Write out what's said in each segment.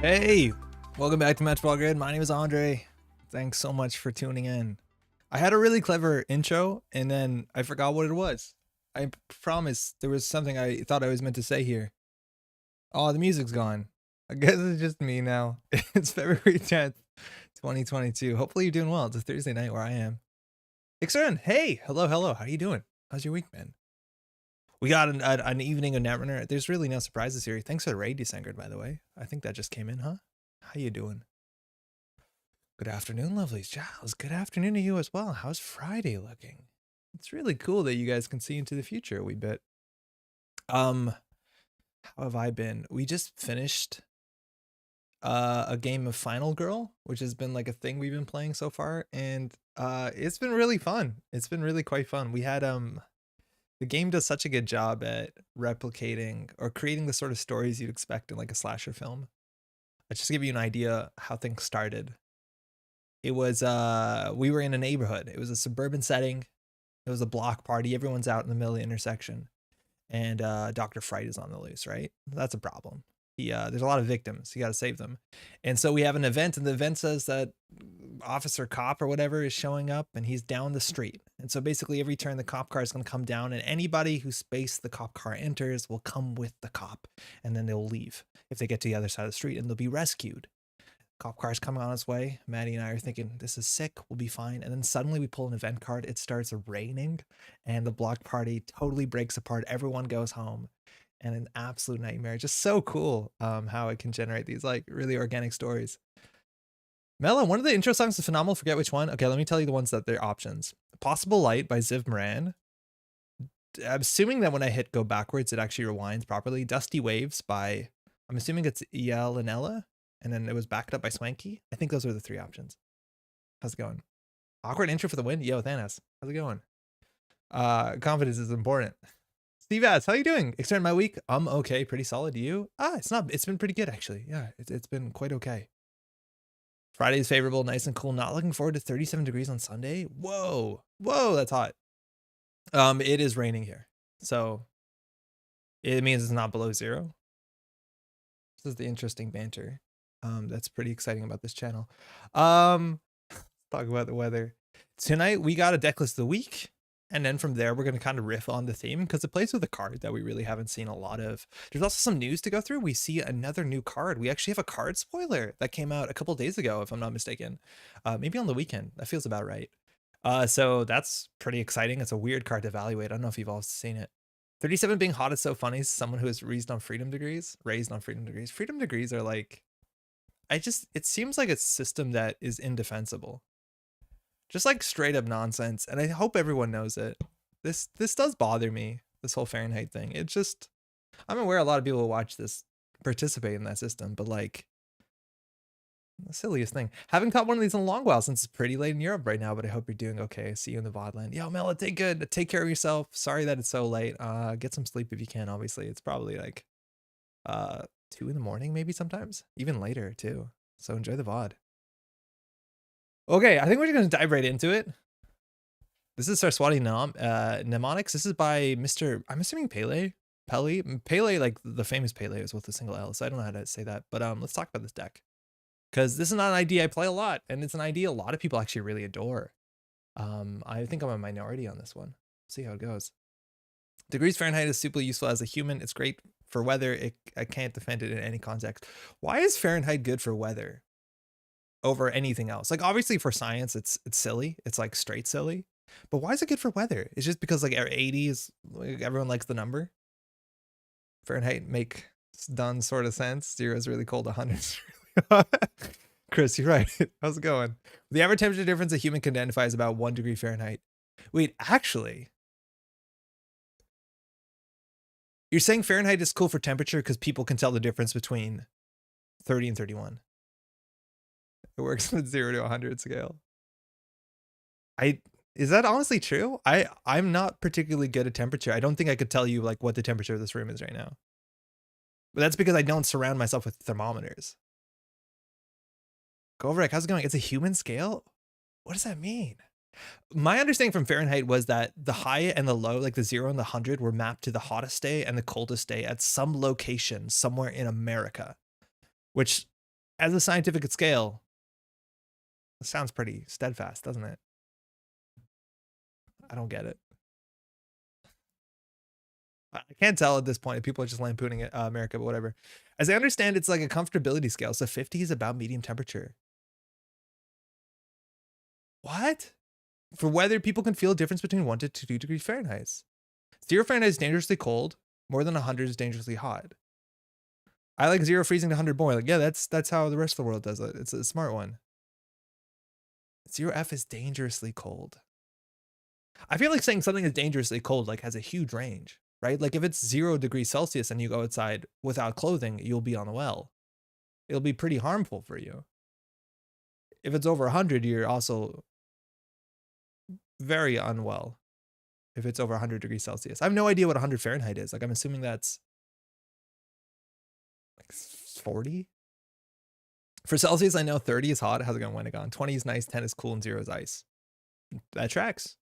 Hey, welcome back to Matchball Grid. My name is Andre. Thanks so much for tuning in. I had a really clever intro and then I forgot what it was. I promise there was something I thought I was meant to say here. Oh, the music's gone. I guess it's just me now. It's February 10th, 2022. Hopefully you're doing well. It's a Thursday night where I am. Ixern, hey, hello. How you doing? How's your week been? We got an evening of Netrunner. There's really no surprises here. Thanks for the raid, Desengard, by the way. I think that just came in, huh? How you doing? Good afternoon, lovelies. Giles, good afternoon to you as well. How's Friday looking? It's really cool that you guys can see into the future a wee bit. How have I been? We just finished a game of Final Girl, which has been like a thing we've been playing so far, and it's been really fun. It's been really quite fun. We had the game does such a good job at replicating or creating the sort of stories you'd expect in like a slasher film. Let's just give you an idea how things started. It was we were in a neighborhood. It was a suburban setting. It was a block party. Everyone's out in the middle of the intersection, and Dr. Fright is on the loose, right? That's a problem. There's a lot of victims. You got to save them. And so we have an event, and the event says that officer cop or whatever is showing up, and he's down the street. And so basically every turn the cop car is going to come down, and anybody whose space the cop car enters will come with the cop, and then they'll leave if they get to the other side of the street, and they'll be rescued. Cop car's coming on its way. Maddie and I are thinking, this is sick, we'll be fine. And then suddenly we pull an event card. It starts raining, and the block party totally breaks apart. Everyone goes home, and an absolute nightmare. Just so cool how it can generate these like really organic stories. Mela, one of the intro songs is phenomenal. Forget which one. Okay, let me tell you the ones that they're options. Possible Light by Ziv Moran. I'm assuming that when I hit go backwards, it actually rewinds properly. Dusty Waves by, I'm assuming it's Yel and Ella. And then it was backed up by Swanky. I think those are the three options. How's it going? Awkward intro for the win. Yo, Thanos. How's it going? Confidence is important. Steve Ads, how you doing? Extended my week. Okay, pretty solid. You? It's been pretty good actually. Yeah, it's been quite okay. Friday is favorable, nice and cool. Not looking forward to 37 degrees on Sunday. Whoa, that's hot. It is raining here, so it means it's not below zero. This is the interesting banter. That's pretty exciting about this channel. Talk about the weather. Tonight we got a deck list of the week, and then from there we're going to kind of riff on the theme because it plays with a card that we really haven't seen a lot of. There's also some news to go through. We see another new card. We actually have a card spoiler that came out a couple days ago, if I'm not mistaken. Maybe on the weekend. That feels about right. So that's pretty exciting. It's a weird card to evaluate. I don't know if you've all seen it. 37 being hot is so funny. Someone who is raised on freedom degrees. Freedom degrees are like, it seems like a system that is indefensible. Just like straight up nonsense. And I hope everyone knows it. This does bother me, this whole Fahrenheit thing. It just, I'm aware a lot of people will watch this participate in that system, but like, the silliest thing. Haven't caught one of these in a long while since it's pretty late in Europe right now, but I hope you're doing okay. See you in the VOD. Yo, Mela, take care of yourself. Sorry that it's so late. Get some sleep if you can, obviously. It's probably like 2 in the morning, maybe sometimes, even later too. So enjoy the VOD. Okay, I think we're just gonna dive right into it. This is Saraswati Mnemonics. This is by Mr. I'm assuming Pele, like the famous Pele is with a single L. So I don't know how to say that, but let's talk about this deck because this is not an ID I play a lot, and it's an ID a lot of people actually really adore. I think I'm a minority on this one. See how it goes. Degrees Fahrenheit is super useful as a human. It's great for weather. I can't defend it in any context. Why is Fahrenheit good for weather over anything else? Like obviously for science, it's silly. It's like straight silly. But why is it good for weather? It's just because like 80 is like everyone likes the number. Fahrenheit make done sort of sense. 0 is really cold. 100 is really hot. Chris, you're right. How's it going? The average temperature difference a human can identify is about 1 degree Fahrenheit. Wait, actually, you're saying Fahrenheit is cool for temperature because people can tell the difference between 30 and 31. It works with 0 to 100 scale. Is that honestly true? I'm not particularly good at temperature. I don't think I could tell you like what the temperature of this room is right now. But that's because I don't surround myself with thermometers. Govrek, how's it going? It's a human scale? What does that mean? My understanding from Fahrenheit was that the high and the low, like the 0 and the 100, were mapped to the hottest day and the coldest day at some location somewhere in America, which as a scientific scale, it sounds pretty steadfast, doesn't it? I don't get it. I can't tell at this point. People are just lampooning it, America, but whatever. As I understand, it's like a comfortability scale. So 50 is about medium temperature. What? For weather, people can feel a difference between 1 to 2 degrees Fahrenheit. 0 Fahrenheit is dangerously cold. More than 100 is dangerously hot. I like 0 freezing to 100 more. Like, yeah, that's how the rest of the world does it. It's a smart one. 0 F is dangerously cold. I feel like saying something is dangerously cold like has a huge range, right? Like if it's 0 degrees Celsius and you go outside without clothing, you'll be on the well. It'll be pretty harmful for you. If it's over 100, you're also very unwell. If it's over 100 degrees Celsius. I have no idea what 100 Fahrenheit is. Like I'm assuming that's like 40. For Celsius, I know 30 is hot. How's it going, Wendigon? 20 is nice, 10 is cool, and 0 is ice. That tracks.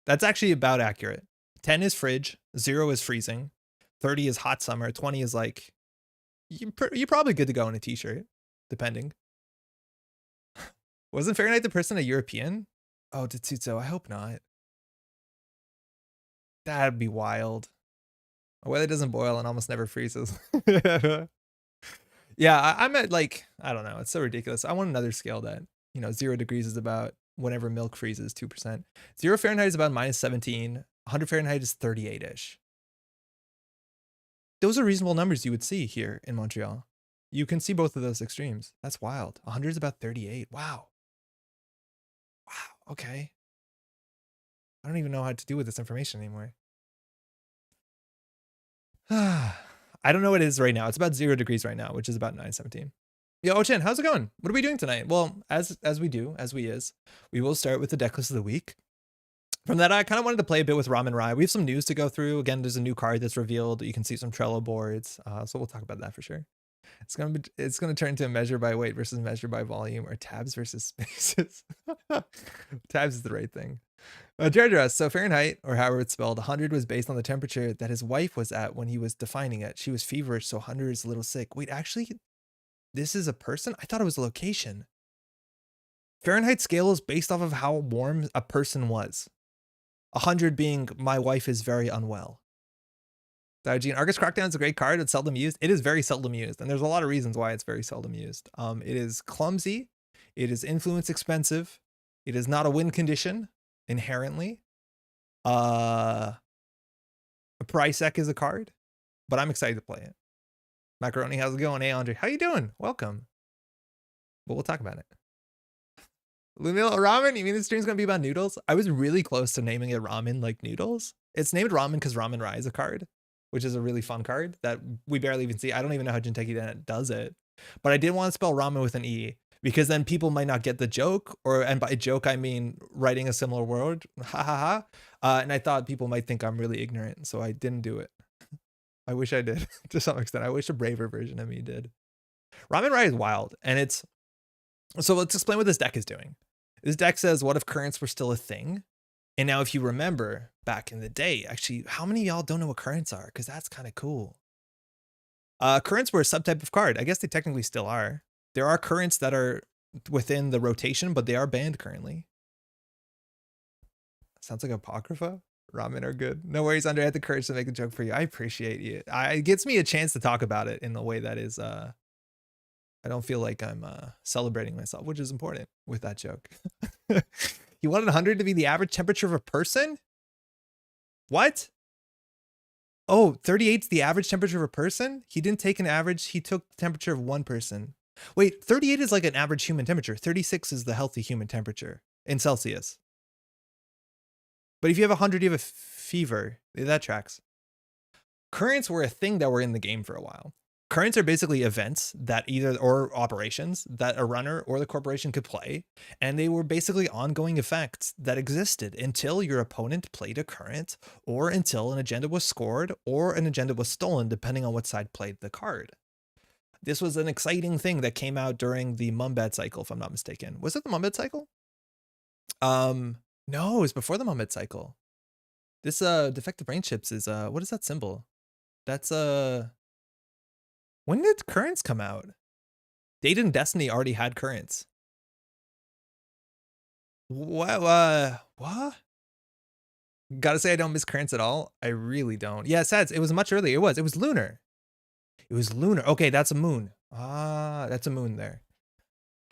That's actually about accurate. 10 is fridge, 0 is freezing, 30 is hot summer, 20 is like, you're probably good to go in a t-shirt, depending. Wasn't Fahrenheit the person a European? Oh, Tetsuzo, I hope not. That'd be wild. A weather doesn't boil and almost never freezes. Yeah, I'm at like, I don't know. It's so ridiculous. I want another scale that, 0 degrees is about whenever milk freezes, 2%. 0 Fahrenheit is about -17. 100 Fahrenheit is 38-ish. Those are reasonable numbers you would see here in Montreal. You can see both of those extremes. That's wild. 100 is about 38. Wow. Wow. Okay. I don't even know how to do with this information anymore. I don't know what it is right now. It's about 0 degrees right now, which is about 917. Yo, Ochin, how's it going? What are we doing tonight? Well, as we will start with the deck list of the week. From that, I kind of wanted to play a bit with Raman Rai. We have some news to go through. Again, there's a new card that's revealed. You can see some Trello boards. So we'll talk about that for sure. It's gonna turn into a measure by weight versus measure by volume, or tabs versus spaces. Tabs is the right thing. Deirdre, so Fahrenheit, or however it's spelled, 100 was based on the temperature that his wife was at when he was defining it. She was feverish, so 100 is a little sick. Wait, actually, this is a person? I thought it was a location. Fahrenheit scale is based off of how warm a person was. 100 being my wife is very unwell. Diogene, Argus Crackdown is a great card. It's seldom used. It is very seldom used, and there's a lot of reasons why it's very seldom used. It is clumsy. It is influence expensive. It is not a win condition inherently. A price deck is a card, but I'm excited to play it. Macaroni, how's it going? Hey, Andre, how you doing? Welcome. But we'll talk about it. Lunilla ramen? You mean this stream's gonna be about noodles? I was really close to naming it ramen like noodles. It's named ramen because Raman Rai is a card, which is a really fun card that we barely even see. I don't even know how Jinteki does it, but I did want to spell ramen with an E because then people might not get the joke, and by joke I mean writing a similar word, ha ha ha. And I thought people might think I'm really ignorant, so I didn't do it. I wish I did to some extent. I wish a braver version of me did. Raman Rai is wild, and it's so let's explain what this deck is doing. This deck says, what if currents were still a thing? And now if you remember back in the day, actually, how many of y'all don't know what currents are? Because that's kind of cool. Currents were a subtype of card. I guess they technically still are. There are currents that are within the rotation, but they are banned currently. Sounds like Apocrypha. Ramen are good. No worries, Andre. I had the courage to make a joke for you. I appreciate you. It gets me a chance to talk about it in a way that is, I don't feel like I'm celebrating myself, which is important with that joke. You wanted 100 to be the average temperature of a person? What? Oh, 38's the average temperature of a person? He didn't take an average. He took the temperature of one person. Wait, 38 is like an average human temperature. 36 is the healthy human temperature in Celsius. But if you have 100, you have a fever. That tracks. Currents were a thing that were in the game for a while. Currents are basically events that or operations that a runner or the corporation could play, and they were basically ongoing effects that existed until your opponent played a current, or until an agenda was scored, or an agenda was stolen, depending on what side played the card. This was an exciting thing that came out during the Mumbet cycle, if I'm not mistaken. Was it the Mumbet cycle? No, it was before the Mumbet cycle. This defective brain chips is what is that symbol? That's when did currents come out? Data and Destiny already had currents. What? What? Gotta say, I don't miss currents at all. I really don't. Yeah, Sads, it was much earlier. It was lunar. It was lunar. Okay, that's a moon. Ah, that's a moon there.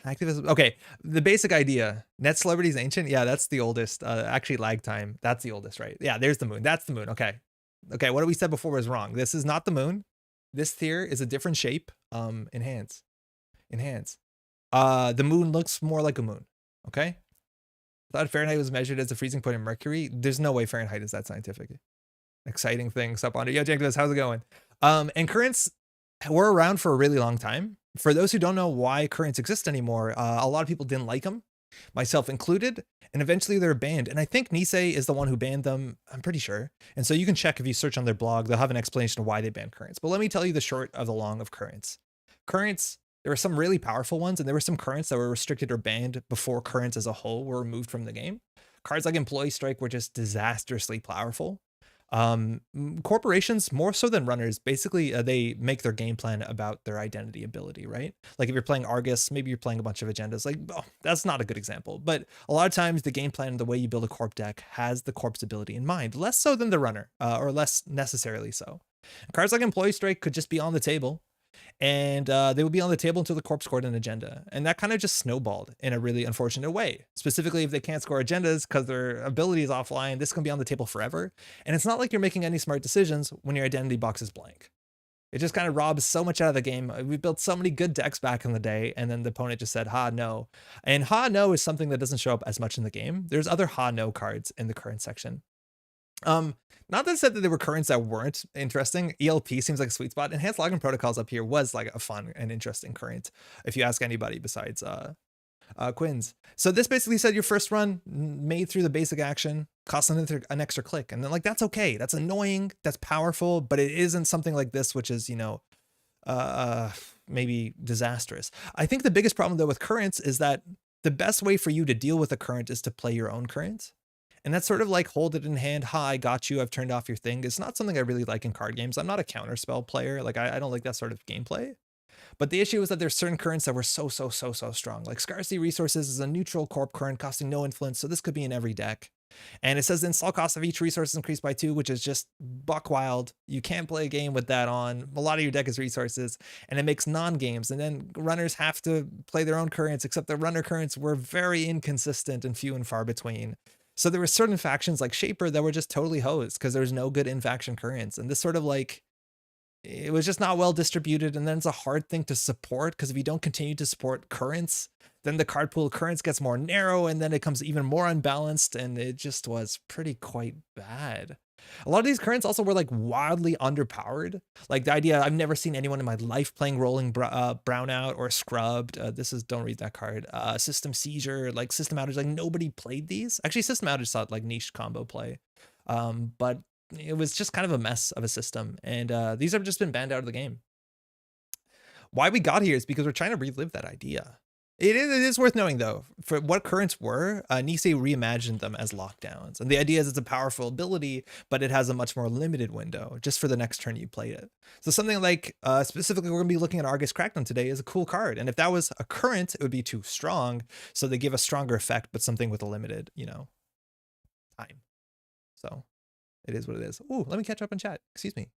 Activism. Okay, the basic idea. Net celebrity is ancient. Yeah, that's the oldest. Actually, lag time. That's the oldest, right? Yeah, there's the moon. That's the moon. Okay. Okay, what we said before was wrong. This is not the moon. This here is a different shape. Enhance. Enhance. The moon looks more like a moon. Okay. I thought Fahrenheit was measured as the freezing point in Mercury. There's no way Fahrenheit is that scientific. Exciting thing. Sup on it. Yo, Jenkins, how's it going? And currents were around for a really long time. For those who don't know why currents exist anymore, a lot of people didn't like them, myself included, and eventually they're banned. And I think Nisei is the one who banned them. I'm pretty sure. And so you can check if you search on their blog, they'll have an explanation of why they banned currents. But let me tell you the short of the long of currents. Currents, there were some really powerful ones, and there were some currents that were restricted or banned before currents as a whole were removed from the game. Cards like Employee Strike were just disastrously powerful. Corporations, more so than runners, basically they make their game plan about their identity ability, right? Like if you're playing Argus, maybe you're playing a bunch of agendas. Like, oh, that's not a good example, but a lot of times the game plan and the way you build a corp deck has the corp's ability in mind, less so than the runner, or less necessarily so. Cards like Employee Strike could just be on the table, and they would be on the table until the corp scored an agenda. And that kind of just snowballed in a really unfortunate way. Specifically, if they can't score agendas because their ability is offline, this can be on the table forever. And it's not like you're making any smart decisions when your identity box is blank. It just kind of robs so much out of the game. We built so many good decks back in the day, and then the opponent just said, ha, no. And ha, no is something that doesn't show up as much in the game. There's other ha, no cards in the current section. Not that said that there were currents that weren't interesting. ELP seems like a sweet spot. Enhanced login protocols up here was like a fun and interesting current, if you ask anybody besides Quinn's. So this basically said your first run made through the basic action costs an extra click, and then like that's okay. That's annoying. That's powerful, but it isn't something like this, which is, you know, maybe disastrous. I think the biggest problem though with currents is that the best way for you to deal with a current is to play your own current. And that's sort of like hold it in hand. Ha, I got you. I've turned off your thing. It's not something I really like in card games. I'm not a counterspell player. Like I don't like that sort of gameplay. But the issue is that there's certain currents that were so strong. Like Scarcity Resources is a neutral corp current costing no influence. So this could be in every deck. And it says the install cost of each resource is increased by 2, which is just buck wild. You can't play a game with that on. A lot of your deck is resources, and it makes non-games. And then runners have to play their own currents, except the runner currents were very inconsistent and few and far between. So there were certain factions like Shaper that were just totally hosed because there's no good in-faction currents. And this sort of like, it was just not well distributed. And then it's a hard thing to support because if you don't continue to support currents, then the card pool of currents gets more narrow and then it becomes even more unbalanced. And it just was pretty quite bad. A lot of these currents also were like wildly underpowered. Like the idea, I've never seen anyone in my life playing Rolling Brownout or Scrubbed. This is, don't read that card. System Seizure, like System Outage, like nobody played these. Actually, System Outage saw like niche combo play. But it was just kind of a mess of a system. And these have just been banned out of the game. Why we got here is because we're trying to relive that idea. It is worth knowing, though, for what currents were, Nisei reimagined them as lockdowns. And the idea is it's a powerful ability, but it has a much more limited window just for the next turn you played it. So something like, specifically, we're going to be looking at Argus Crackdown today is a cool card. And if that was a current, it would be too strong. So they give a stronger effect, but something with a limited, you know, time. So it is what it is. Ooh, let me catch up in chat. Excuse me.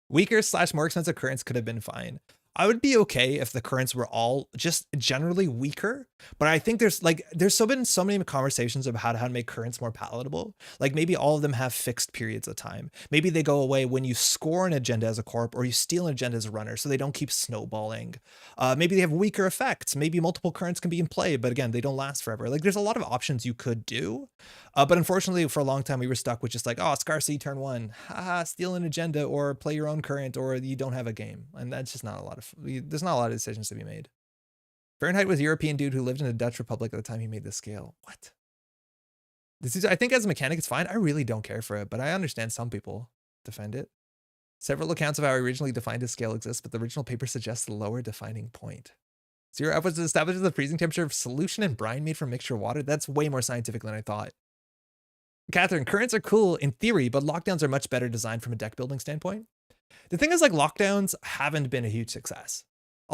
Weaker / more expensive currents could have been fine. I would be okay if the currents were all just generally weaker, but I think there's been so many conversations about how to make currents more palatable. Like maybe all of them have fixed periods of time. Maybe they go away when you score an agenda as a corp or you steal an agenda as a runner, so they don't keep snowballing. Maybe they have weaker effects. Maybe multiple currents can be in play, but again, they don't last forever. Like there's a lot of options you could do. But unfortunately, for a long time, we were stuck with just like, oh, Scarcity turn 1, haha, steal an agenda or play your own current, or you don't have a game. And that's just not a lot of, there's not a lot of decisions to be made. Fahrenheit was a European dude who lived in the Dutch Republic at the time he made the scale. What? This is, I think as a mechanic, it's fine. I really don't care for it, but I understand some people defend it. Several accounts of how I originally defined a scale exist, but the original paper suggests the lower defining point. 0 F was established as the freezing temperature of solution and brine made from mixture of water. That's way more scientific than I thought. Catherine, currents are cool in theory, but lockdowns are much better designed from a deck building standpoint. The thing is, like, lockdowns haven't been a huge success.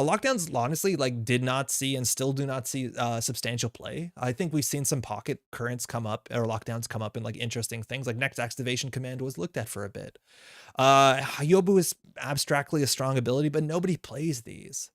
Lockdowns honestly like did not see and still do not see substantial play. I think we've seen some pocket currents come up or lockdowns come up in like interesting things. Like next activation command was looked at for a bit. Yobu is abstractly a strong ability, but nobody plays these.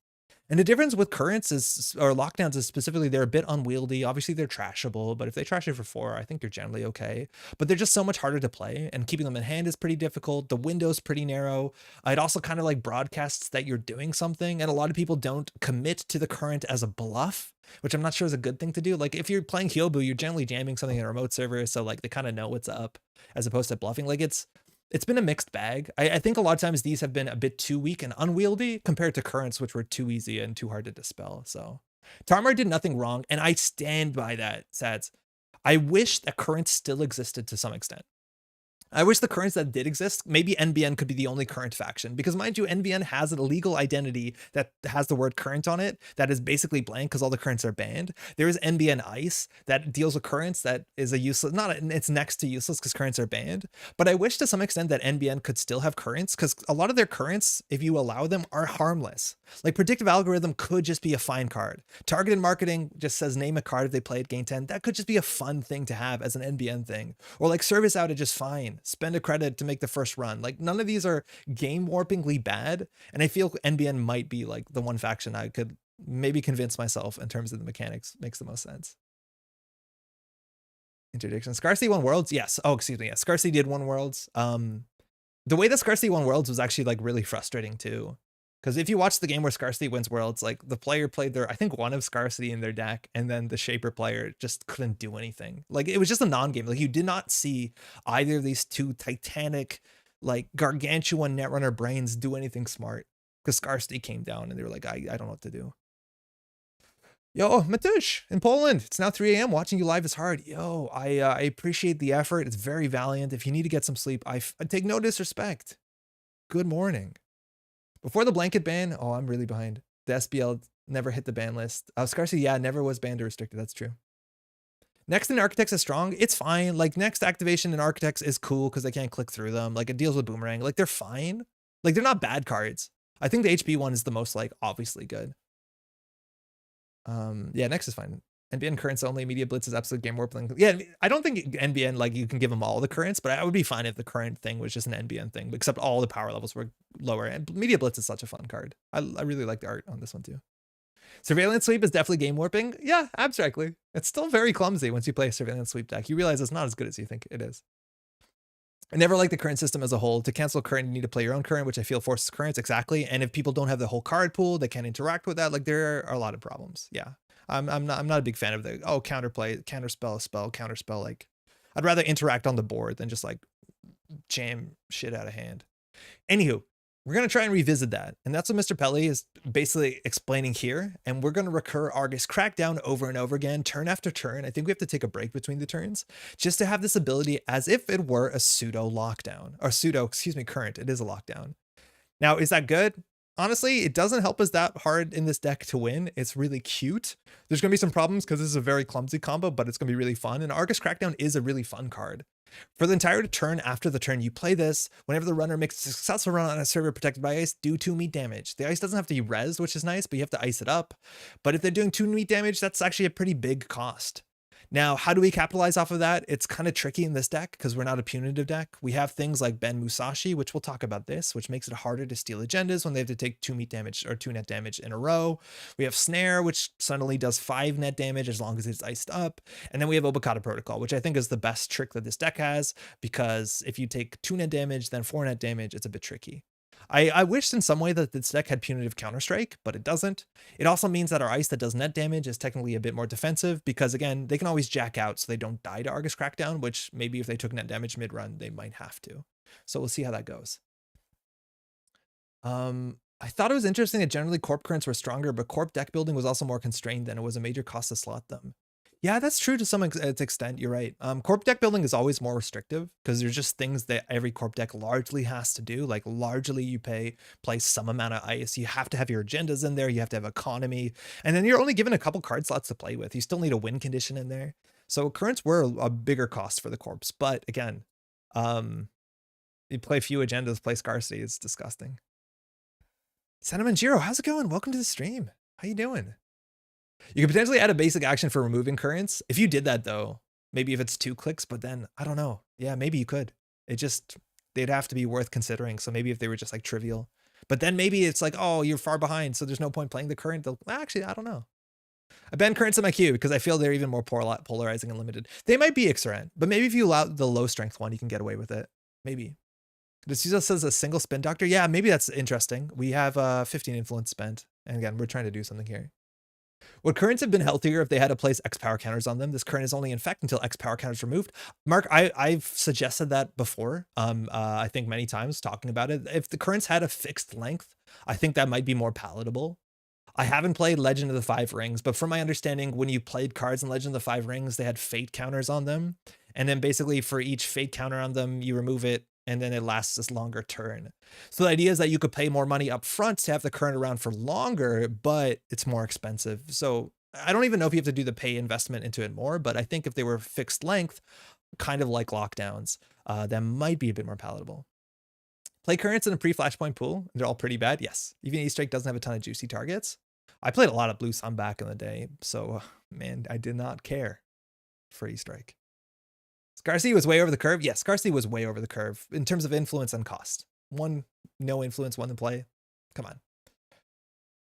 And the difference with currents is, or lockdowns is specifically, they're a bit unwieldy. Obviously, they're trashable, but if they trash you for 4, I think you're generally okay. But they're just so much harder to play, and keeping them in hand is pretty difficult. The window's pretty narrow. It also kind of like broadcasts that you're doing something, and a lot of people don't commit to the current as a bluff, which I'm not sure is a good thing to do. Like if you're playing Hyobu, you're generally jamming something in a remote server, so like they kind of know what's up, as opposed to bluffing. Like it's been a mixed bag. I think a lot of times these have been a bit too weak and unwieldy compared to currents, which were too easy and too hard to dispel. So Tarmar did nothing wrong, and I stand by that, Sads. I wish that currents still existed to some extent. I wish the currents that did exist, maybe NBN could be the only current faction, because mind you, NBN has a legal identity that has the word current on it that is basically blank because all the currents are banned. There is NBN Ice that deals with currents that is a useless, it's next to useless because currents are banned. But I wish to some extent that NBN could still have currents, because a lot of their currents, if you allow them, are harmless. Like predictive algorithm could just be a fine card. Targeted marketing just says name a card if they play at gain 10. That could just be a fun thing to have as an NBN thing. Or like service outage is fine. Spend a credit to make the first run. Like none of these are game warpingly bad. And I feel NBN might be like the one faction I could maybe convince myself in terms of the mechanics makes the most sense. Interdiction. Scarcity won Worlds? Yes. Oh, excuse me. Yeah. Scarcity did won Worlds. The way that Scarcity won Worlds was actually like really frustrating too. Because if you watch the game where Scarcity wins Worlds, like the player played I think one of Scarcity in their deck, and then the Shaper player just couldn't do anything. Like it was just a non-game. Like you did not see either of these two titanic, like gargantuan Netrunner brains do anything smart. Because Scarcity came down and they were like, I don't know what to do. Yo, Matush in Poland. It's now 3 a.m. Watching you live is hard. Yo, I appreciate the effort. It's very valiant. If you need to get some sleep, I take no disrespect. Good morning. Before the blanket ban, oh, I'm really behind. The SBL never hit the ban list. Scarcity, yeah, never was banned or restricted. That's true. Next in Architects is strong. It's fine. Like next activation in Architects is cool because they can't click through them. Like it deals with Boomerang. Like they're fine. Like they're not bad cards. I think the HP one is the most like obviously good. Yeah, next is fine. NBN currents only, Media Blitz is absolute game warping. Yeah, I don't think NBN, like you can give them all the currents, but I would be fine if the current thing was just an NBN thing, except all the power levels were lower. And Media Blitz is such a fun card. I really like the art on this one too. Surveillance Sweep is definitely game warping. Yeah, abstractly. It's still very clumsy once you play a Surveillance Sweep deck. You realize it's not as good as you think it is. I never like the current system as a whole. To cancel current, you need to play your own current, which I feel forces currents, exactly. And if people don't have the whole card pool, they can't interact with that. Like there are a lot of problems. Yeah. I'm not a big fan of the counterplay, counterspell, spell, counterspell. Like I'd rather interact on the board than just like jam shit out of hand. Anywho, we're gonna try and revisit that, and that's what Mr. Pelly is basically explaining here. And we're gonna recur Argus Crackdown over and over again, turn after turn. I think we have to take a break between the turns just to have this ability as if it were a pseudo lockdown or current. It is a lockdown. Now, is that good? Honestly, it doesn't help us that hard in this deck to win. It's really cute. There's going to be some problems because this is a very clumsy combo, but it's going to be really fun. And Argus Crackdown is a really fun card. For the entire turn after the turn you play this, whenever the runner makes a successful run on a server protected by ice, do 2 meat damage. The ice doesn't have to be rezzed, which is nice, but you have to ice it up. But if they're doing 2 meat damage, that's actually a pretty big cost. Now, how do we capitalize off of that? It's kind of tricky in this deck because we're not a punitive deck. We have things like Ben Musashi, which we'll talk about this, which makes it harder to steal agendas when they have to take 2 meat damage or 2 net damage in a row. We have Snare, which suddenly does 5 net damage as long as it's iced up. And then we have Obokata Protocol, which I think is the best trick that this deck has, because if you take 2 net damage, then 4 net damage, it's a bit tricky. I wished in some way that this deck had punitive counterstrike, but it doesn't. It also means that our ice that does net damage is technically a bit more defensive because, again, they can always jack out so they don't die to Argus Crackdown, which maybe if they took net damage mid-run, they might have to. So we'll see how that goes. I thought it was interesting that generally Corp currents were stronger, but Corp deck building was also more constrained and it was a major cost to slot them. Yeah, that's true to some extent. You're right. Corp deck building is always more restrictive because there's just things that every Corp deck largely has to do. Like largely you play some amount of ice. You have to have your agendas in there. You have to have economy. And then you're only given a couple card slots to play with. You still need a win condition in there. So currents were a bigger cost for the Corps. But again, you play few agendas, play scarcity. It's disgusting. Sentiment Jiro, how's it going? Welcome to the stream. How you doing? You could potentially add a basic action for removing currents. If you did that though, maybe if it's 2 clicks, but then I don't know. Yeah, maybe you could. They'd have to be worth considering. So maybe if they were just like trivial, but then maybe it's like, oh, you're far behind, so there's no point playing the current. Actually, I don't know. I ban currents in my queue because I feel they're even more polarizing and limited. They might be Ixaran, but maybe if you allow the low strength one, you can get away with it. Maybe. This says a single spin doctor. Yeah, maybe that's interesting. We have 15 influence spent. And again, we're trying to do something here. Would currents have been healthier if they had to place X power counters on them? This current is only in effect until X power counters removed. Mark, I've suggested that before. I think many times talking about it. If the currents had a fixed length, I think that might be more palatable. I haven't played Legend of the Five Rings, but from my understanding, when you played cards in Legend of the Five Rings, they had fate counters on them. And then basically for each fate counter on them, you remove it, and then it lasts this longer turn. So the idea is that you could pay more money up front to have the current around for longer, but it's more expensive. So I don't even know if you have to do the pay investment into it more, but I think if they were fixed length, kind of like lockdowns, that might be a bit more palatable. Play currents in a pre-flashpoint pool. They're all pretty bad. Yes. Even E-Strike doesn't have a ton of juicy targets. I played a lot of Blue Sun back in the day, so man, I did not care for E-Strike. Scarcity was way over the curve. Yes, scarcity was way over the curve in terms of influence and cost. One, no influence, one to play. Come on.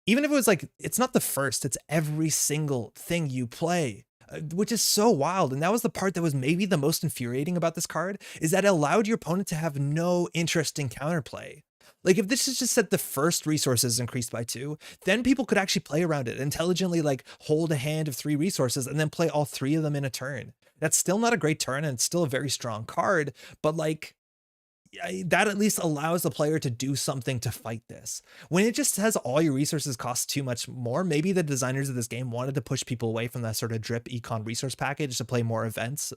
Even if it was like, it's not the first, it's every single thing you play, which is so wild. And that was the part that was maybe the most infuriating about this card, is that it allowed your opponent to have no interest in counterplay. Like if this is just said the first resources increased by 2, then people could actually play around it intelligently, like hold a hand of 3 resources and then play all 3 of them in a turn. That's still not a great turn and it's still a very strong card, but like that at least allows the player to do something to fight this. When it just says all your resources cost too much more, maybe the designers of this game wanted to push people away from that sort of drip econ resource package to play more events.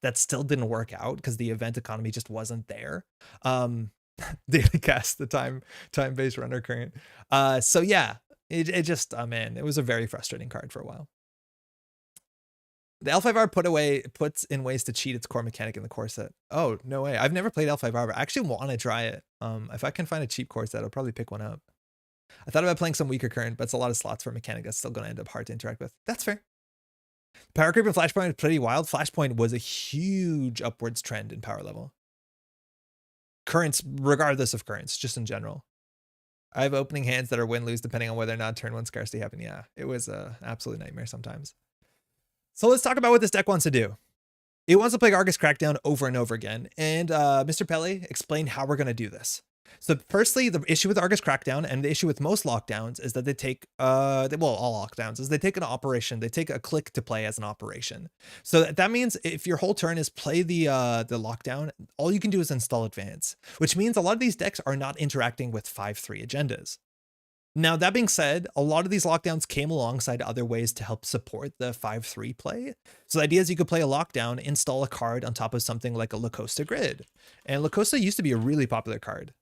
That still didn't work out because the event economy just wasn't there. Daily cast, the time-based runner current. So yeah, it just, man, it was a very frustrating card for a while. The L5R puts in ways to cheat its core mechanic in the core set. Oh, no way. I've never played L5R, but I actually want to try it. If I can find a cheap core set, I'll probably pick one up. I thought about playing some weaker current, but it's a lot of slots for a mechanic that's still going to end up hard to interact with. That's fair. Power creep in Flashpoint is pretty wild. Flashpoint was a huge upwards trend in power level. Currents, regardless of currents, just in general. I have opening hands that are win-lose depending on whether or not turn 1 scarcity happened. Yeah, it was an absolute nightmare sometimes. So let's talk about what this deck wants to do. It wants to play Argus Crackdown over and over again. And Mr. Pele explained how we're going to do this. So firstly, the issue with Argus Crackdown and the issue with most lockdowns is that they take, all lockdowns is they take an operation. They take a click to play as an operation. So that means if your whole turn is play the lockdown, all you can do is install advance, which means a lot of these decks are not interacting with 5/3 agendas. Now, that being said, a lot of these lockdowns came alongside other ways to help support the 5/3 play. So the idea is you could play a lockdown, install a card on top of something like a La Costa grid. And La Costa used to be a really popular card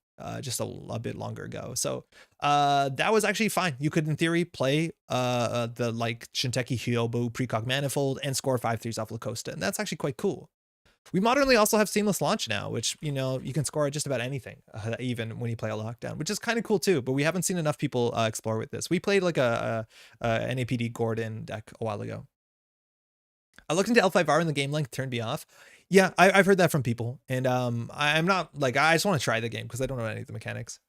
just a bit longer ago. So that was actually fine. You could, in theory, play the like Jinteki Hyobu Precog Manifold and score 5/3s off La Costa. And that's actually quite cool. We modernly also have seamless launch now, which, you know, you can score at just about anything, even when you play a lockdown, which is kind of cool too. But we haven't seen enough people explore with this. We played like a NAPD Gordon deck a while ago. I looked into L5R and the game length turned me off. Yeah, I've heard that from people. And I'm not like, I just want to try the game because I don't know any of the mechanics.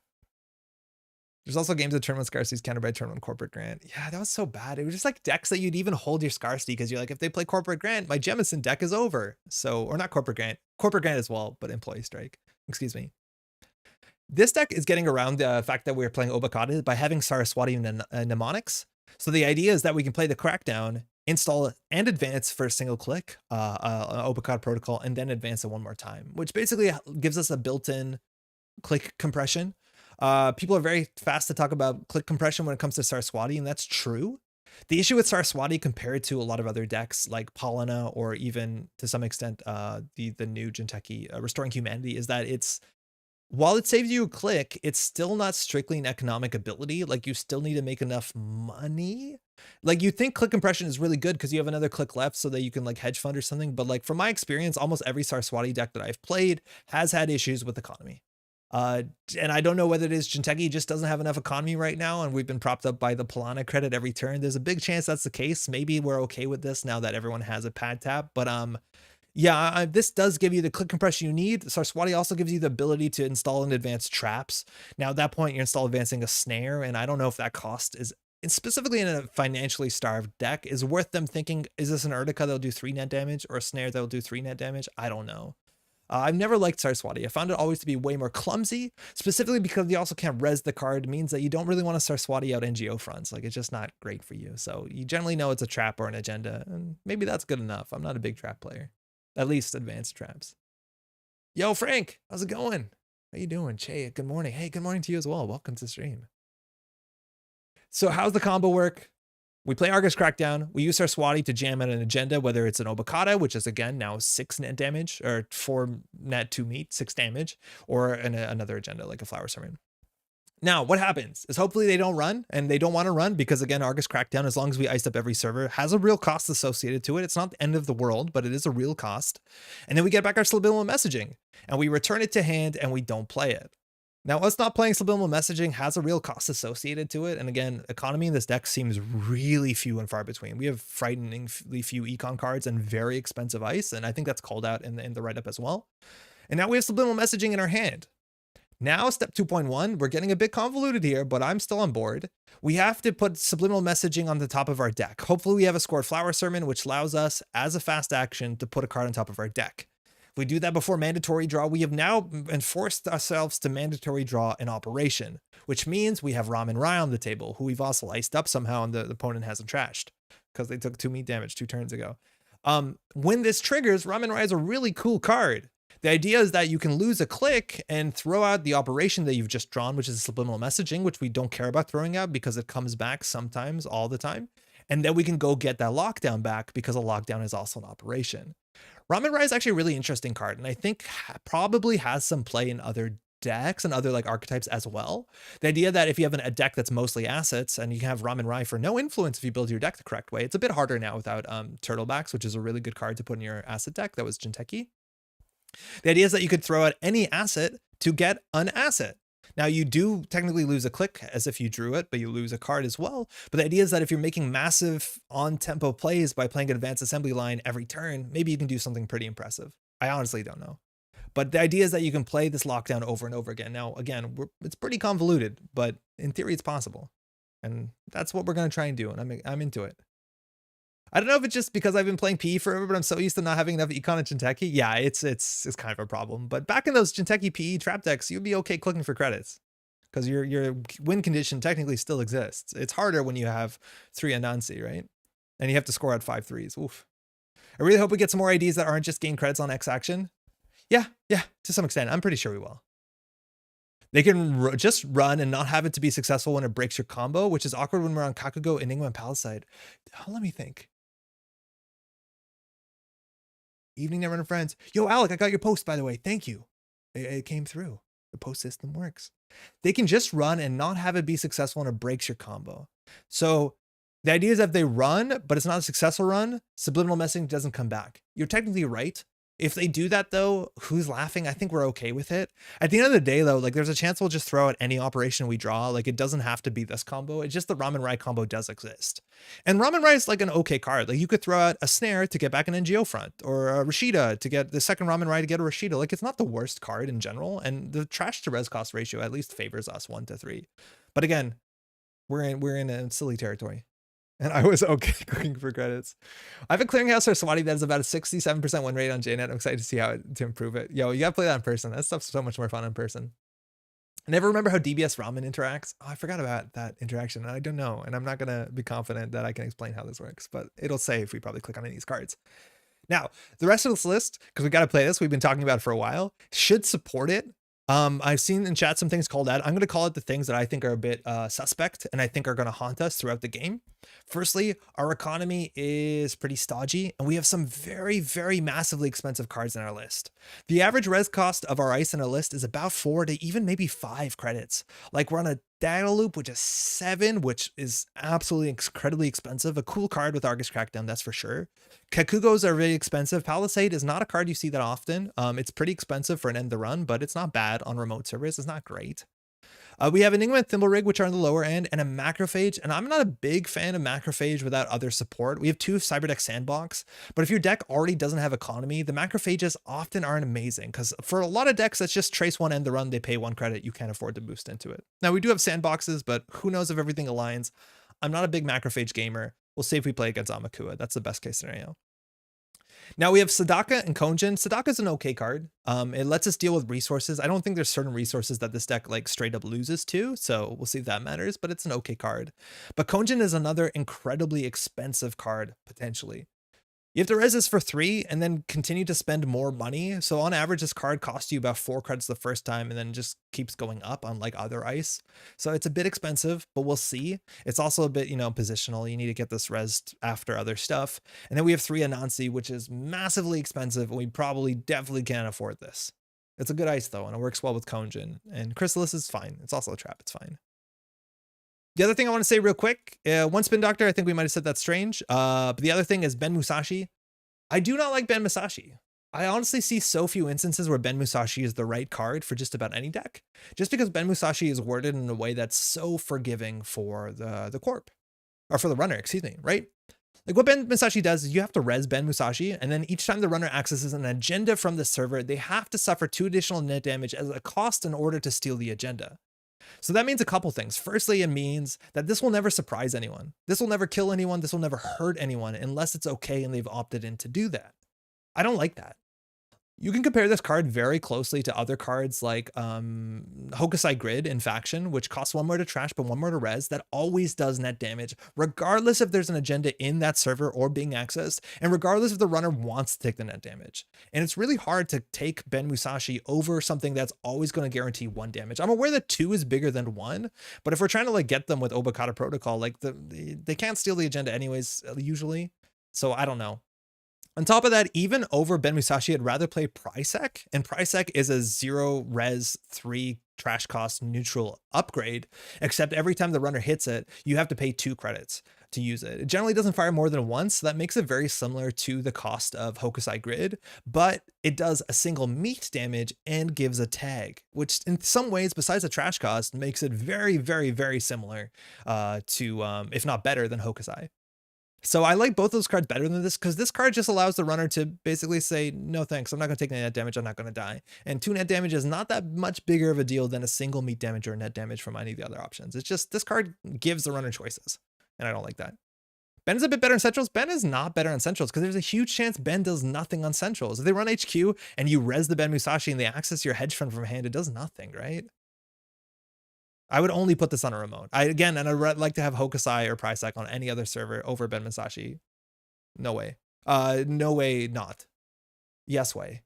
There's also games that turn 1 scarcity is countered by turn 1 corporate grant. Yeah, that was so bad. It was just like decks that you'd even hold your scarcity because you're like, if they play corporate grant, my Jemison deck is over. So, or not corporate grant as well, but employee strike. Excuse me. This deck is getting around the fact that we're playing Obakata by having Saraswati and mnemonics. So the idea is that we can play the Crackdown, install and advance for a single click, Obakata protocol, and then advance it one more time, which basically gives us a built-in click compression. People are very fast to talk about click compression when it comes to Saraswati, and that's true. The issue with Saraswati compared to a lot of other decks like Palana or even to some extent the new Jinteki Restoring Humanity is that while it saves you a click, it's still not strictly an economic ability. Like you still need to make enough money. Like you think click compression is really good because you have another click left so that you can like hedge fund or something. But like from my experience, almost every Saraswati deck that I've played has had issues with economy. And I don't know whether it is Jinteki just doesn't have enough economy right now, and we've been propped up by the Polana credit every turn. There's a big chance that's the case. Maybe we're okay with this now that everyone has a pad tap, but yeah, this does give you the click compression you need. Saraswati also gives you the ability to install and advance traps. Now at that point, you're install advancing a snare, and I don't know if that cost is, specifically in a financially starved deck, is worth them thinking, is this an Urtica that'll do 3 net damage or a snare that'll do 3 net damage? I don't know. I've never liked Saraswati. I found it always to be way more clumsy, specifically because you also can't res the card. It means that you don't really want to Saraswati out NGO fronts. Like, it's just not great for you. So you generally know it's a trap or an agenda, and maybe that's good enough. I'm not a big trap player. At least advanced traps. Yo, Frank, how's it going? How you doing? Che, good morning. Hey, good morning to you as well. Welcome to the stream. So how's the combo work? We play Argus Crackdown. We use our Swati to jam at an agenda, whether it's an Obokata, which is again now 6 net damage, or 4 net 2 meat, 6 damage, or another agenda like a Flower Sermon. Now, what happens is hopefully they don't run, and they don't want to run because, again, Argus Crackdown, as long as we iced up every server, has a real cost associated to it. It's not the end of the world, but it is a real cost. And then we get back our subliminal messaging, and we return it to hand, and we don't play it. Now, us not playing subliminal messaging has a real cost associated to it. And again, economy in this deck seems really few and far between. We have frighteningly few econ cards and very expensive ice. And I think that's called out in the write-up as well. And now we have subliminal messaging in our hand. Now, step 2.1, we're getting a bit convoluted here, but I'm still on board. We have to put subliminal messaging on the top of our deck. Hopefully we have a scored Flower Sermon, which allows us, as a fast action, to put a card on top of our deck. If we do that before mandatory draw, we have now enforced ourselves to mandatory draw in operation, which means we have Raman Rai on the table, who we've also iced up somehow and the opponent hasn't trashed because they took 2 meat damage 2 turns ago. When this triggers, Raman Rai is a really cool card. The idea is that you can lose a click and throw out the operation that you've just drawn, which is subliminal messaging, which we don't care about throwing out because it comes back sometimes, all the time. And then we can go get that lockdown back because a lockdown is also an operation. Raman Rai is actually a really interesting card, and I think probably has some play in other decks and other like archetypes as well. The idea that if you have a deck that's mostly assets and you can have Raman Rai for no influence if you build your deck the correct way, it's a bit harder now without Turtlebacks, which is a really good card to put in your asset deck. That was Jinteki. The idea is that you could throw out any asset to get an asset. Now, you do technically lose a click as if you drew it, but you lose a card as well. But the idea is that if you're making massive on-tempo plays by playing an advanced assembly line every turn, maybe you can do something pretty impressive. I honestly don't know. But the idea is that you can play this lockdown over and over again. Now, again, it's pretty convoluted, but in theory, it's possible. And that's what we're going to try and do, and I'm into it. I don't know if it's just because I've been playing PE forever, but I'm so used to not having enough econ and Jinteki. Yeah, it's kind of a problem. But back in those Jinteki PE trap decks, you'd be okay clicking for credits because your win condition technically still exists. It's harder when you have 3 Anansi, right? And you have to score out 5 threes. Oof. I really hope we get some more IDs that aren't just gain credits on X action. Yeah, to some extent. I'm pretty sure we will. They can just run and not have it to be successful when it breaks your combo, which is awkward when we're on Kakugo, Enigma, and Palisade. Oh, let me think. Evening, Netrunner friends. Yo, Alec, I got your post, by the way. Thank you. It came through. The post system works. They can just run and not have it be successful and it breaks your combo. So the idea is that if they run, but it's not a successful run, subliminal messaging doesn't come back. You're technically right. If they do that, though, who's laughing? I think we're okay with it. At the end of the day, though, like there's a chance we'll just throw out any operation we draw. Like it doesn't have to be this combo. It's just the Raman Rai combo does exist. And Raman Rai is like an okay card. Like you could throw out a snare to get back an NGO front or a Rashida to get the second Raman Rai to get a Rashida. Like it's not the worst card in general. And the trash to res cost ratio at least favors us 1 to 3. But again, we're in a silly territory. And I was okay clicking for credits. I have a clearinghouse or Swati that is about a 67% win rate on JNet. I'm excited to see to improve it. Yo, you gotta play that in person. That stuff's so much more fun in person. I never remember how DBS Ramen interacts. Oh, I forgot about that interaction. I don't know. And I'm not gonna be confident that I can explain how this works, but it'll say if we probably click on any of these cards. Now, the rest of this list, because we got to play this, we've been talking about it for a while, should support it. I've seen in chat some things called out. I'm going to call it the things that I think are a bit suspect and I think are going to haunt us throughout the game. Firstly, our economy is pretty stodgy and we have some very, very massively expensive cards in our list. The average res cost of our ice in our list is about 4 to even maybe 5 credits. Like we're on a Data Loop, which is 7, which is absolutely incredibly expensive. A cool card with Argus Crackdown, that's for sure. Kakugos are really expensive. Palisade is not a card you see that often. It's pretty expensive for an end the run, but it's not bad on remote servers. It's not great. We have Enigma and Thimblerig, which are on the lower end, and a Macrophage. And I'm not a big fan of Macrophage without other support. We have 2 Cyberdeck Sandbox, but if your deck already doesn't have economy, the Macrophages often aren't amazing, because for a lot of decks, that's just trace 1 end the run, they pay 1 credit, you can't afford to boost into it. Now, we do have Sandboxes, but who knows if everything aligns. I'm not a big Macrophage gamer. We'll see if we play against Amakua. That's the best case scenario. Now we have Sadaka and Konjin. Sadaka's an okay card. It lets us deal with resources. I don't think there's certain resources that this deck like straight up loses to, so we'll see if that matters, but it's an okay card. But Konjin is another incredibly expensive card, potentially. You have to res this for 3 and then continue to spend more money. So on average, this card costs you about 4 credits the first time and then just keeps going up, unlike other ice. So it's a bit expensive, but we'll see. It's also a bit, positional. You need to get this resed after other stuff. And then we have 3 Anansi, which is massively expensive, and we definitely can't afford this. It's a good ice though, and it works well with Konjin. And Chrysalis is fine. It's also a trap. It's fine. The other thing I want to say real quick, one Spin Doctor, I think we might have said that's strange. But the other thing is Ben Musashi. I do not like Ben Musashi. I honestly see so few instances where Ben Musashi is the right card for just about any deck, just because Ben Musashi is worded in a way that's so forgiving for the corp, or for the runner, excuse me, right? Like what Ben Musashi does is you have to res Ben Musashi, and then each time the runner accesses an agenda from the server, they have to suffer 2 additional net damage as a cost in order to steal the agenda. So that means a couple things. Firstly, it means that this will never surprise anyone. This will never kill anyone. This will never hurt anyone unless it's okay and they've opted in to do that. I don't like that. You can compare this card very closely to other cards like Hokusai Grid in Faction, which costs 1 more to trash but 1 more to res, that always does net damage, regardless if there's an agenda in that server or being accessed, and regardless if the runner wants to take the net damage. And it's really hard to take Ben Musashi over something that's always going to guarantee 1 damage. I'm aware that 2 is bigger than 1, but if we're trying to like get them with Obokata Protocol, like they can't steal the agenda anyways, usually. So I don't know. On top of that, even over Ben Musashi, I'd rather play Prisek, and Prisek is a 0 res 3 trash cost neutral upgrade, except every time the runner hits it, you have to pay 2 credits to use it. It generally doesn't fire more than once, so that makes it very similar to the cost of Hokusai Grid, but it does a single meat damage and gives a tag, which in some ways, besides the trash cost, makes it very, very, very similar to, if not better than Hokusai. So I like both those cards better than this, because this card just allows the runner to basically say, no thanks, I'm not going to take any net damage, I'm not going to die. And 2 net damage is not that much bigger of a deal than a single meat damage or net damage from any of the other options. It's just, this card gives the runner choices, and I don't like that. Ben is a bit better on Centrals. Ben is not better on Centrals, because there's a huge chance Ben does nothing on Centrals. If they run HQ and you res the Ben Musashi and they access your hedge fund from hand, it does nothing, right? I would only put this on a remote. I'd like to have Hokusai or Prisek on any other server over Ben Musashi. No way. No way not. Yes way.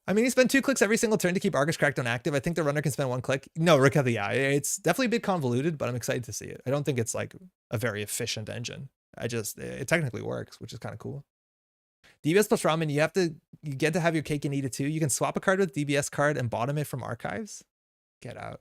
I mean, he spent 2 clicks every single turn to keep Argus Crackdown active. I think the runner can spend 1 click. No, Rikatha, yeah, it's definitely a bit convoluted, but I'm excited to see it. I don't think it's like a very efficient engine. It technically works, which is kind of cool. DBS plus Ramen, you get to have your cake and eat it too. You can swap a card with DBS card and bottom it from archives. Get out.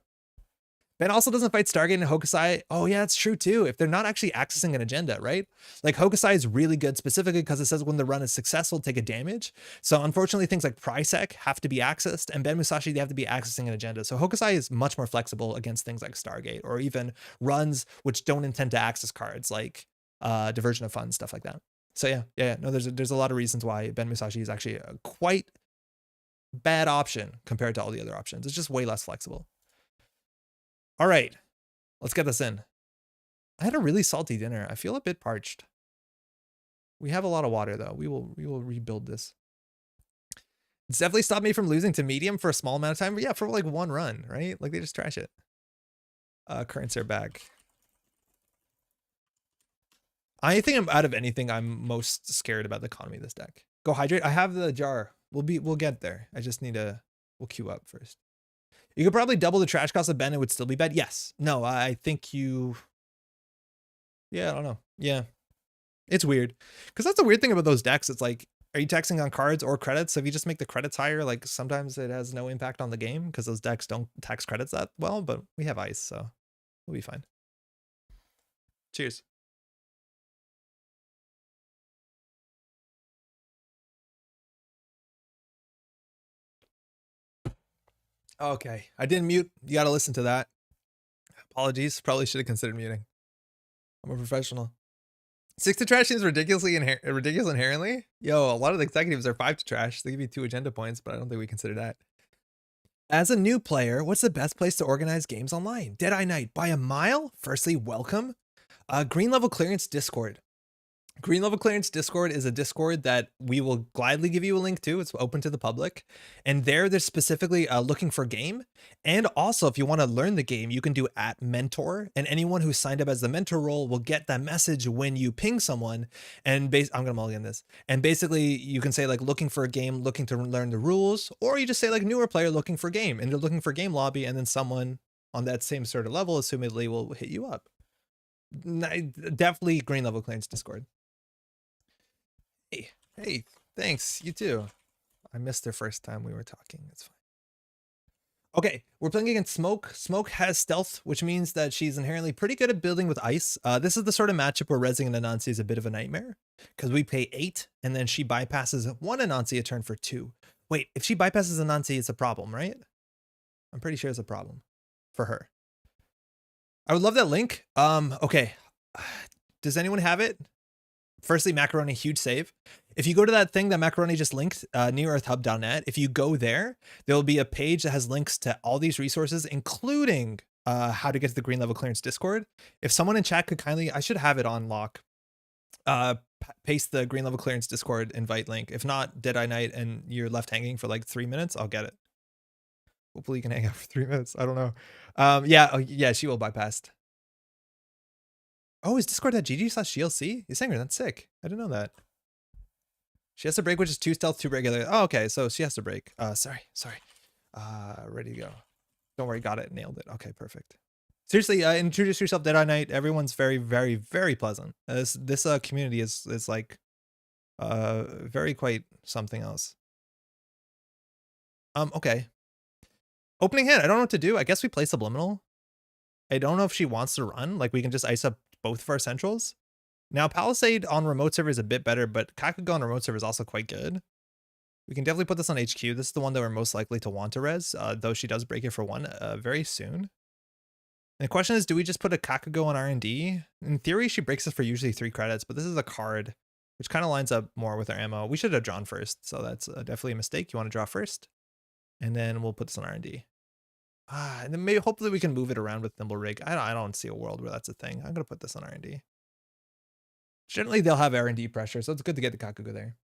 Ben also doesn't fight Stargate and Hokusai. Oh yeah, that's true too. If they're not actually accessing an agenda, right? Like Hokusai is really good specifically because it says when the run is successful, take a damage. So unfortunately, things like Prisek have to be accessed, and Ben Musashi, they have to be accessing an agenda. So Hokusai is much more flexible against things like Stargate, or even runs which don't intend to access cards like Diversion of Funds, stuff like that. So yeah. No, there's a lot of reasons why Ben Musashi is actually a quite bad option compared to all the other options. It's just way less flexible. All right, let's get this in. I had a really salty dinner. I feel a bit parched. We have a lot of water though. We will rebuild this. It's definitely stopped me from losing to medium for a small amount of time. But yeah, for like 1 run, right? Like they just trash it. Currents are back. I think out of anything, I'm most scared about the economy of this deck. Go hydrate. I have the jar. We'll get there. I just need we'll queue up first. You could probably double the trash cost of Ben. It would still be bad. Yes. No, I think yeah, I don't know. Yeah. It's weird. Because that's the weird thing about those decks. It's like, are you taxing on cards or credits? So if you just make the credits higher, like sometimes it has no impact on the game because those decks don't tax credits that well, but we have ice, so We'll be fine. Cheers. Okay, I didn't mute. You got to listen to that. Apologies. Probably should have considered muting. I'm a professional. 6 to trash seems ridiculous inherently. Yo, a lot of the executives are 5 to trash. They give you 2 agenda points, but I don't think we consider that. As a new player, what's the best place to organize games online? Deadeye Night by a mile? Firstly, welcome. Green Level Clearance Discord. Green Level Clearance Discord is a Discord that we will gladly give you a link to. It's open to the public. And there, they're specifically looking for game. And also, if you want to learn the game, you can do @mentor. And anyone who signed up as the mentor role will get that message when you ping someone. And I'm going to mulligan this. And basically, you can say like looking for a game, looking to learn the rules. Or you just say like newer player looking for game. And they're looking for game lobby. And then someone on that same sort of level, assumedly, will hit you up. Definitely Green Level Clearance Discord. Hey, thanks. You too. I missed the first time we were talking. It's fine. Okay, we're playing against Smoke. Smoke has stealth, which means that she's inherently pretty good at building with ice. This is the sort of matchup where rezzing an Anansi is a bit of a nightmare because we pay 8 and then she bypasses 1 Anansi a turn for 2. Wait, if she bypasses Anansi, it's a problem, right? I'm pretty sure it's a problem for her. I would love that link. Okay. Does anyone have it? Firstly, Macaroni, huge save. If you go to that thing that Macaroni just linked, nearearthhub.net, if you go there, there'll be a page that has links to all these resources, including how to get to the Green Level Clearance Discord. If someone in chat could kindly, I should have it on lock, paste the Green Level Clearance Discord invite link. If not, Deadeye Night and you're left hanging for like 3 minutes, I'll get it. Hopefully you can hang out for 3 minutes. I don't know. Yeah, she will bypass. Oh, is discord.gg/GLC? You're saying that's sick. I didn't know that. She has to break, which is 2 stealth, 2 regular. Oh, okay. So she has to break. Sorry. Ready to go. Don't worry. Got it. Nailed it. Okay, perfect. Seriously, introduce yourself, Deadeye Night. Everyone's very, very, very pleasant. This community is like very quite something else. Okay. Opening hand. I don't know what to do. I guess we play Subliminal. I don't know if she wants to run. Like we can just ice up both of our centrals. Now, Palisade on remote server is a bit better, but Kakago on remote server is also quite good. We can definitely put this on HQ. This is the one that we're most likely to want to res, though she does break it for 1 very soon. And the question is, do we just put a Kakago on R&D? In theory, she breaks it for usually 3 credits, but this is a card, which kind of lines up more with our ammo. We should have drawn first, so that's definitely a mistake. You want to draw first, and then we'll put this on R&D. And then maybe hopefully we can move it around with Nimble Rig. I don't see a world where that's a thing. I'm going to put this on R&D. Generally, they'll have R&D pressure, so it's good to get the Kakago there.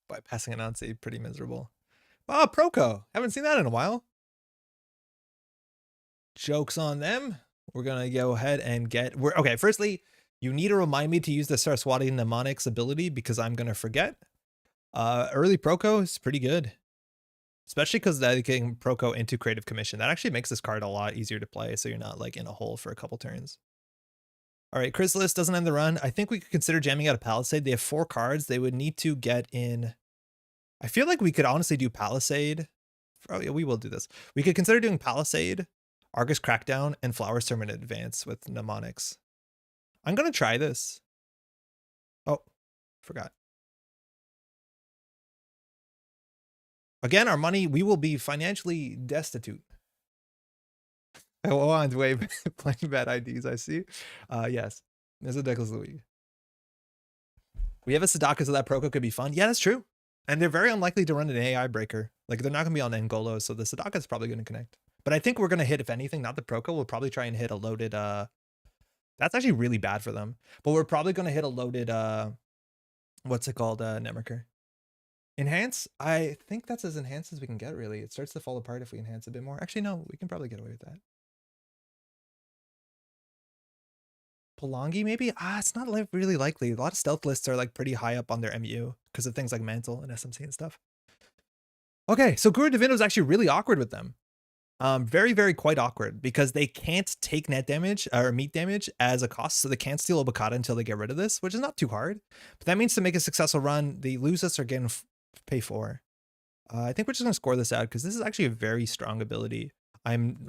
Bypassing Anansi, pretty miserable. Oh, Proco. Haven't seen that in a while. Jokes on them. We're going to go ahead and okay, firstly, you need to remind me to use the Saraswati mnemonics ability because I'm going to forget. Early Proco is pretty good. Especially because that getting Proco into Creative Commission. That actually makes this card a lot easier to play, so you're not like in a hole for a couple turns. All right, Chrysalis doesn't end the run. I think we could consider jamming out a Palisade. They have 4 cards. They would need to get in. I feel like we could honestly do Palisade. Oh, yeah, we will do this. We could consider doing Palisade, Argus Crackdown, and Flower Sermon Advance with mnemonics. I'm going to try this. Oh, forgot. Again, our money, we will be financially destitute. Oh, on way playing bad IDs, I see. Yes, there's a Decklist Louis. We have a Sadaka, so that Proco could be fun. Yeah, that's true. And they're very unlikely to run an AI breaker. Like, they're not going to be on Ngolo, so the Sadaka is probably going to connect. But I think we're going to hit, if anything, not the Proco. We'll probably try and hit a loaded... That's actually really bad for them. But we're probably going to hit a loaded... what's it called? Netmarker. Enhance? I think that's as enhanced as we can get, really. It starts to fall apart if we enhance a bit more. Actually, no, we can probably get away with that. Polongi, maybe? It's not really likely. A lot of stealth lists are like pretty high up on their MU because of things like Mantle and SMC and stuff. Okay, so Guru Divino is actually really awkward with them. Very, very quite awkward because they can't take net damage or meat damage as a cost, so they can't steal Obokata until they get rid of this, which is not too hard. But that means to make a successful run, they lose us or get pay 4. I think we're just going to score this out because this is actually a very strong ability.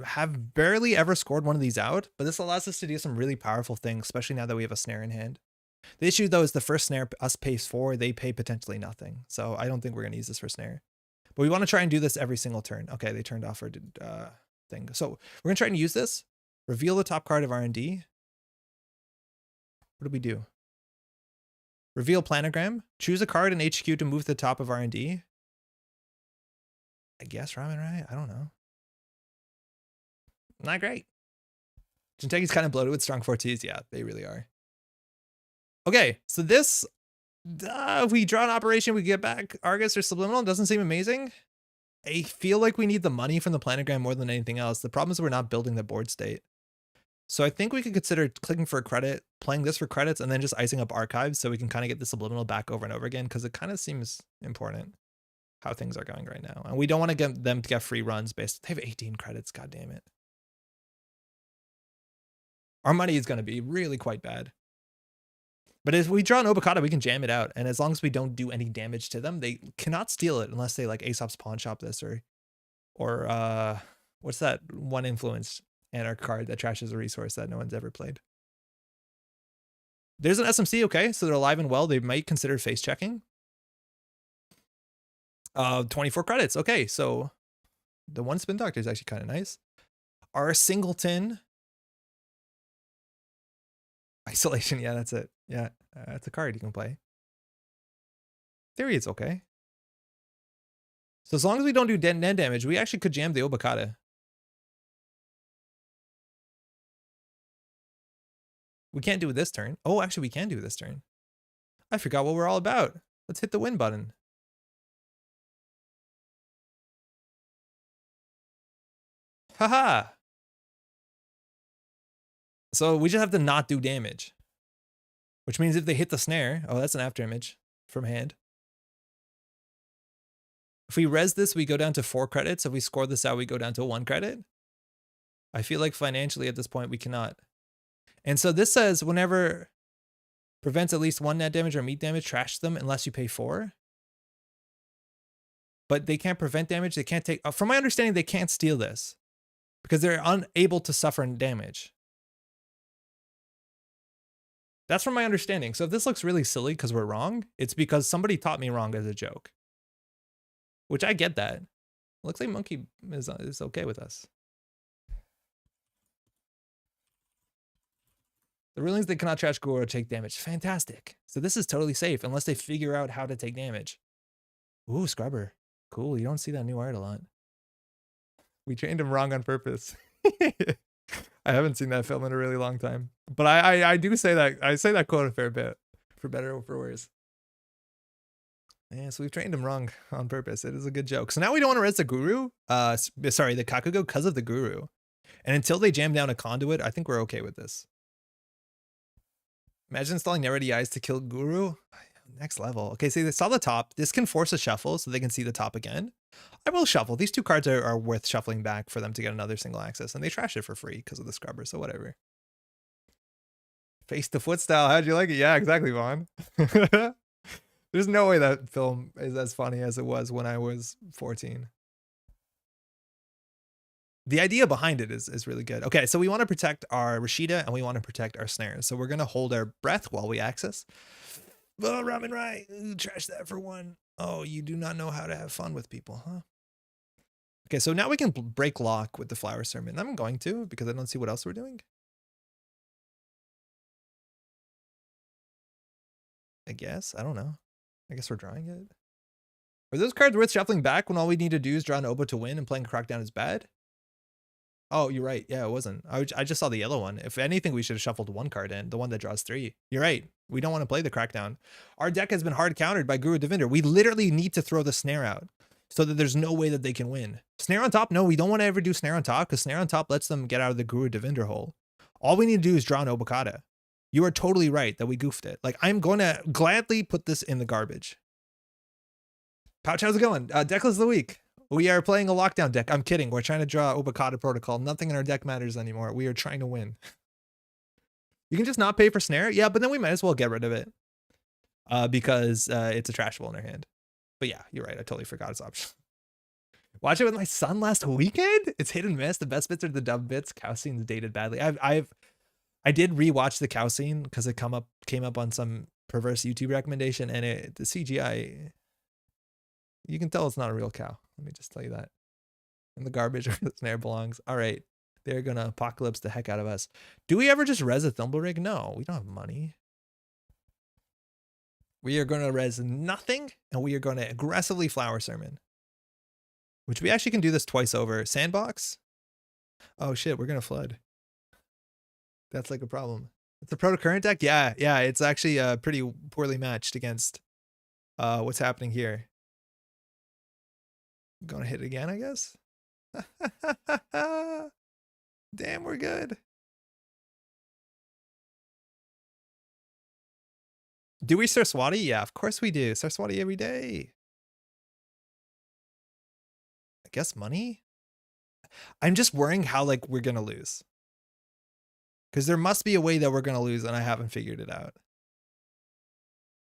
have barely ever scored one of these out, but this allows us to do some really powerful things, especially now that we have a snare in hand. The issue though is the first snare us pays 4, they pay potentially nothing. So I don't think we're gonna use this for snare. But we want to try and do this every single turn. Okay, they turned off our thing. So we're gonna try and use this. Reveal the top card of R&D. What do we do? Reveal planogram. Choose a card in HQ to move to the top of R&D. I guess Raman Rai. I don't know. Not great. Jinteki's kind of bloated with strong 4Ts. Yeah, they really are. Okay, so this, if we draw an operation, we get back Argus or Subliminal. Doesn't seem amazing. I feel like we need the money from the planogram more than anything else. The problem is we're not building the board state. So I think we could consider clicking for a credit, playing this for credits, and then just icing up archives so we can kind of get the Subliminal back over and over again, because it kind of seems important how things are going right now. And we don't want to get them to get free runs based. They have 18 credits, god damn it. Our money is going to be really quite bad. But if we draw an Obokata, we can jam it out. And as long as we don't do any damage to them, they cannot steal it unless they like Aesop's Pawn Shop this or what's that one influence Anarch card that trashes a resource that no one's ever played. There's an SMC, okay, so they're alive and well. They might consider face checking. 24 credits, okay, so the one spin doctor is actually kind of nice. Our singleton. Isolation, yeah, that's it. Yeah, that's a card you can play. Theory, it's okay. So as long as we don't do net damage, we actually could jam the Obokata. We can't do it this turn. Oh, actually, we can do it this turn. I forgot what we're all about. Let's hit the win button. Haha. So we just have to not do damage. Which means if they hit the snare, oh, that's an after image from hand. If we res this, we go down to 4 credits. If we score this out, we go down to 1 credit. I feel like financially at this point, we cannot. And so this says whenever prevents at least 1 net damage or meat damage, trash them unless you pay 4. But they can't prevent damage. They can't take, from my understanding, they can't steal this because they're unable to suffer damage. That's from my understanding. So if this looks really silly because we're wrong, it's because somebody taught me wrong as a joke. Which I get that. Looks like Monkey is okay with us. The rulings they cannot trash Guru or take damage. Fantastic. So this is totally safe unless they figure out how to take damage. Ooh, Scrubber. Cool. You don't see that new art a lot. We trained him wrong on purpose. I haven't seen that film in a really long time. But I do say that. I say that quote a fair bit. For better or for worse. Yeah, so we've trained him wrong on purpose. It is a good joke. So now we don't want to res the Guru. Sorry, the Kakugo because of the Guru. And until they jam down a conduit, I think we're okay with this. Imagine installing Neready Eyes to kill Guru. Next level. Okay, so they saw the top. This can force a shuffle so they can see the top again. I will shuffle. These 2 cards are worth shuffling back for them to get another single access. And they trash it for free because of the Scrubber, so whatever. Face to foot style. How'd you like it? Yeah, exactly, Vaughn. There's no way that film is as funny as it was when I was 14. The idea behind it is really good. Okay, so we want to protect our Rashida and we want to protect our snares. So we're going to hold our breath while we access. Oh, Raman Rai, trash that for 1. Oh, you do not know how to have fun with people, huh? Okay, so now we can break lock with the Flower Sermon. I'm going to because I don't see what else we're doing. I guess. I don't know. I guess we're drawing it. Are those cards worth shuffling back when all we need to do is draw an Obo to win and playing Crackdown is bad? Oh, you're right. Yeah, it wasn't. I just saw the yellow one. If anything, we should have shuffled 1 card in, the one that draws 3. You're right. We don't want to play the Crackdown. Our deck has been hard countered by Guru Devinder. We literally need to throw the snare out so that there's no way that they can win. Snare on top? No, we don't want to ever do snare on top because snare on top lets them get out of the Guru Devinder hole. All we need to do is draw an Obokata. You are totally right that we goofed it. Like, I'm going to gladly put this in the garbage. Pouch, how's it going? Decklist of the week. We are playing a lockdown deck. I'm kidding. We're trying to draw Obokata Protocol. Nothing in our deck matters anymore. We are trying to win. You can just not pay for snare. Yeah, but then we might as well get rid of it. Because it's a trashable in our hand. But yeah, you're right. I totally forgot its option. Watch it with my son last weekend. It's hit and miss. The best bits are the dumb bits. Cow scene's dated badly. I did rewatch the cow scene because it came up on some perverse YouTube recommendation, and the CGI, you can tell it's not a real cow. Let me just tell you that. And the garbage where the snare belongs. All right, they're gonna apocalypse the heck out of us. Do we ever just res a thimble rig? No, we don't have money. We are gonna res nothing, and we are gonna aggressively flower sermon. Which we actually can do this twice over. Sandbox? Oh shit, we're gonna flood. That's like a problem. It's a psuedo-current deck? Yeah, it's actually pretty poorly matched against what's happening here. Gonna hit it again, I guess? Damn, we're good. Do we Saraswati? Yeah, of course we do. Saraswati every day. I guess money? I'm just worrying how like we're gonna lose. Because there must be a way that we're gonna lose, and I haven't figured it out.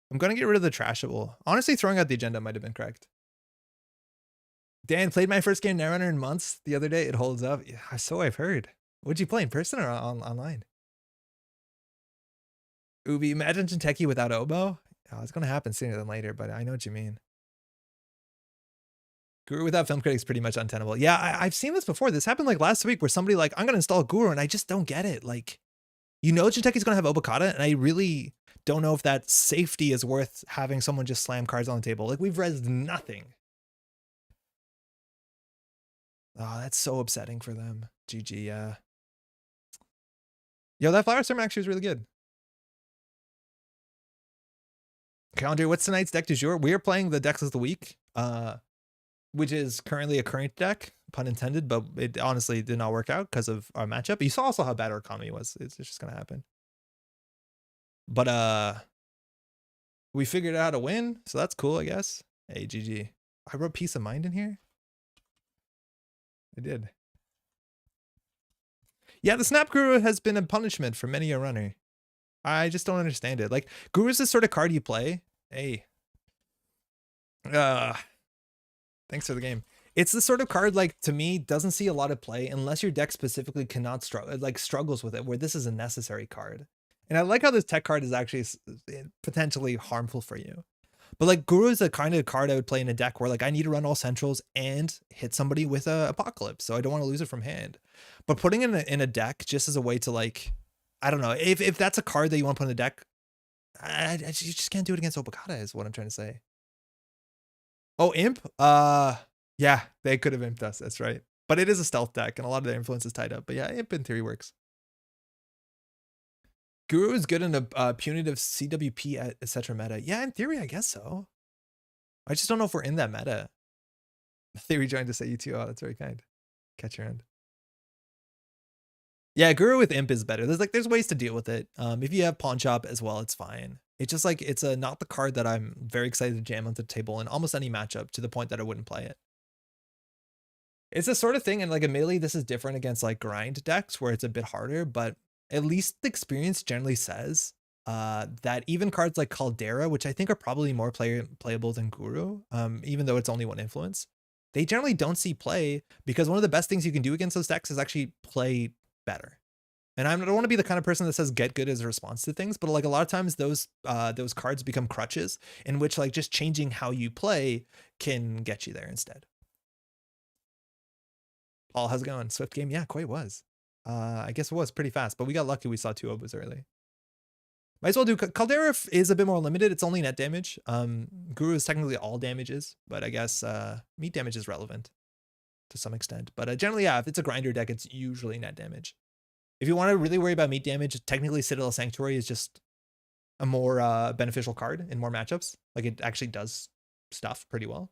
I'm gonna get rid of the trashable. Honestly, throwing out the agenda might have been correct. Dan, played my first game Netrunner in months the other day. It holds up. Yeah, so I've heard. What'd you play, in person or online? Ubi, imagine Jinteki without Oboe? Oh, it's gonna happen sooner than later, but I know what you mean. Guru without film critics pretty much untenable. Yeah, I've seen this before. This happened like last week where somebody like, I'm gonna install Guru, and I just don't get it. Like, you know Jinteki's gonna have Obokata, and I really don't know if that safety is worth having someone just slam cards on the table. Like, we've rezzed nothing. Oh, that's so upsetting for them. GG, yeah. Yo, that flower sermon actually was really good. Calendar, what's tonight's deck du jour? We are playing the decks of the week, which is currently a current deck, pun intended, but it honestly did not work out because of our matchup. You saw also how bad our economy was. It's just gonna happen. But we figured out how to win, so that's cool, I guess. Hey, GG. I wrote Peace of Mind in here. I did. Yeah, the Snap Guru has been a punishment for many a runner. I just don't understand it. Like, Guru's the sort of card you play. Hey. Thanks for the game. It's the sort of card, like, to me, doesn't see a lot of play unless your deck specifically cannot struggles with it, where this is a necessary card. And I like how this tech card is actually potentially harmful for you. But like, Guru is the kind of card I would play in a deck where like I need to run all centrals and hit somebody with a Apocalypse, so I don't want to lose it from hand. But putting it in a deck just as a way to like, I don't know, if that's a card that you want to put in the deck, you just can't do it against Obokata is what I'm trying to say. Oh, Imp? Yeah, they could have imped us, that's right. But it is a stealth deck and a lot of their influence is tied up. But yeah, Imp in theory works. Guru is good in a punitive CWP, etc. meta. Yeah, in theory, I guess so. I just don't know if we're in that meta. Theory joined to say you too. Oh, that's very kind. Catch your end. Yeah, Guru with Imp is better. There's ways to deal with it. If you have Pawn Shop as well, it's fine. It's just like, it's not the card that I'm very excited to jam onto the table in almost any matchup, to the point that I wouldn't play it. It's the sort of thing, and like admittedly, this is different against like grind decks where it's a bit harder, but at least the experience generally says that even cards like Caldera, which I think are probably more playable than Guru, even though it's only one influence, they generally don't see play because one of the best things you can do against those decks is actually play better. And I don't want to be the kind of person that says get good as a response to things, but like a lot of times those cards become crutches in which like just changing how you play can get you there instead. Paul, how's it going? Swift game? Yeah, quite was. I guess it was pretty fast, but we got lucky we saw 2 Obos early. Might as well do Caldera is a bit more limited. It's only net damage. Guru is technically all damages, but I guess meat damage is relevant to some extent. But generally, yeah, if it's a grinder deck, it's usually net damage. If you want to really worry about meat damage, technically Citadel Sanctuary is just a more beneficial card in more matchups. Like, it actually does stuff pretty well.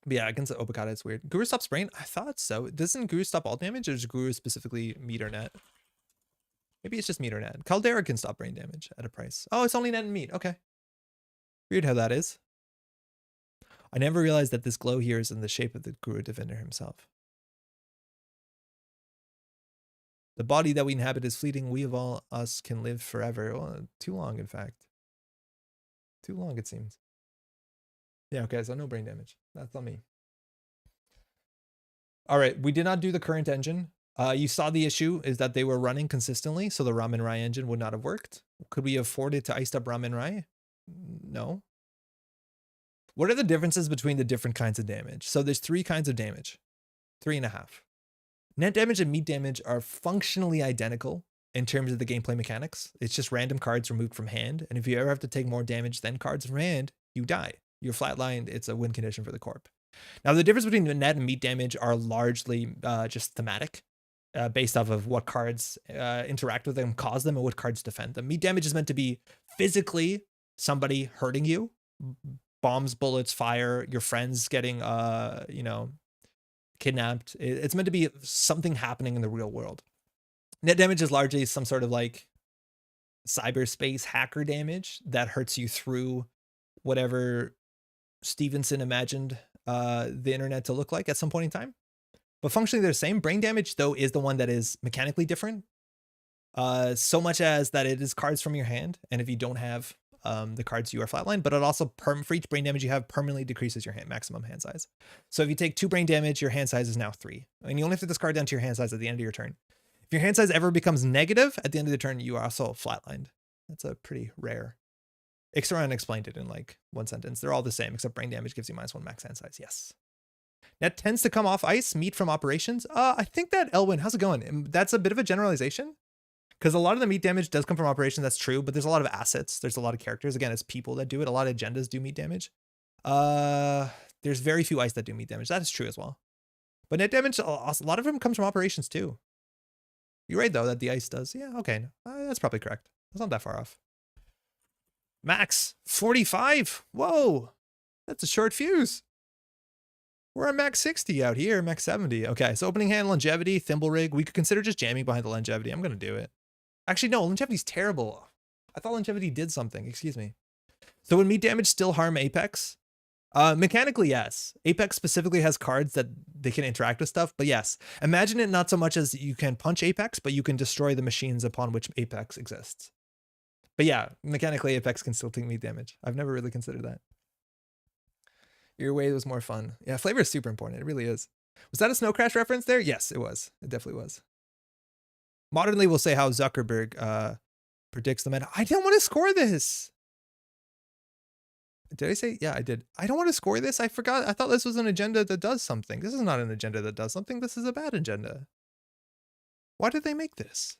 But yeah, against the Obokata, it's weird. Guru stops brain? I thought so. Doesn't Guru stop all damage, or is Guru specifically meat or net? Maybe it's just meat or net. Caldera can stop brain damage at a price. Oh, it's only net and meat. Okay. Weird how that is. I never realized that this glow here is in the shape of the Guru Defender himself. The body that we inhabit is fleeting. We of all us can live forever. Well, too long, in fact. Too long, it seems. Yeah, okay, so no brain damage. That's on me. All right, we did not do the current engine. You saw the issue is that they were running consistently, so the Raman Rai engine would not have worked. Could we afford it to iced up Raman Rai? No. What are the differences between the different kinds of damage? So there's 3 kinds of damage, 3.5. Net damage and meat damage are functionally identical in terms of the gameplay mechanics. It's just random cards removed from hand, and if you ever have to take more damage than cards from hand, you die. You're flatlined. It's a win condition for the corp. Now, the difference between the net and meat damage are largely just thematic, based off of what cards interact with them, cause them, and what cards defend them. Meat damage is meant to be physically somebody hurting you, bombs, bullets, fire, your friends getting, kidnapped. It's meant to be something happening in the real world. Net damage is largely some sort of like cyberspace hacker damage that hurts you through whatever Stevenson imagined the internet to look like at some point in time. But functionally they're the same. Brain damage, though, is the one that is mechanically different. So much as that it is cards from your hand, and if you don't have the cards, you are flatline, but it also for each brain damage you have permanently decreases your maximum hand size. So if you take 2 brain damage, your hand size is now 3, and you only have to discard down to your hand size at the end of your turn. If your hand size ever becomes negative at the end of the turn, you are also flatlined. That's a pretty rare. Ixaron explained it in like 1 sentence. They're all the same, except brain damage gives you -1 max hand size. Yes. Net tends to come off ice, meat from operations. I think that Elwin, how's it going? That's a bit of a generalization, because a lot of the meat damage does come from operations. That's true, but there's a lot of assets. There's a lot of characters. Again, it's people that do it. A lot of agendas do meat damage. There's very few ice that do meat damage. That is true as well. But net damage, a lot of them comes from operations too. You're right, though, that the ice does. Yeah, okay. That's probably correct. That's not that far off. Max 45. Whoa, that's a short fuse. We're at max 60 out here, max 70. Okay, so opening hand, longevity, thimble rig. We could consider just jamming behind the longevity. I'm going to do it. Actually, no, longevity's terrible. I thought longevity did something. Excuse me. So would meat damage still harm Apex? Mechanically, yes. Apex specifically has cards that they can interact with stuff, but yes. Imagine it not so much as you can punch Apex, but you can destroy the machines upon which Apex exists. But yeah, mechanically, Apex can still take meat damage. I've never really considered that. Your way was more fun. Yeah, flavor is super important. It really is. Was that a Snow Crash reference there? Yes, it was. It definitely was. Modernly, we'll say how Zuckerberg predicts the meta. I don't want to score this. Did I say? Yeah, I did. I don't want to score this. I forgot. I thought this was an agenda that does something. This is not an agenda that does something. This is a bad agenda. Why did they make this?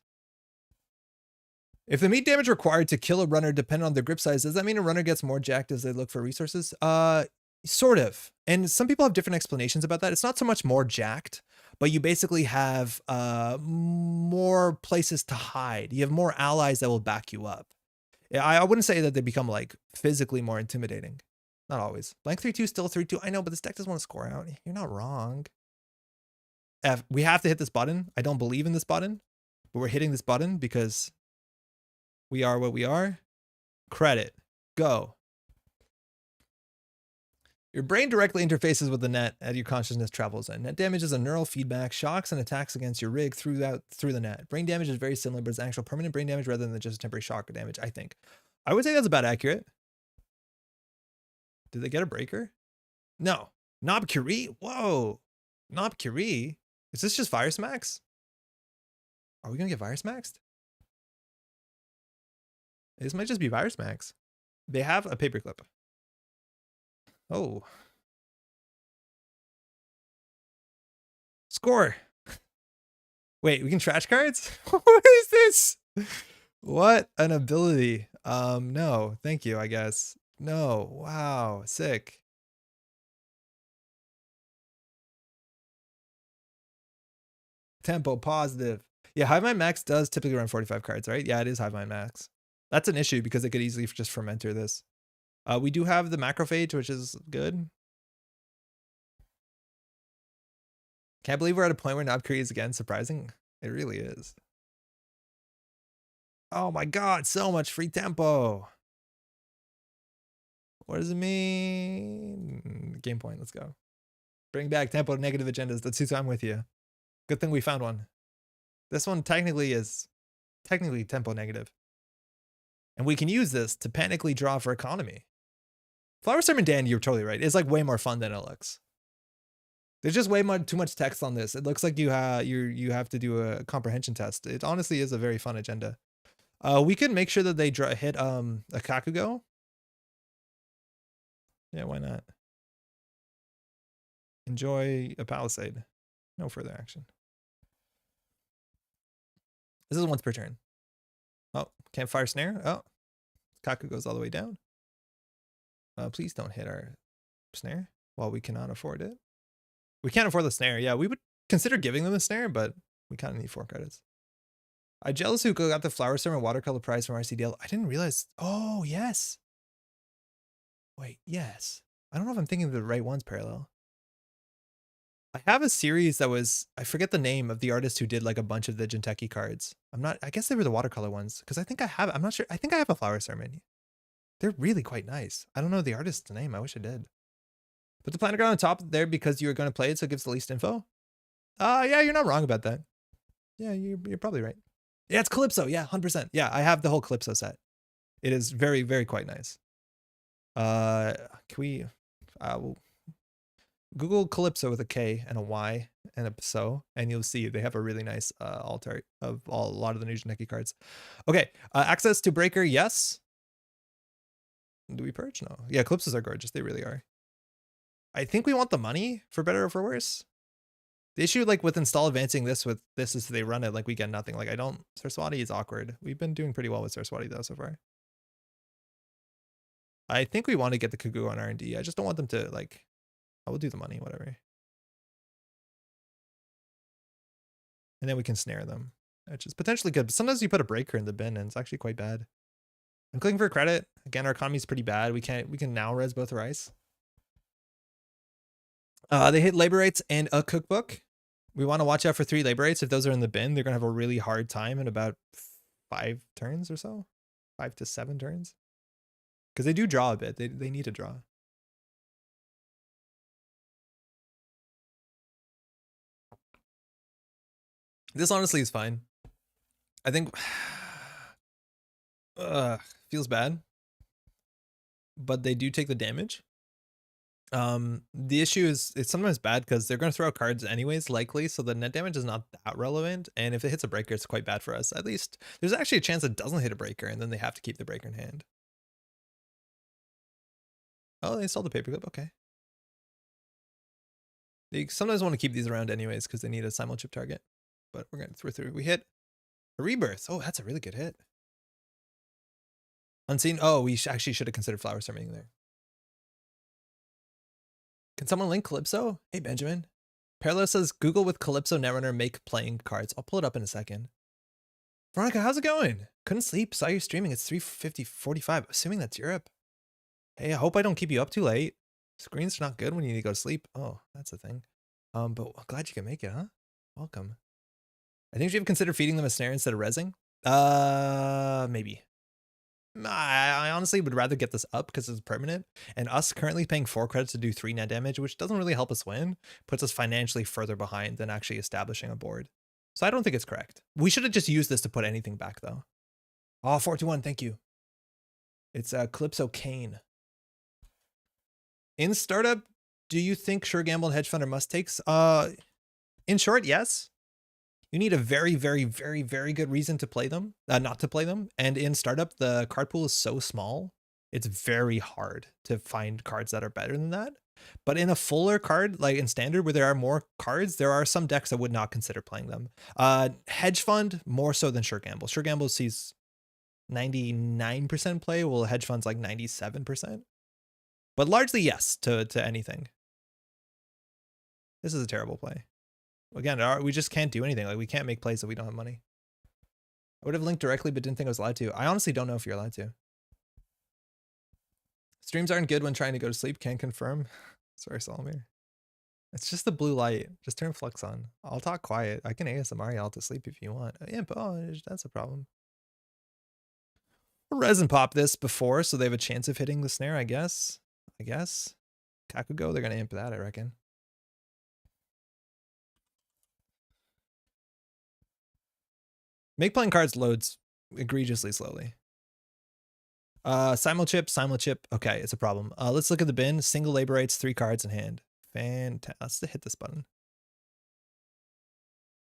If the meat damage required to kill a runner depended on their grip size, does that mean a runner gets more jacked as they look for resources? Sort of. And some people have different explanations about that. It's not so much more jacked, but you basically have more places to hide. You have more allies that will back you up. I wouldn't say that they become like physically more intimidating. Not always. Blank 3-2 still 3-2. I know, but this deck doesn't want to score out. You're not wrong. F, we have to hit this button. I don't believe in this button, but we're hitting this button because we are what we are. Credit. Go. Your brain directly interfaces with the net as your consciousness travels in. Net damage is a neural feedback, shocks and attacks against your rig through the net. Brain damage is very similar, but it's actual permanent brain damage rather than just temporary shock damage, I think. I would say that's about accurate. Did they get a breaker? No. Knob Curie? Whoa. Knob Curie? Is this just Virus Max? Are we going to get Virus Maxed? This might just be Virus Max. They have a paperclip. Oh. Score. Wait, we can trash cards? What is this? What an ability. No, thank you, I guess. No, wow, sick. Tempo positive. Yeah, Hive Mind Max does typically run 45 cards, right? Yeah, it is Hive Mind Max. That's an issue because it could easily just fermenter this. We do have the macrophage, which is good. Can't believe we're at a point where Knob Curie is again surprising. It really is. Oh my god, so much free tempo. What does it mean? Game point, let's go. Bring back tempo negative agendas. That's who I'm with you. Good thing we found one. This one technically is tempo negative. And we can use this to panically draw for economy. Flower Sermon Dan, you're totally right. It's like way more fun than it looks. There's just way too much text on this. It looks like you have to do a comprehension test. It honestly is a very fun agenda. We could make sure that they hit a Kakugo. Yeah, why not? Enjoy a palisade. No further action. This is once per turn. Oh, campfire snare. Oh, Kaku goes all the way down. Please don't hit our snare while we cannot afford it. We can't afford the snare. Yeah, we would consider giving them the snare, but we kind of need 4 credits. I jealous who got the flower sermon watercolor prize from RCDL. I didn't realize. Oh, yes. Wait, yes. I don't know if I'm thinking of the right ones parallel. I have a series that was, I forget the name of the artist who did like a bunch of the Jinteki cards. I guess they were the watercolor ones because I think I have, I'm not sure. I think I have a flower sermon. They're really quite nice. I don't know the artist's name. I wish I did. Put the planet ground on top there because you're going to play it, so it gives the least info. Yeah, you're not wrong about that. Yeah, you're probably right. Yeah, it's Calypso. Yeah, 100%. Yeah, I have the whole Calypso set. It is very, very quite nice. Can we Google Calypso with a K and a Y and a pso, and you'll see they have a really nice alt art of a lot of the new Jinteki cards. Okay, access to Breaker, yes. Do we purge? No. Yeah, Calypsos are gorgeous. They really are. I think we want the money for better or for worse. The issue like with install advancing this with this is they run it like we get nothing. Like I don't, Saraswati is awkward. We've been doing pretty well with Saraswati though so far. I think we want to get the Kugu on R&D. I just don't want them to like, I will do the money, whatever. And then we can snare them, which is potentially good. But sometimes you put a breaker in the bin and it's actually quite bad. I'm clicking for a credit. Again, our economy is pretty bad. We can now res both our ice. They hit labor rates and a cookbook. We want to watch out for 3 labor rates. If those are in the bin, they're going to have a really hard time in about 5 turns or so. 5 to 7 turns. Because they do draw a bit. They need to draw. This honestly is fine. I think feels bad. But they do take the damage. The issue is it's sometimes bad because they're going to throw out cards anyways, likely, so the net damage is not that relevant, and if it hits a breaker, it's quite bad for us. At least there's actually a chance it doesn't hit a breaker, and then they have to keep the breaker in hand. Oh, they installed the paperclip. Okay. They sometimes want to keep these around anyways because they need a simul chip target, but we're going to throw. We hit a rebirth. Oh, that's a really good hit. Unseen. Oh, we actually should have considered flower sermon there. Can someone link Calypso? Hey, Benjamin. Parallel says, Google with Calypso Netrunner make playing cards. I'll pull it up in a second. Veronica, how's it going? Couldn't sleep. Saw you streaming. It's 3:45. Assuming that's Europe. Hey, I hope I don't keep you up too late. Screens are not good when you need to go to sleep. Oh, that's a thing. But I'm glad you can make it, huh? Welcome. I think you have considered feeding them a snare instead of rezzing. Maybe. I honestly would rather get this up because it's permanent, and us currently paying 4 credits to do 3 net damage, which doesn't really help us win, puts us financially further behind than actually establishing a board. So I don't think it's correct. We should have just used this to put anything back though. Oh, 421, thank you. It's Calypso Kane. In startup, do you think Sure Gamble and Hedge Fund are must takes? In short, yes. You need a very, very, very, very good reason to play them, not to play them. And in startup, the card pool is so small, it's very hard to find cards that are better than that. But in a fuller card, like in standard, where there are more cards, there are some decks that would not consider playing them. Hedge Fund, more so than Sure Gamble. Sure Gamble sees 99% play, while Hedge Fund's like 97%. But largely, yes, to anything. This is a terrible play. Again, we just can't do anything. Like, we can't make plays if we don't have money. I would have linked directly, but didn't think I was allowed to. I honestly don't know if you're allowed to. Streams aren't good when trying to go to sleep. Can't confirm. Sorry, Solomir. It's just the blue light. Just turn Flux on. I'll talk quiet. I can ASMR y'all to sleep if you want. Yeah, but that's a problem. We'll resin pop this before, so they have a chance of hitting the snare, I guess. Kakugo, they're going to imp that, I reckon. Make playing cards loads egregiously slowly. Simul chip. Okay, it's a problem. Let's look at the bin. Single labor rates, 3 cards in hand. Fantastic. Let's hit this button.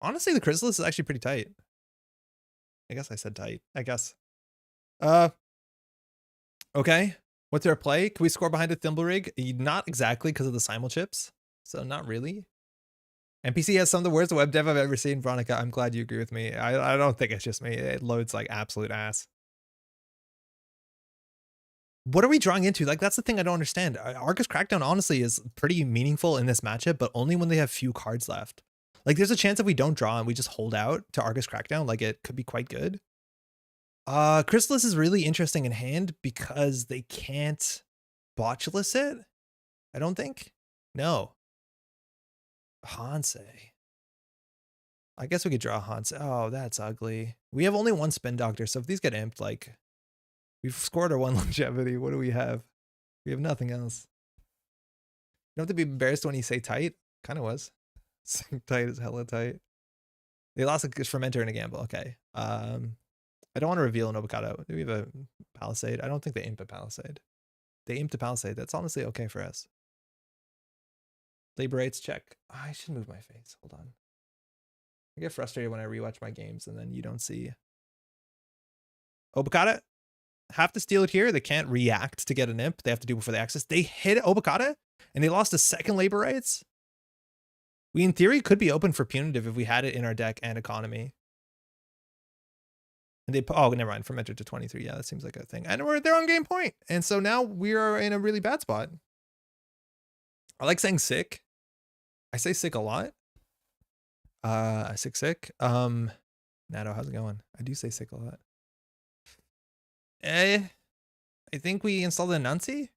Honestly, the Chrysalis is actually pretty tight. I guess I said tight. I guess. Okay. What's our play? Can we score behind a thimble rig? Not exactly because of the simul chips. So not really. NPC has some of the worst web dev I've ever seen, Veronica. I'm glad you agree with me. I don't think it's just me. It loads like absolute ass. What are we drawing into? Like, that's the thing I don't understand. Argus Crackdown, honestly, is pretty meaningful in this matchup, but only when they have few cards left. Like, there's a chance if we don't draw and we just hold out to Argus Crackdown, like, it could be quite good. Chrysalis is really interesting in hand because they can't Botulus it, I don't think. No. Hansei. I guess we could draw Hansei. Oh, that's ugly. We have only one Spin Doctor, so if these get imped, like, we've scored our one longevity. What do we have? We have nothing else. You don't have to be embarrassed when you say tight. Kind of was. Tight is hella tight. They lost a Fermenter and a Gamble. Okay. I don't want to reveal an Obokata. Do we have a Palisade? I don't think they aimed a Palisade. They aimed a Palisade. That's honestly okay for us. Labor rates, check. Oh, I should move my face. Hold on. I get frustrated when I rewatch my games and then you don't see. Obokata have to steal it here. They can't react to get an imp. They have to do it before they access. They hit Obokata and they lost a second labor rights. We, in theory, could be open for punitive if we had it in our deck and economy. And they, oh, never mind. Fermenter to 23. Yeah, that seems like a thing. And they're on game point. And so now we are in a really bad spot. I like saying sick. I say sick a lot. Sick. Nato, how's it going? I do say sick a lot. I think we installed a Nunci.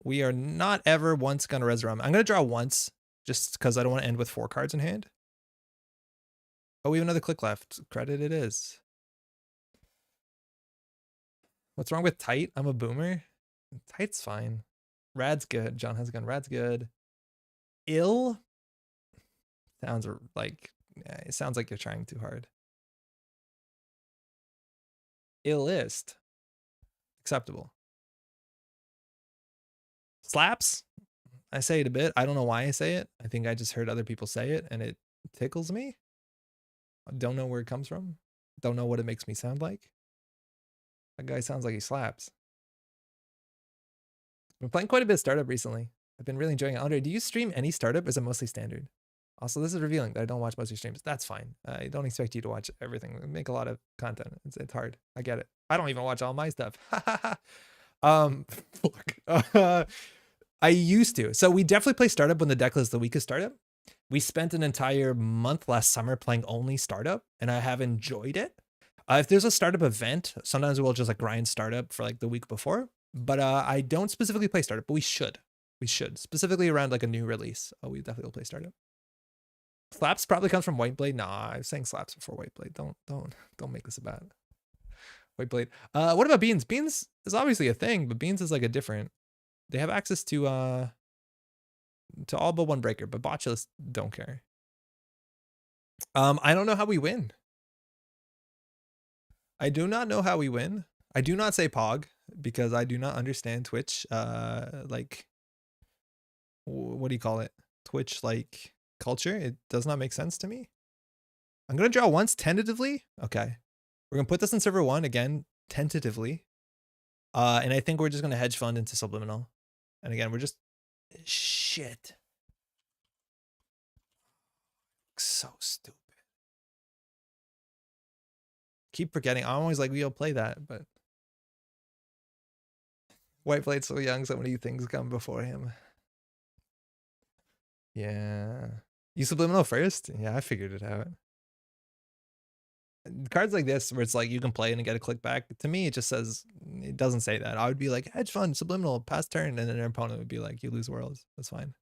We are not ever once going to Resurrect. I'm going to draw once just because I don't want to end with 4 cards in hand. Oh, we have another click left. Credit it is. What's wrong with tight? I'm a boomer. Tight's fine. Rad's good. John has a gun. Rad's good. Ill sounds like, it sounds like you're trying too hard. Illist. Acceptable. Slaps. I say it a bit. I don't know why I say it. I think I just heard other people say it and it tickles me. I don't know where it comes from. Don't know what it makes me sound like. That guy sounds like he slaps. I've been playing quite a bit of startup recently. I've been really enjoying it. Andre, do you stream any startup or is it mostly standard? Also, this is revealing that I don't watch most of your streams. That's fine. I don't expect you to watch everything. We make a lot of content. It's hard. I get it. I don't even watch all my stuff. I used to. So we definitely play startup when the deck list is the weakest startup. We spent an entire month last summer playing only startup, and I have enjoyed it. If there's a startup event, sometimes we'll just like grind startup for like the week before. But I don't specifically play startup, but we should. We should. Specifically around like a new release. Oh, we definitely will play startup. Slaps probably comes from Whiteblade. Nah, I was saying slaps before Whiteblade. Don't make this about Whiteblade. What about beans? Beans is obviously a thing, but beans is like a different. They have access to all but one breaker, but Botulus don't care. I don't know how we win. I do not know how we win. I do not say Pog because I do not understand Twitch. Like, what do you call it? Twitch like culture. It does not make sense to me. I'm gonna draw once tentatively. Okay, we're gonna put this in server 1 again tentatively. And I think we're just gonna hedge fund into subliminal. And again, we're just shit. So stupid. Keep forgetting. I'm always like, we'll play that, but Whiteblade's so young, so many things come before him. Yeah. You subliminal first? Yeah, I figured it out. Cards like this where it's like you can play and get a click back, to me it just says, it doesn't say that. I would be like hedge fund, subliminal, pass turn, and then their opponent would be like, you lose worlds. That's fine.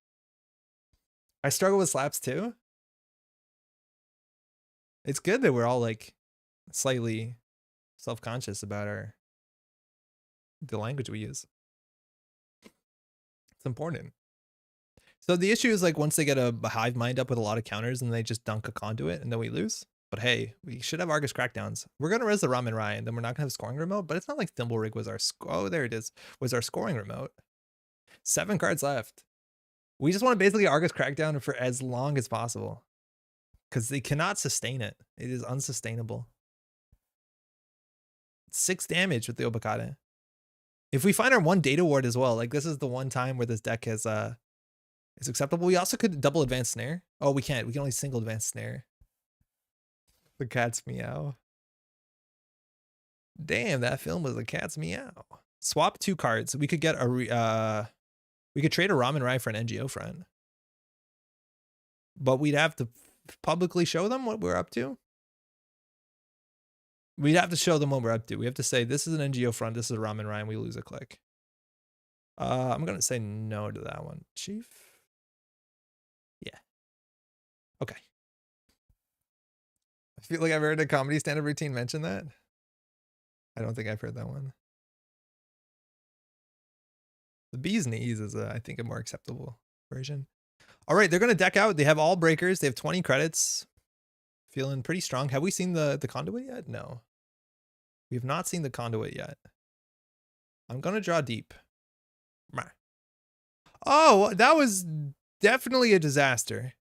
I struggle with slaps too. It's good that we're all like slightly self-conscious about the language we use. It's important. So the issue is like once they get a hive mind up with a lot of counters and they just dunk a conduit and then we lose. But hey, we should have Argus Crackdowns. We're going to res the Raman Rai and then we're not going to have scoring remote, but it's not like Thimblerig was our, oh, there it is, was our scoring remote. 7 cards left. We just want to basically Argus Crackdown for as long as possible. Because they cannot sustain it. It is unsustainable. 6 damage with the Obakata. If we find our 1 data ward as well, like this is the one time where this deck has is acceptable. We also could double advanced snare. Oh, we can't. We can only single advanced snare. The cat's meow. Damn, that film was the cat's meow. Swap 2 cards. We could get a we could trade a Raman Rai for an NGO friend. But we'd have to publicly show them what we're up to. We'd have to show them what we're up to. We have to say, this is an NGO front, this is a Raman Rai, and we lose a click. I'm going to say no to that one. Chief? Yeah. Okay. I feel like I've heard a comedy stand-up routine mention that. I don't think I've heard that one. The bee's knees is, I think, a more acceptable version. All right, they're going to deck out. They have all breakers. They have 20 credits. Feeling pretty strong. Have we seen the conduit yet? No. We have not seen the conduit yet. I'm going to draw deep. Oh, that was definitely a disaster.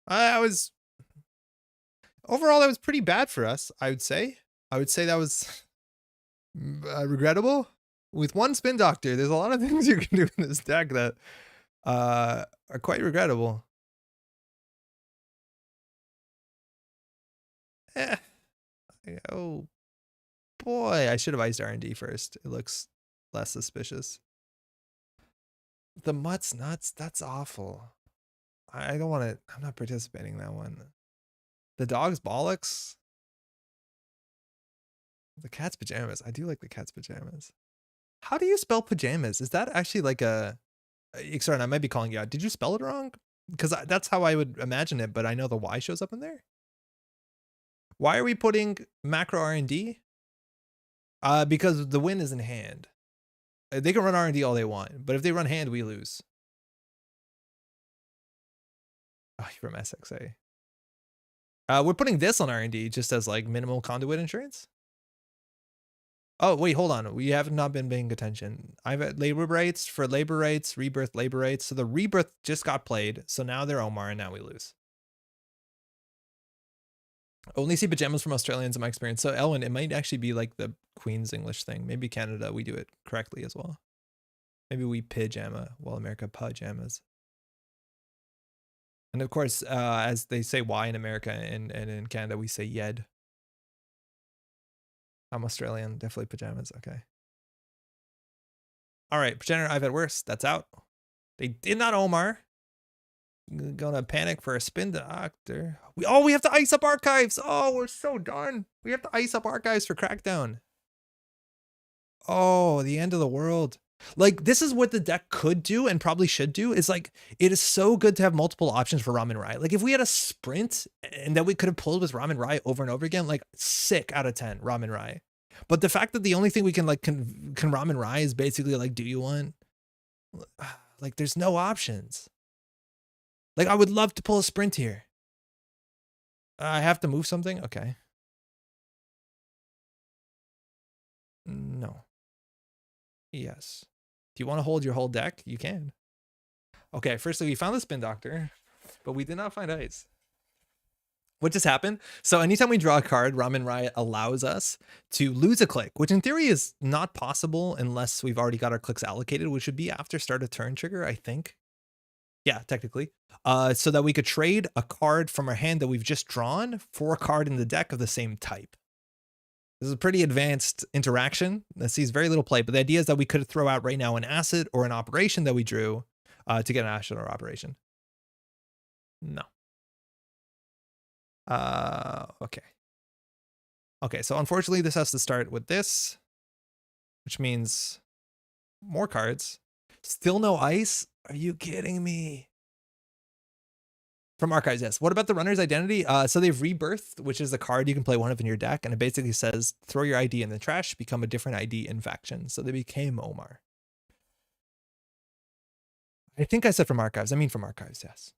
Overall, that was pretty bad for us, I would say. I would say that was regrettable. With 1 Spin Doctor, there's a lot of things you can do in this deck that are quite regrettable. Oh boy, I should have iced R&D first. It looks less suspicious. The Mutt's nuts, that's awful. I don't want to, I'm not participating in that one. The dog's bollocks. The cat's pajamas. I do like the cat's pajamas. How do you spell pajamas? Is that actually like a... Sorry, I might be calling you out. Did you spell it wrong? Because that's how I would imagine it, but I know the Y shows up in there. Why are we putting macro R&D? Because the win is in hand. They can run R&D all they want, but if they run hand, we lose. Oh, you're from SXA. We're putting this on R&D just as like minimal conduit insurance. Oh, wait, hold on. We have not been paying attention. I've had labor rights for labor rights, rebirth labor rights. So the rebirth just got played. So now they're Omar and now we lose. Only see pajamas from Australians in my experience. So Elwin, it might actually be like the Queen's English thing. Maybe Canada, we do it correctly as well. Maybe we pajama while America pajamas. And of course, as they say Y in America and in Canada, we say Yed. I'm Australian, definitely pajamas. Okay. All right, Progenitor, I've had worse. That's out. They did not Omar. Gonna panic for a Spin Doctor. We have to ice up archives. Oh, we're so done. We have to ice up archives for Crackdown. Oh, the end of the world. Like, this is what the deck could do and probably should do. Is like, it is so good to have multiple options for Raman Rai. Like, if we had a sprint and that we could have pulled with Raman Rai over and over again, like, sick out of 10 Raman Rai. But the fact that the only thing we can like can Raman Rai is basically like, do you want? Like, there's no options. Like, I would love to pull a sprint here. I have to move something? Okay. No. Yes. Do you want to hold your whole deck? You can. Okay, firstly, we found the Spin Doctor, but we did not find ice. What just happened? So anytime we draw a card, Raman Rai allows us to lose a click, which in theory is not possible unless we've already got our clicks allocated, which would be after start of turn trigger, I think. Yeah, technically. So that we could trade a card from our hand that we've just drawn for a card in the deck of the same type. This is a pretty advanced interaction that sees very little play, but the idea is that we could throw out right now an asset or an operation that we drew to get an asset or operation. No. Okay. Okay, so unfortunately this has to start with this, which means more cards. Still no ice? Are you kidding me? From archives, yes. What about the runner's identity? So they have Rebirth, which is a card you can play one of in your deck, and it basically says throw your ID in the trash, become a different ID in faction. So they became Omar. I think I said from archives. I mean from archives, yes.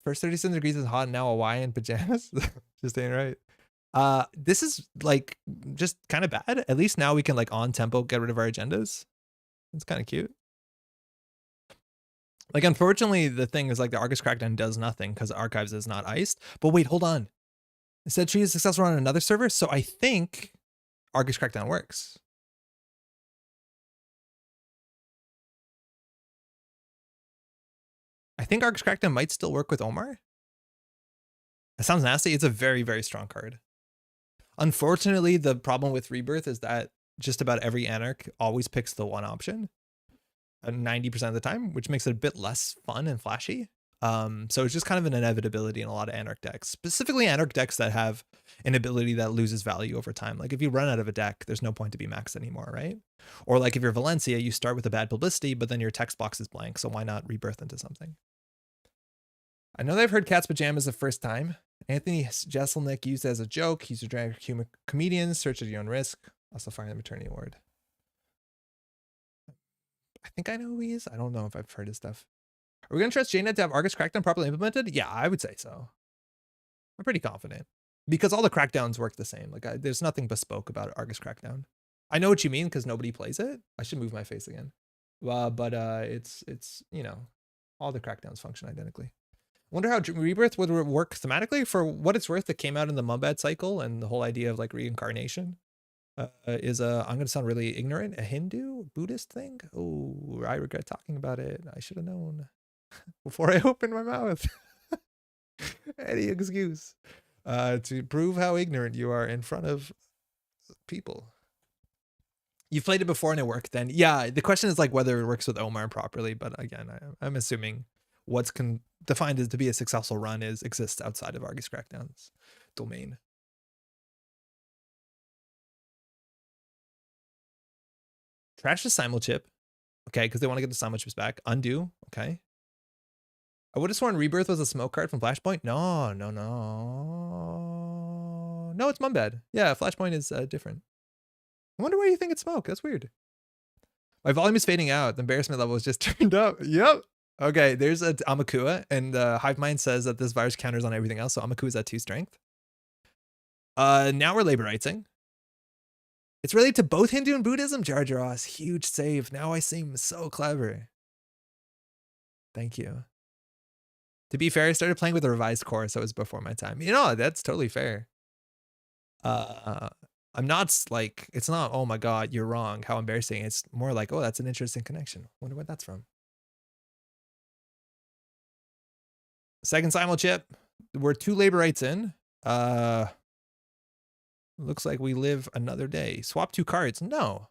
First 37 degrees is hot, now Hawaiian pajamas. Just ain't right. This is like just kind of bad. At least now we can like on tempo get rid of our agendas. It's kind of cute. Like, unfortunately, the thing is, like, the Argus Crackdown does nothing because Archives is not iced. But wait, hold on. It said treat a successful run on another server, so I think Argus Crackdown works. I think Argus Crackdown might still work with Omar. That sounds nasty. It's a very, very strong card. Unfortunately, the problem with Rebirth is that just about every Anarch always picks the one option 90% of the time, which makes it a bit less fun and flashy. So it's just kind of an inevitability in a lot of Anarch decks, specifically Anarch decks that have an ability that loses value over time. Like if you run out of a deck, there's no point to be maxed anymore, right? Or like if you're Valencia, you start with a bad publicity, but then your text box is blank, so why not rebirth into something? I know they've heard Cat's Pajamas the first time. Anthony Jeselnik used it as a joke. He's a drag comedian. Search at your own risk. Also firing the maternity award. I think I know who he is. I don't know if I've heard his stuff. Are we going to trust JNet to have Argus Crackdown properly implemented? Yeah, I would say so. I'm pretty confident. Because all the Crackdowns work the same. Like, there's nothing bespoke about Argus Crackdown. I know what you mean because nobody plays it. I should move my face again. But it's you know, all the Crackdowns function identically. Wonder how Rebirth would work thematically. For what it's worth, it came out in the Mumbad cycle, and the whole idea of like reincarnation is I'm going to sound really ignorant, a Hindu Buddhist thing. Oh, I regret talking about it. I should have known before I opened my mouth. Any excuse to prove how ignorant you are in front of people. You've played it before and it worked then. Yeah, the question is like whether it works with Omar properly, but again, I'm assuming what's defined as to be a successful run exists outside of Argus Crackdown's domain. Trash the simulchip. Okay, because they want to get the simulchips back. Undo. Okay. I would have sworn Rebirth was a smoke card from Flashpoint. No. No, it's Mumbad. Yeah, Flashpoint is different. I wonder why you think it's smoke. That's weird. My volume is fading out. The embarrassment level is just turned up. Yep. Okay, there's a Amakua, and Hive Mind says that this virus counters on everything else, so Amakua is at 2 strength. Now we're labor rightsing. It's related to both Hindu and Buddhism. Jar Ross, huge save. Now I seem so clever. Thank you. To be fair, I started playing with a revised core, so it was before my time. You know, that's totally fair. I'm not like, it's not, oh my God, you're wrong. How embarrassing. It's more like, oh, that's an interesting connection. Wonder what that's from. Second simulchip. We're 2 labor rights in. Looks like we live another day. Swap 2 cards. No.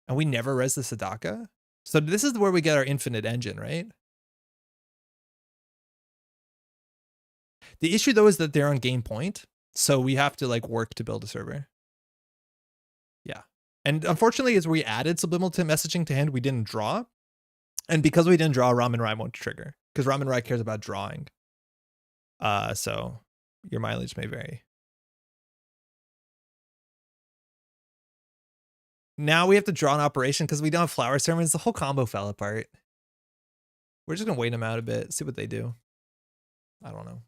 And we never res the Sadaka. So this is where we get our infinite engine, right? The issue though is that they're on game point. So we have to like work to build a server. Yeah. And unfortunately, as we added subliminal messaging to hand, we didn't draw. And because we didn't draw, Raman Rai won't trigger. Because Raman Rai cares about drawing. So your mileage may vary. Now we have to draw an operation because we don't have flower sermons. The whole combo fell apart. We're just going to wait them out a bit, see what they do. I don't know.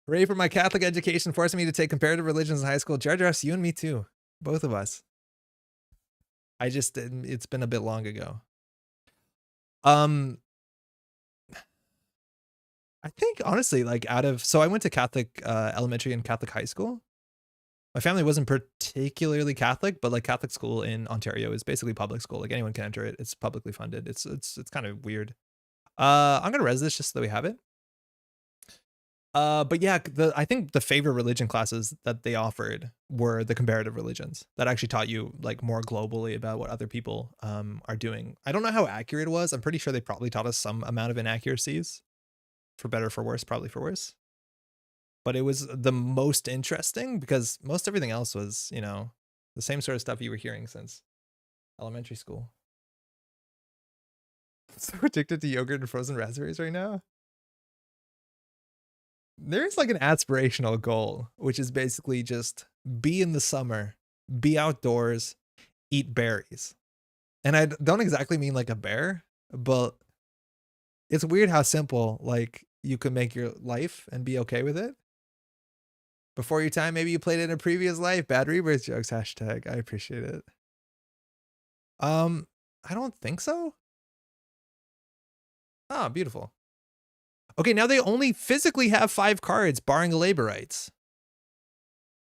Hooray for my Catholic education, forcing me to take comparative religions in high school. Jar Jar, you and me too. Both of us. It's been a bit long ago. I think honestly, like so I went to Catholic elementary and Catholic high school. My family wasn't particularly Catholic, but like Catholic school in Ontario is basically public school. Like anyone can enter it. It's publicly funded. It's kind of weird. I'm gonna res this just so that we have it. But yeah, I think the favorite religion classes that they offered were the comparative religions that actually taught you like more globally about what other people are doing. I don't know how accurate it was. I'm pretty sure they probably taught us some amount of inaccuracies, for better or for worse, probably for worse. But it was the most interesting because most everything else was, you know, the same sort of stuff you were hearing since elementary school. I'm so addicted to yogurt and frozen raspberries right now. There's like an aspirational goal, which is basically just be in the summer, be outdoors, eat berries. And I don't exactly mean like a bear, but it's weird how simple like you can make your life and be okay with it. Before your time, maybe you played it in a previous life. Bad Rebirth jokes, hashtag. I appreciate it. I don't think so. Ah, beautiful. Okay, now they only physically have 5 cards, barring the labor rights.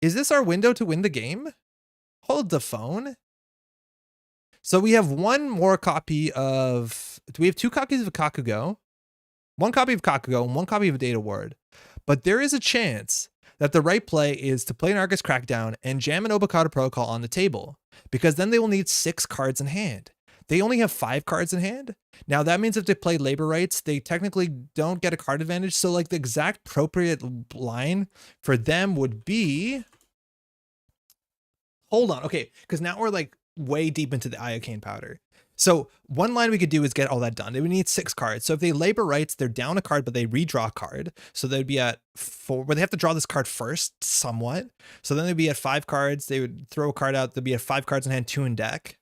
Is this our window to win the game? Hold the phone. So we have one more copy of... Do we have 2 copies of Kakugo? 1 copy of Kakugo and 1 copy of Data Ward. But there is a chance that the right play is to play an Argus Crackdown and jam an Obokata Protocol on the table, because then they will need 6 cards in hand. They only have 5 cards in hand. Now that means if they play labor rights, they technically don't get a card advantage. So like the exact appropriate line for them would be... Hold on. Okay, because now we're like way deep into the Iocane powder. So one line we could do is get all that done. They would need 6 cards. So if they labor rights, they're down a card, but they redraw a card. So they'd be at 4, where they have to draw this card first somewhat. So then they'd be at 5 cards. They would throw a card out. They'd be at 5 cards in hand, 2 in deck.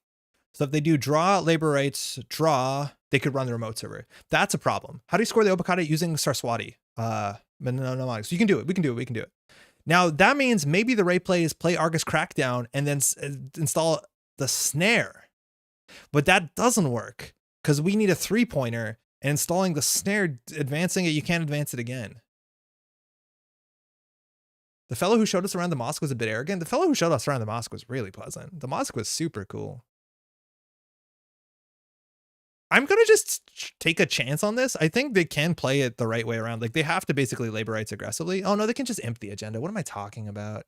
So if they do draw, labor rights, draw, they could run the remote server. That's a problem. How do you score the Obokata using Saraswati? No, so you can do it. We can do it. Now that means maybe the right play is play Argus Crackdown and then install the snare. But that doesn't work because we need a 3-pointer, and installing the snare, advancing it, you can't advance it again. The fellow who showed us around the mosque was a bit arrogant. The fellow who showed us around the mosque was really pleasant. The mosque was super cool. I'm going to just take a chance on this. I think they can play it the right way around. Like they have to basically labor rights aggressively. Oh no, they can just imp the agenda. What am I talking about?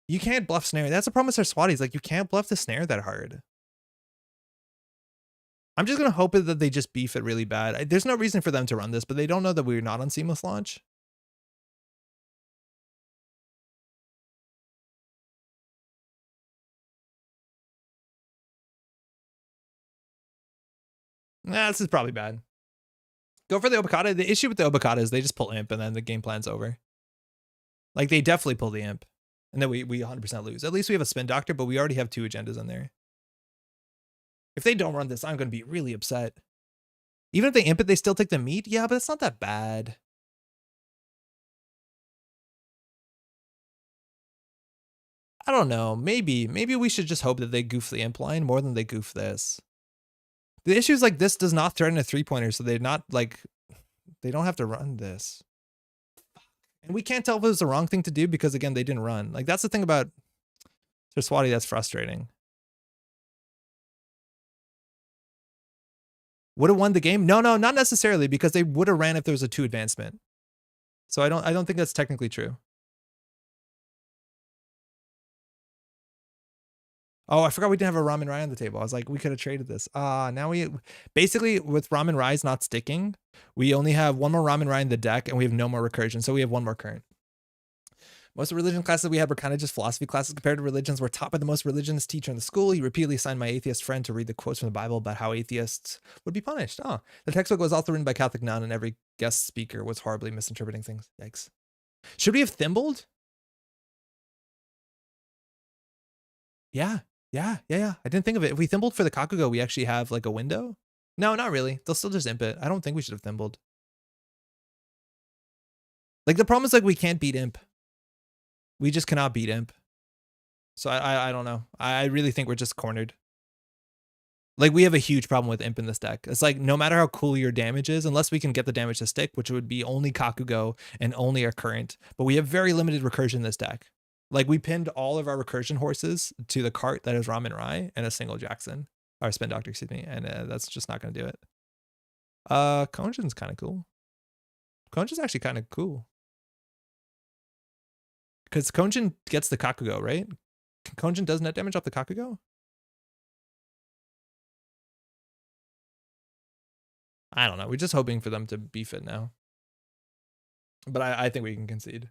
You can't bluff snare. That's the problem with Saraswati. Like you can't bluff the snare that hard. I'm just going to hope that they just beef it really bad. There's no reason for them to run this, but they don't know that we're not on seamless launch. Nah, this is probably bad. Go for the Obokata. The issue with the Obokata is they just pull imp and then the game plan's over. Like they definitely pull the imp. And then we 100% lose. At least we have a spin doctor, but we already have 2 agendas in there. If they don't run this, I'm going to be really upset. Even if they imp it, they still take the meat? Yeah, but it's not that bad. I don't know. Maybe we should just hope that they goof the imp line more than they goof this. The issue is like this does not threaten a 3-pointer, so they're not like, they don't have to run this. And we can't tell if it was the wrong thing to do because again, they didn't run. Like that's the thing about Saraswati that's frustrating. Would have won the game? No, not necessarily, because they would have ran if there was a 2 advancement. So I don't think that's technically true. Oh, I forgot we didn't have a Raman Rai on the table. I was like, we could have traded this. Now we basically with Raman Rai's not sticking, we only have 1 more Raman Rai in the deck and we have no more recursion. So we have 1 more current. Most of the religion classes we had were kind of just philosophy classes compared to religions. We're taught by the most religionist teacher in the school. He repeatedly assigned my atheist friend to read the quotes from the Bible about how atheists would be punished. Oh, the textbook was also written by Catholic nun and every guest speaker was horribly misinterpreting things. Yikes. Should we have thimbled? Yeah. I didn't think of it. If we thimbled for the Kakugo, we actually have like a window. No, not really. They'll still just imp it. I don't think we should have thimbled. Like the problem is like we can't beat imp. We just cannot beat imp. So I don't know. I really think we're just cornered. Like we have a huge problem with imp in this deck. It's like no matter how cool your damage is, unless we can get the damage to stick, which would be only Kakugo and only our current, but we have very limited recursion in this deck. Like we pinned all of our recursion horses to the cart that is Raman Rai and a single Jackson, or spin doctor, excuse me, and that's just not going to do it. Konjin's kind of cool. Konjin's actually kind of cool. Because Konjin gets the Kakugo, right? Konjin does net damage off the Kakugo? I don't know. We're just hoping for them to beef it now. But I think we can concede.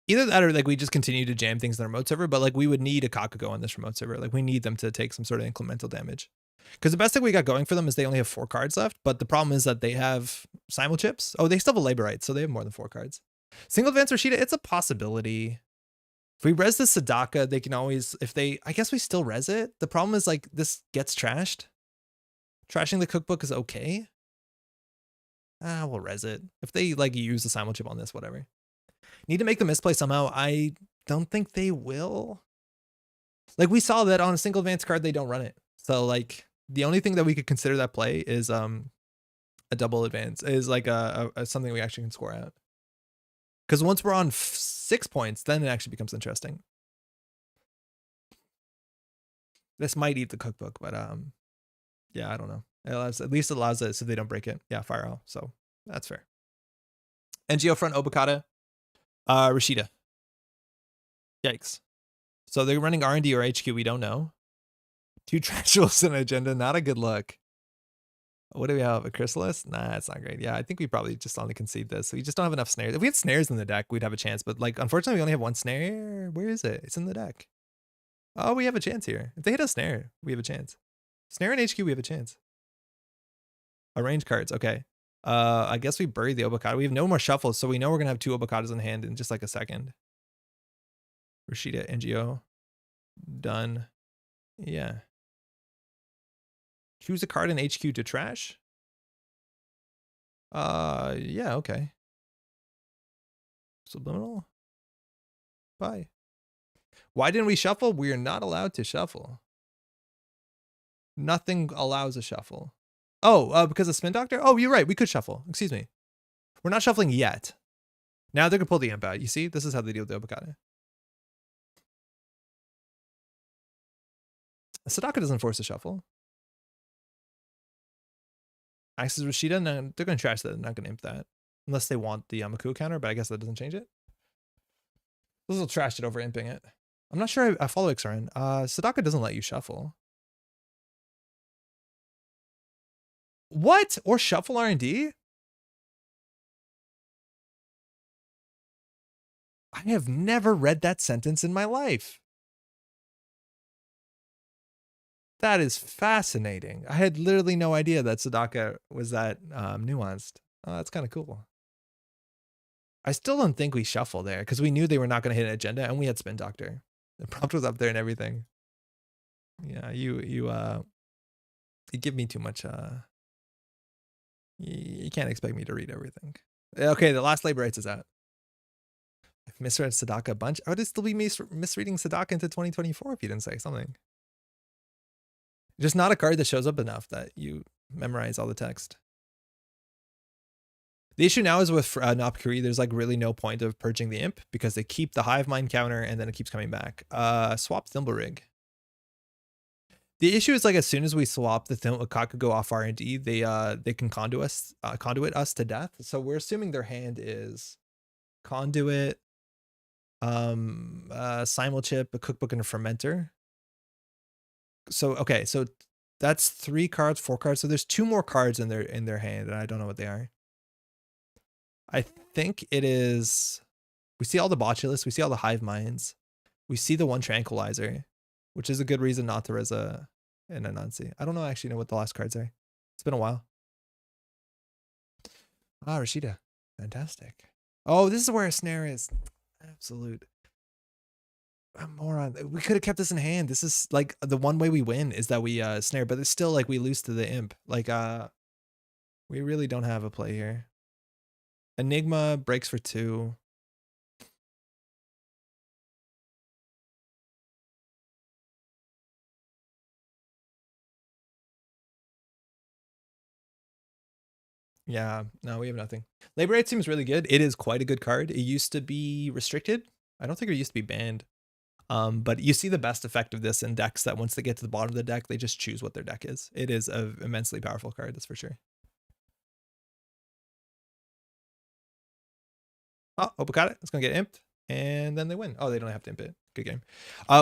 Either that or like we just continue to jam things in the remote server, but like we would need a Kakugo on this remote server. Like we need them to take some sort of incremental damage. Because the best thing we got going for them is they only have 4 cards left, but the problem is that they have simul chips. Oh, they still have a labor right, so they have more than 4 cards. Single advance Rashida, it's a possibility. If we res the Sadaka, they can always, if they, I guess we still res it. The problem is like this gets trashed. Trashing the cookbook is okay. We'll res it. If they like use the simul chip on this, whatever. Need to make the misplay somehow. I don't think they will. Like we saw that on a single advance card, they don't run it. So like the only thing that we could consider that play is a double advance, is like a something we actually can score out. Because once we're on 6 points, then it actually becomes interesting. This might eat the cookbook, but yeah, I don't know. At least it allows it so they don't break it. Yeah, fire all. So that's fair. NGO front Obokata, Rashida. Yikes. So they're running R&D or HQ, we don't know. 2 Trentuals in agenda, not a good look. What do we have? A Chrysalis? Nah, it's not great. Yeah, I think we probably just only concede this. We just don't have enough snares. If we had snares in the deck, we'd have a chance. But like, unfortunately, we only have 1 snare. Where is it? It's in the deck. Oh, we have a chance here. If they hit a snare, we have a chance. Snare and HQ, we have a chance. Arrange cards. Okay. I guess we bury the Obokata. We have no more shuffles, so we know we're gonna have 2 Obokatas in hand in just like a second. Rashida, NGO. Done. Yeah. Choose a card in HQ to trash. Yeah, okay. Subliminal. Bye. Why didn't we shuffle? We are not allowed to shuffle. Nothing allows a shuffle. Oh, because of Spin Doctor? Oh, you're right. We could shuffle. Excuse me. We're not shuffling yet. Now they're going to pull the imp out. You see? This is how they deal with the Obokata. Sadaka doesn't force a shuffle. Axis Rashida, no, they're going to trash that. They're not going to imp that. Unless they want the Maku counter, but I guess that doesn't change it. This will trash it over imping it. I'm not sure I follow XRN. Sadaka doesn't let you shuffle. What? Or shuffle R&D? I have never read that sentence in my life. That is fascinating. I had literally no idea that Sadaka was that nuanced. Oh, that's kind of cool. I still don't think we shuffle there because we knew they were not going to hit an agenda and we had Spin Doctor. The prompt was up there and everything. Yeah, you give me too much. You can't expect me to read everything. Okay, the last labor rights is out. I've misread Sadaka a bunch. I would still be misreading Sadaka into 2024 if you didn't say something. Just not a card that shows up enough that you memorize all the text. The issue now is with Nopkuri, there's like really no point of purging the imp because they keep the Hive Mind counter and then it keeps coming back. Swap Thimblerig. The issue is like as soon as we swap the Kakugo off R&D, they can conduit us to death. So we're assuming their hand is conduit, Simulchip, a cookbook, and a fermenter. So okay, so that's 3 cards, 4 cards. So there's 2 more cards in their hand, and I don't know what they are. I think it is. We see all the Botulists, we see all the Hive Minds, we see the 1 Tranquilizer, which is a good reason not to res an Anansi. I don't know actually know what the last cards are. It's been a while. Ah, Rashida, fantastic. Oh, this is where a snare is. Absolute. Moron. We could have kept this in hand. This is like the one way we win is that we snare, but it's still like we lose to the imp. Like we really don't have a play here. Enigma breaks for 2. Yeah, no, we have nothing. Labor Rate seems really good. It is quite a good card. It used to be restricted. I don't think it used to be banned. But you see the best effect of this in decks that once they get to the bottom of the deck, they just choose what their deck is. It is an immensely powerful card, that's for sure. Oh, Obokata, it's gonna get imped, and then they win. Oh, they don't have to imp it. Good game.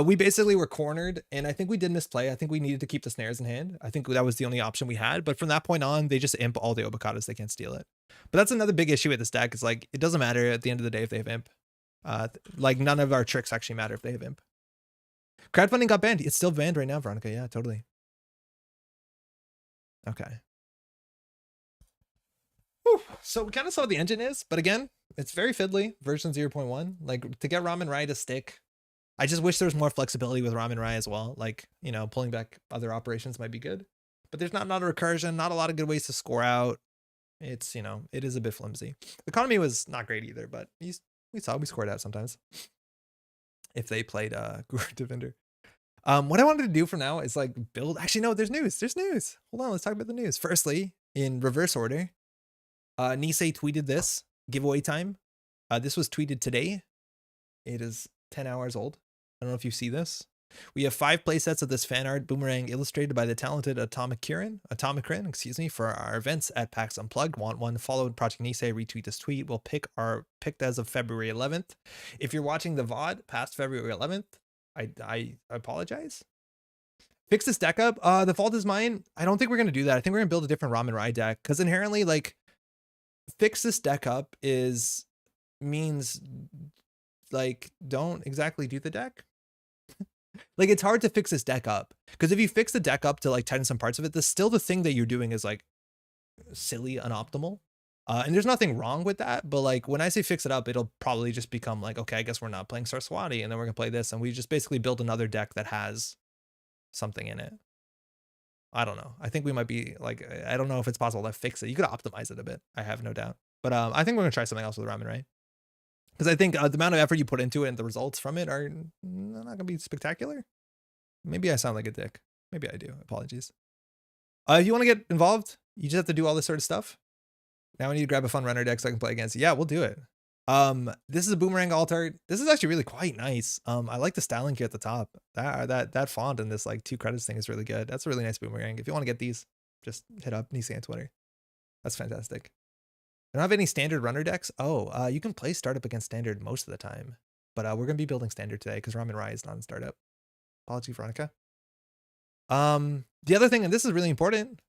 We basically were cornered, and I think we did misplay. I think we needed to keep the snares in hand. I think that was the only option we had. But from that point on, they just imp all the Obokatas. They can't steal it. But that's another big issue with this deck. Is like it doesn't matter at the end of the day if they have imp. Like none of our tricks actually matter if they have imp. Crowdfunding got banned. It's still banned right now, Veronica. Yeah, totally. Okay. Whew. So we kind of saw what the engine is, but again, it's very fiddly. Version 0.1. Like to get Raman Rai to stick, I just wish there was more flexibility with Raman Rai as well. Like, you know, pulling back other operations might be good, but there's not a recursion, not a lot of good ways to score out. It's, you know, it is a bit flimsy. The economy was not great either, but we scored out sometimes if they played Guru Devinder. What I wanted to do for now is like build. Actually, no, there's news. There's news. Hold on, let's talk about the news. Firstly, in reverse order, Nisei tweeted this giveaway time. This was tweeted today. It is 10 hours old. I don't know if you see this. We have 5 playsets of this fan art boomerang illustrated by the talented Atomic Rin, excuse me, for our events at PAX Unplugged. Want one? Follow Project Nisei, retweet this tweet. We'll picked as of February 11th. If you're watching the VOD past February 11th, I apologize. Fix this deck up. The fault is mine. I don't think we're gonna do that. I think we're gonna build a different Raman Rai deck because inherently, like, fix this deck up means like don't exactly do the deck. Like, it's hard to fix this deck up because if you fix the deck up to like tighten some parts of it, the thing that you're doing is like silly, unoptimal. And there's nothing wrong with that, but like when I say fix it up, it'll probably just become like, okay, I guess we're not playing Saraswati, and then we're gonna play this, and we just basically build another deck that has something in it. I don't know. I think we might be like, I don't know if it's possible to fix it. You could optimize it a bit, I have no doubt. But I think we're gonna try something else with Raman Rai. Because I think the amount of effort you put into it and the results from it are not gonna be spectacular. Maybe I sound like a dick. Maybe I do. Apologies. If you want to get involved, you just have to do all this sort of stuff. Now I need to grab a fun runner deck so I can play against you. Yeah, we'll do it. This is a boomerang alt art. This is actually really quite nice. I like the styling here at the top. That font and this like 2 credits thing is really good. That's a really nice boomerang. If you want to get these, just hit up Nisei on Twitter. That's fantastic. I don't have any standard runner decks. Oh, you can play startup against standard most of the time, but we're gonna be building standard today because Raman Rai is not in startup. Apology, Veronica. The other thing, and this is really important,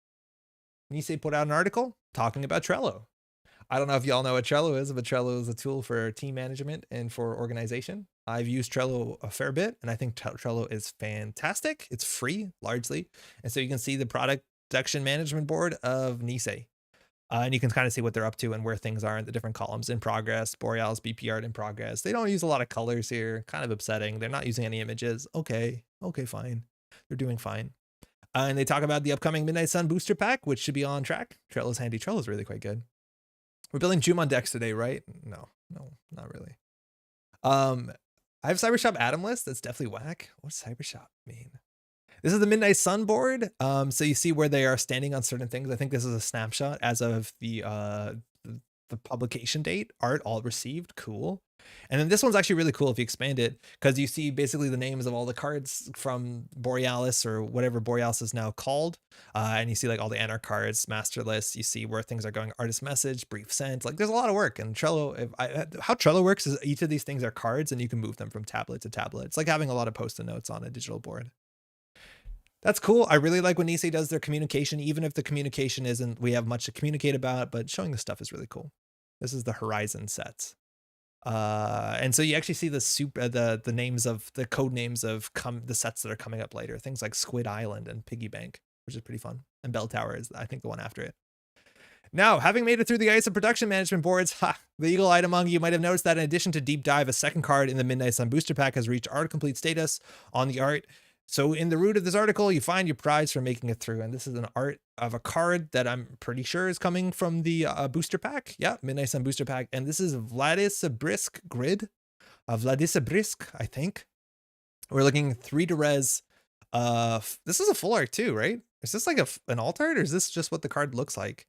Nisei put out an article talking about Trello. I don't know if y'all know what Trello is, but Trello is a tool for team management and for organization. I've used Trello a fair bit, and I think Trello is fantastic. It's free, largely. And so you can see the product section management board of Nisei. And you can kind of see what they're up to and where things are in the different columns: in progress, Borealis, BP art in progress. They don't use a lot of colors here, kind of upsetting. They're not using any images. Okay, fine. They're doing fine. And they talk about the upcoming Midnight Sun booster pack, which should be on track. Trello's handy. Trello's really quite good. We're building Jumon decks today, right? No, not really. I have Cybershop Atom list. That's definitely whack. What's Cybershop mean? This is the Midnight Sun board. So you see where they are standing on certain things. I think this is a snapshot as of the publication date. Art all received. Cool. And then this one's actually really cool if you expand it, because you see basically the names of all the cards from Borealis, or whatever Borealis is now called. And you see like all the Anarch cards, master lists. You see where things are going, artist message, brief sent. Like there's a lot of work. And Trello, how Trello works is each of these things are cards and you can move them from tablet to tablet. It's like having a lot of post-it notes on a digital board. That's cool. I really like when Nisei does their communication, even if the communication isn't, we have much to communicate about, but showing the stuff is really cool. This is the Horizon sets. And so you actually see the names of the code names of the sets that are coming up later. Things like Squid Island and Piggy Bank, which is pretty fun. And Bell Tower is, I think, the one after it. Now, having made it through the ice of production management boards, the eagle-eyed among you might have noticed that in addition to Deep Dive, a second card in the Midnight Sun booster pack has reached art complete status on the art. So in the root of this article, you find your prize for making it through. And this is an art of a card that I'm pretty sure is coming from the booster pack. Yeah, Midnight Sun booster pack. And this is Vladisabrisk grid. Vladisabrisk, I think. We're looking 3 to res. This is a full art too, right? Is this like an alt art, or is this just what the card looks like?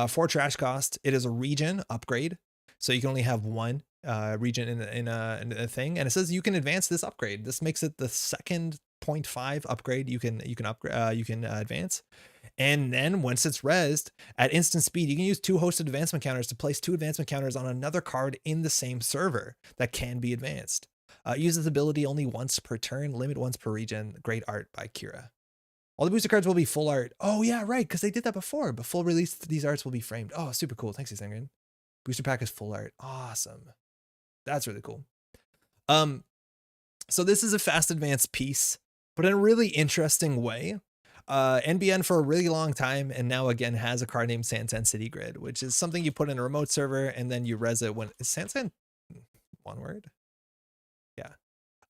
4 trash cost. It is a region upgrade. So you can only have 1 region in a thing. And it says you can advance this upgrade. This makes it the second 0.5 upgrade you can advance. And then once it's rezzed at instant speed, you can use 2 hosted advancement counters to place 2 advancement counters on another card in the same server that can be advanced. Use this ability only once per turn, limit once per region. Great art by Kira. All the booster cards will be full art. Oh yeah, right, because they did that before. But full release, these arts will be framed. Oh, super cool. Thanks, Isengrin. Booster pack is full art. Awesome. That's really cool. So this is a fast advance piece, but in a really interesting way. NBN for a really long time, and now again has a card named Sansan City Grid, which is something you put in a remote server and then you res it when is Sansan one word? Yeah.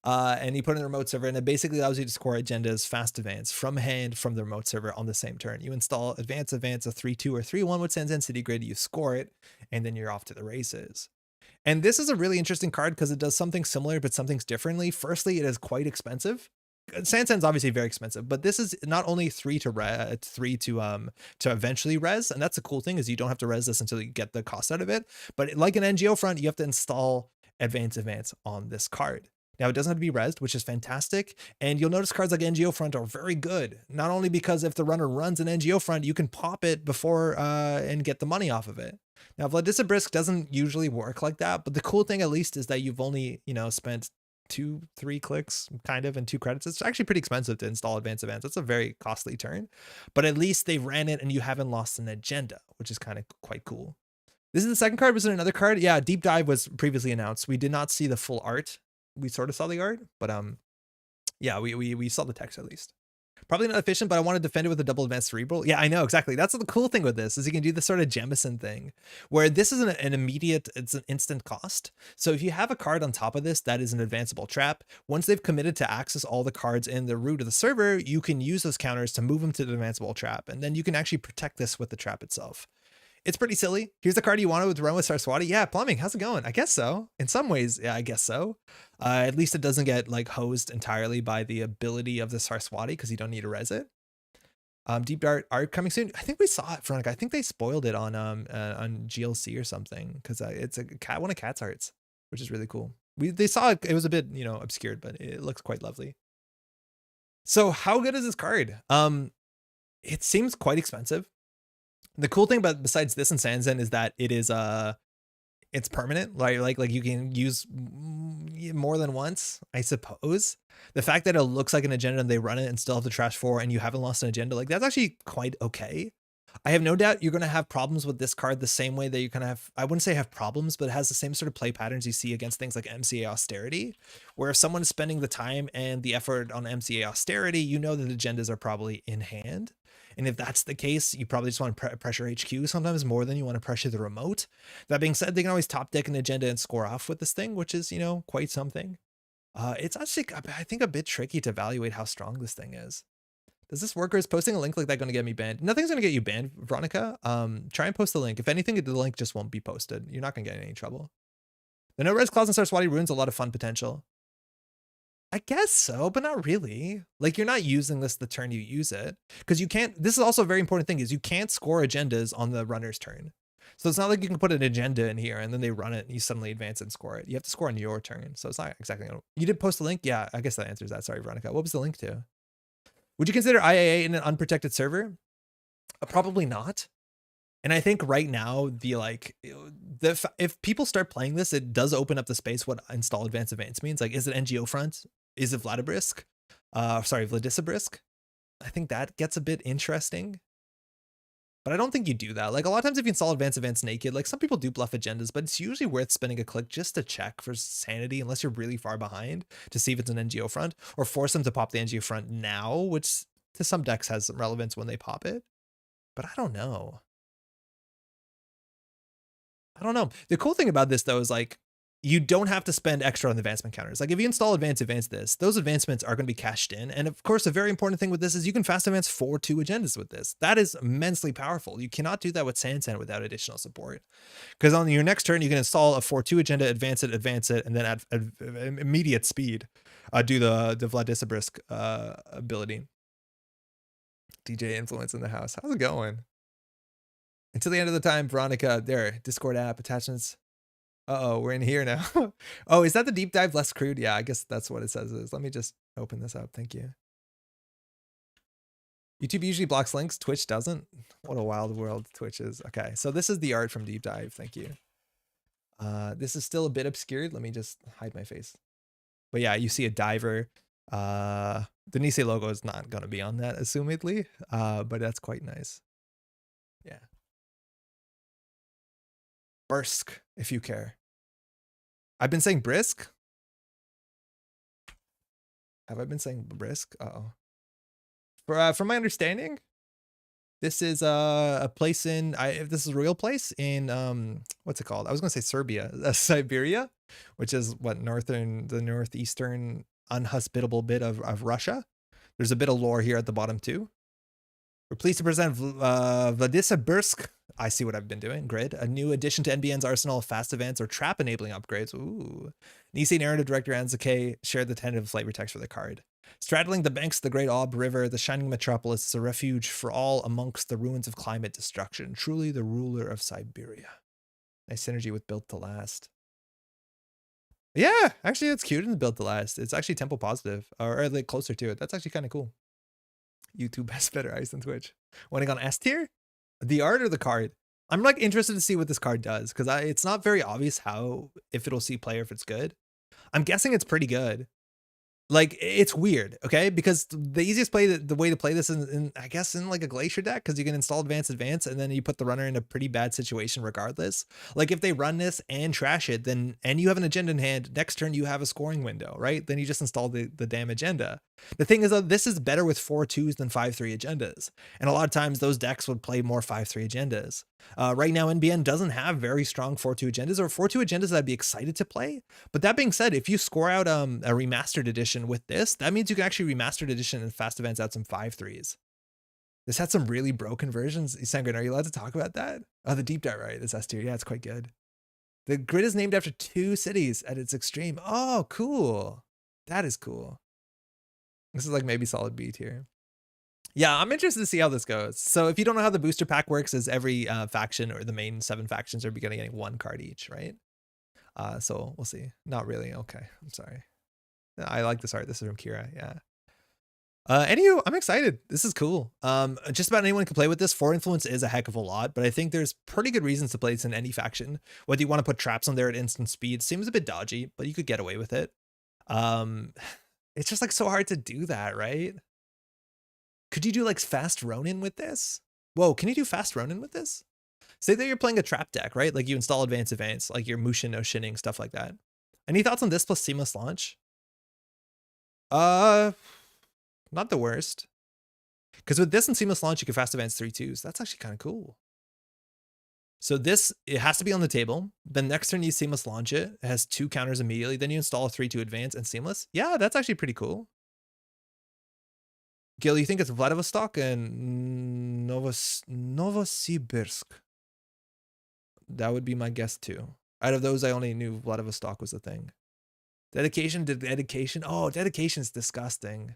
And you put it in the remote server, and it basically allows you to score agendas fast advance from hand from the remote server on the same turn. You install advance a 3-2 or 3-1 with Sansan City Grid, you score it, and then you're off to the races. And this is a really interesting card because it does something similar, but something's differently. Firstly, it is quite expensive. Sansan's obviously very expensive, but this is not only three to eventually res, and that's the cool thing is you don't have to res this until you get the cost out of it. But like an NGO front, you have to install advance on this card. Now it doesn't have to be resed, which is fantastic. And you'll notice cards like NGO front are very good, not only because if the runner runs an NGO front, you can pop it before and get the money off of it. Now Vladislav doesn't usually work like that, but the cool thing at least is that you've only, spent 2-3 clicks kind of and 2 credits. It's actually pretty expensive to install advance. It's a very costly turn, but at least they ran it and you haven't lost an agenda, which is kind of quite cool. This is the second card. Was it another card? Yeah, Deep Dive was previously announced. We did not see the full art. We sort of saw the art, but yeah, we saw the text at least. Probably not efficient, but I want to defend it with a double advanced cerebral. Yeah, I know, exactly. That's the cool thing with this is you can do this sort of Jemison thing where this is an immediate, it's an instant cost. So if you have a card on top of this, that is an advanceable trap. Once they've committed to access all the cards in the root of the server, you can use those counters to move them to the advanceable trap. And then you can actually protect this with the trap itself. It's pretty silly. Here's the card you wanted with Run with Saraswati. Yeah, Plumbing, how's it going? I guess so. In some ways, yeah, I guess so. At least it doesn't get like hosed entirely by the ability of the Saraswati because you don't need to res it. Deep Dart art coming soon. I think we saw it, Veronica. I think they spoiled it on GLC or something because it's one of Cat's arts, which is really cool. They saw it. It was a bit obscured, but it looks quite lovely. So how good is this card? It seems quite expensive. The cool thing about besides this and Sansan is that it is it's permanent. Like you can use more than once, I suppose. The fact that it looks like an agenda and they run it and still have the trash 4 and you haven't lost an agenda, like that's actually quite okay. I have no doubt you're going to have problems with this card the same way that you kind of have, I wouldn't say have problems, but it has the same sort of play patterns you see against things like MCA Austerity, where if someone is spending the time and the effort on MCA Austerity, you know that agendas are probably in hand. And if that's the case, you probably just want to pressure HQ sometimes more than you want to pressure the remote. That being said, they can always top deck an agenda and score off with this thing, which is, quite something. It's actually, I think, a bit tricky to evaluate how strong this thing is. Does this work or is posting a link like that going to get me banned? Nothing's going to get you banned, Veronica. Try and post the link. If anything, the link just won't be posted. You're not going to get in any trouble. The no-res clause in Saraswati ruins a lot of fun potential. I guess so, but not really. Like you're not using this the turn you use it because you can't. This is also a very important thing is you can't score agendas on the runner's turn. So it's not like you can put an agenda in here and then they run it and you suddenly advance and score it. You have to score on your turn. So it's not exactly. You did post a link. Yeah, I guess that answers that. Sorry, Veronica. What was the link to? Would you consider IAA in an unprotected server? Probably not. And I think right now if people start playing this, it does open up the space what install advance means. Like, is it NGO front? Is it Vladislav? Vladislav? I think that gets a bit interesting. But I don't think you do that. Like a lot of times if you install advance naked, like some people do bluff agendas, but it's usually worth spending a click just to check for sanity unless you're really far behind to see if it's an NGO front or force them to pop the NGO front now, which to some decks has some relevance when they pop it. But I don't know. The cool thing about this though is like you don't have to spend extra on the advancement counters. Like if you install advance this, those advancements are going to be cashed in. And of course, a very important thing with this is you can fast advance 4-2 agendas with this. That is immensely powerful. You cannot do that with Sansan without additional support. Because on your next turn, you can install a 4-2 agenda, advance it, and then at immediate speed, do the Vladislav ability. DJ influence in the house. How's it going? Until the end of the time, Veronica, there, Discord app, attachments. Uh-oh, we're in here now. Oh, is that the deep dive less crude? Yeah, I guess that's what it says is. Let me just open this up. Thank you. YouTube usually blocks links. Twitch doesn't. What a wild world Twitch is. Okay, so this is the art from Deep Dive. Thank you. This is still a bit obscured. Let me just hide my face. But yeah, you see a diver. The Nisei logo is not going to be on that, assumedly. But that's quite nice. Yeah. Bursk, if you care. I've been saying brisk. Have I been saying brisk? Uh-oh. From my understanding, this is a place in this is a real place in what's it called? I was gonna say Serbia, Siberia, which is what the northeastern unhospitable bit of Russia. There's a bit of lore here at the bottom too. We're pleased to present Vladislav. I see what I've been doing. Grid, a new addition to NBN's arsenal of fast events or trap enabling upgrades. Ooh. Nisei narrative director Anzuke shared the tentative flavor text for the card. Straddling the banks of the great Ob River, the shining metropolis is a refuge for all amongst the ruins of climate destruction. Truly the ruler of Siberia. Nice synergy with Built to Last. Yeah, actually, it's cute in the Built to Last. It's actually tempo positive, or like closer to it. That's actually kind of cool. YouTube has better eyes than Twitch. Winning on S tier? The art or the card? I'm like interested to see what this card does because it's not very obvious how, if it'll see play or if it's good. I'm guessing it's pretty good. Like, it's weird, okay? Because the easiest play, the way to play this in I guess in like a Glacier deck, because you can install advance, and then you put the runner in a pretty bad situation regardless. Like if they run this and trash it, then, and you have an agenda in hand, next turn you have a scoring window, right? Then you just install the damn agenda. The thing is, though, this is better with 4-2s than 5-3 agendas. And a lot of times those decks would play more 5-3 agendas. Right now, NBN doesn't have very strong 4-2 agendas or 4-2 agendas that I'd be excited to play. But that being said, if you score out a remastered edition with this, that means you can actually remastered edition and fast events out some 5-3s. This had some really broken versions. Sangren, are you allowed to talk about that? Oh, the deep dive, right? This S tier. Yeah, it's quite good. The grid is named after 2 cities at its extreme. Oh, cool. That is cool. This is like maybe solid B tier. Yeah, I'm interested to see how this goes. So if you don't know how the booster pack works, is every faction or the main 7 factions are getting 1 card each, right? So we'll see. Not really. Okay, I'm sorry. I like this art. This is from Kira. Yeah. Anywho, I'm excited. This is cool. Just about anyone can play with this. 4 influence is a heck of a lot, but I think there's pretty good reasons to play this in any faction. Whether you want to put traps on there at instant speed, seems a bit dodgy, but you could get away with it. It's just like so hard to do that, right? Could you do like fast Ronin with this? Whoa, can you do fast Ronin with this? Say that you're playing a trap deck, right? Like you install advance, like your Mushin, no Shinning, stuff like that. Any thoughts on this plus seamless launch? Not the worst. Because with this and seamless launch, you can fast advance 3-2s. That's actually kind of cool. So this, it has to be on the table. Then next turn you seamless launch it. It has 2 counters immediately. Then you install a 3-2 advance and seamless. Yeah, that's actually pretty cool. Gil, you think it's Vladivostok and Novosibirsk? That would be my guess too. Out of those, I only knew Vladivostok was a thing. Dedication to dedication. Oh, dedication is disgusting.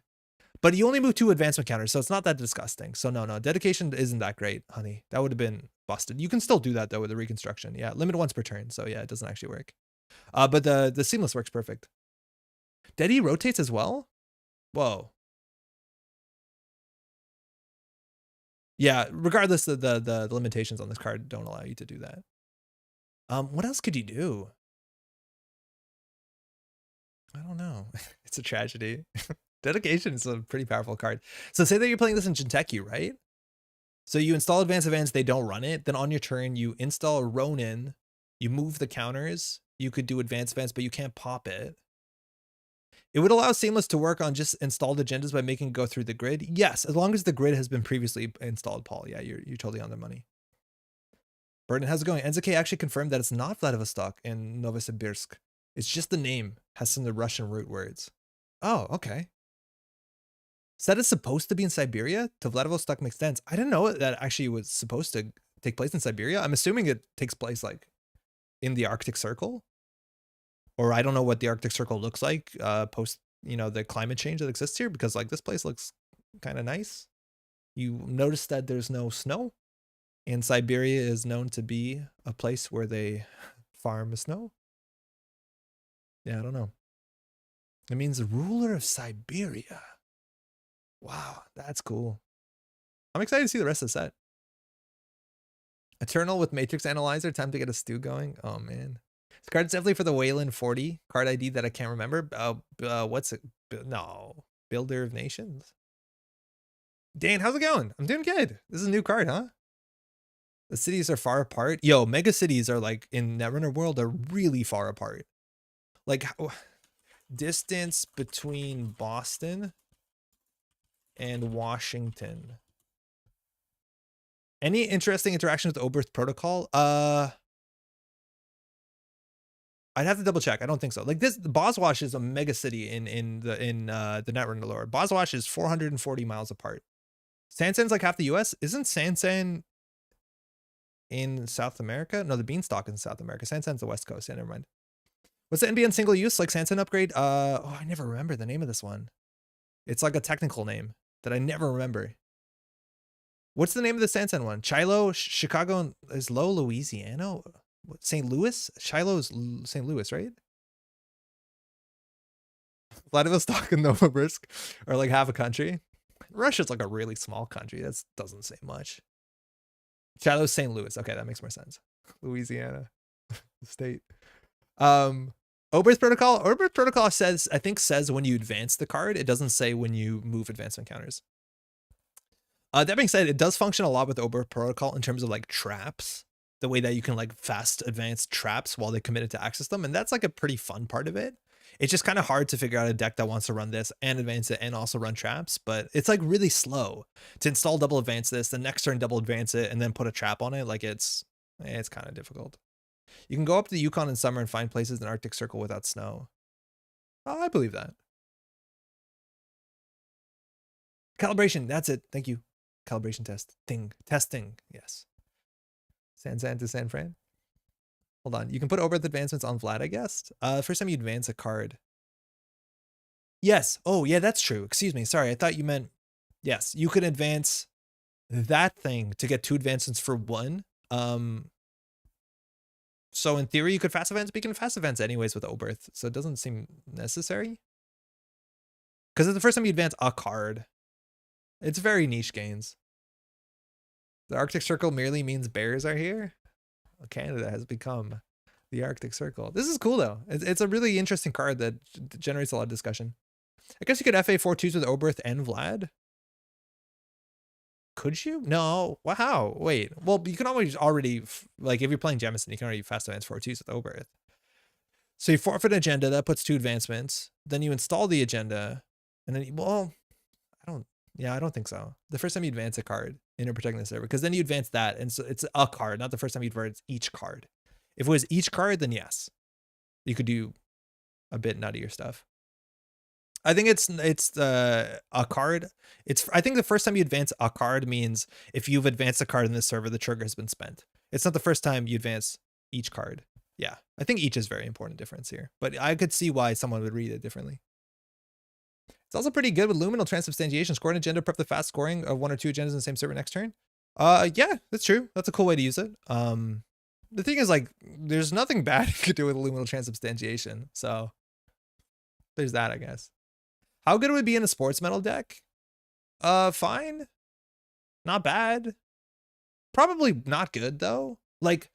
But you only move 2 advancement counters, so it's not that disgusting. So no, dedication isn't that great, honey. That would have been busted. You can still do that though with the reconstruction. Yeah, limit once per turn. So yeah, it doesn't actually work. But the seamless works perfect. Dedi rotates as well. Whoa. Yeah, regardless of the limitations on this card don't allow you to do that. What else could you do? I don't know. It's a tragedy. Dedication is a pretty powerful card. So say that you're playing this in Jinteki, right? So you install advance events, they don't run it. Then on your turn, you install Ronin, you move the counters. You could do advance events, but you can't pop it. It would allow Seamless to work on just installed agendas by making it go through the grid. Yes, as long as the grid has been previously installed, Paul. Yeah, you're totally on the money. Burden, how's it going? NZK actually confirmed that it's not Vladivostok in Novosibirsk. It's just the name has some of the Russian root words. Oh, okay. So that is supposed to be in Siberia? To Vladivostok makes sense. I didn't know that actually was supposed to take place in Siberia. I'm assuming it takes place like in the Arctic Circle. Or I don't know what the Arctic Circle looks like post, the climate change that exists here, because like this place looks kind of nice. You notice that there's no snow, and Siberia is known to be a place where they farm snow. Yeah, I don't know. It means ruler of Siberia. Wow, that's cool. I'm excited to see the rest of the set. Eternal with Matrix Analyzer. Time to get a stew going. Oh, man. This card's definitely for the Wayland 40 card ID that I can't remember. What's it? No. Builder of Nations. Dan, how's it going? I'm doing good. This is a new card, huh? The cities are far apart. Yo, mega cities are like in Netrunner world are really far apart. Like distance between Boston and Washington. Any interesting interactions with Oberth Protocol? I'd have to double check. I don't think so. Like this, Boswash is a mega city in the Netrunner lore. Boswash is 440 miles apart. Sansan's like half the U.S. Isn't Sansan in South America? No, the Beanstalk is in South America. Sansan's the West Coast. Yeah, never mind. What's the NBN single use like Sansan upgrade? Oh, I never remember the name of this one. It's like a technical name that I never remember. What's the name of the Sansan one? Shiloh, Chicago is low, Louisiana. What, St. Louis? Shiloh's St. Louis, right? Vladivostok and Novosibirsk are like half a country. Russia's like a really small country. That doesn't say much. Shiloh's St. Louis. Okay, that makes more sense. Louisiana, state. Oberth protocol. Oberth protocol says, I think says when you advance the card. It doesn't say when you move advancement counters. That being said, it does function a lot with Oberth protocol in terms of like traps. The way that you can like fast advance traps while they committed to access them. And that's like a pretty fun part of it. It's just kind of hard to figure out a deck that wants to run this and advance it and also run traps, but it's like really slow to install double advance this, the next turn double advance it, and then put a trap on it. Like it's kind of difficult. You can go up to the Yukon in summer and find places in Arctic Circle without snow. Oh, I believe that. Calibration, that's it. Thank you. Calibration test. Testing, yes. San to San Fran. Hold on. You can put Oberth advancements on Vlad, I guess. First time you advance a card. Yes. Oh, yeah, that's true. Excuse me. Sorry. I thought you meant, yes, you can advance that thing to get 2 advancements for 1. So in theory, you could fast advance, but you can fast advance anyways with Oberth. So it doesn't seem necessary. Because it's the first time you advance a card. It's very niche gains. The Arctic Circle merely means bears are here. Canada has become the Arctic Circle. This is cool though. It's a really interesting card that generates a lot of discussion. I guess you could FA 4/2s with Oberth and Vlad. Could you? No. Wow. Wait. Well, you can always already, like if you're playing Jemison, you can already fast advance 4/2s with Oberth. So you forfeit an agenda, that puts 2 advancements. Then you install the agenda, and then, well, I don't think so. The first time you advance a card in protecting the server, because then you advance that, and so it's a card, not the first time you advance each card. If it was each card, then yes, you could do a bit nuttier stuff. I think it's a card. I think the first time you advance a card means if you've advanced a card in the server, the trigger has been spent. It's not the first time you advance each card. Yeah, I think each is very important difference here, but I could see why someone would read it differently. It's also pretty good with Luminal Transubstantiation. Score an agenda, prep the fast scoring of 1 or 2 agendas in the same server next turn. Yeah, that's true. That's a cool way to use it. The thing is, like, there's nothing bad you could do with Luminal Transubstantiation. So there's that, I guess. How good would it be in a sports metal deck? Fine. Not bad. Probably not good though. Like,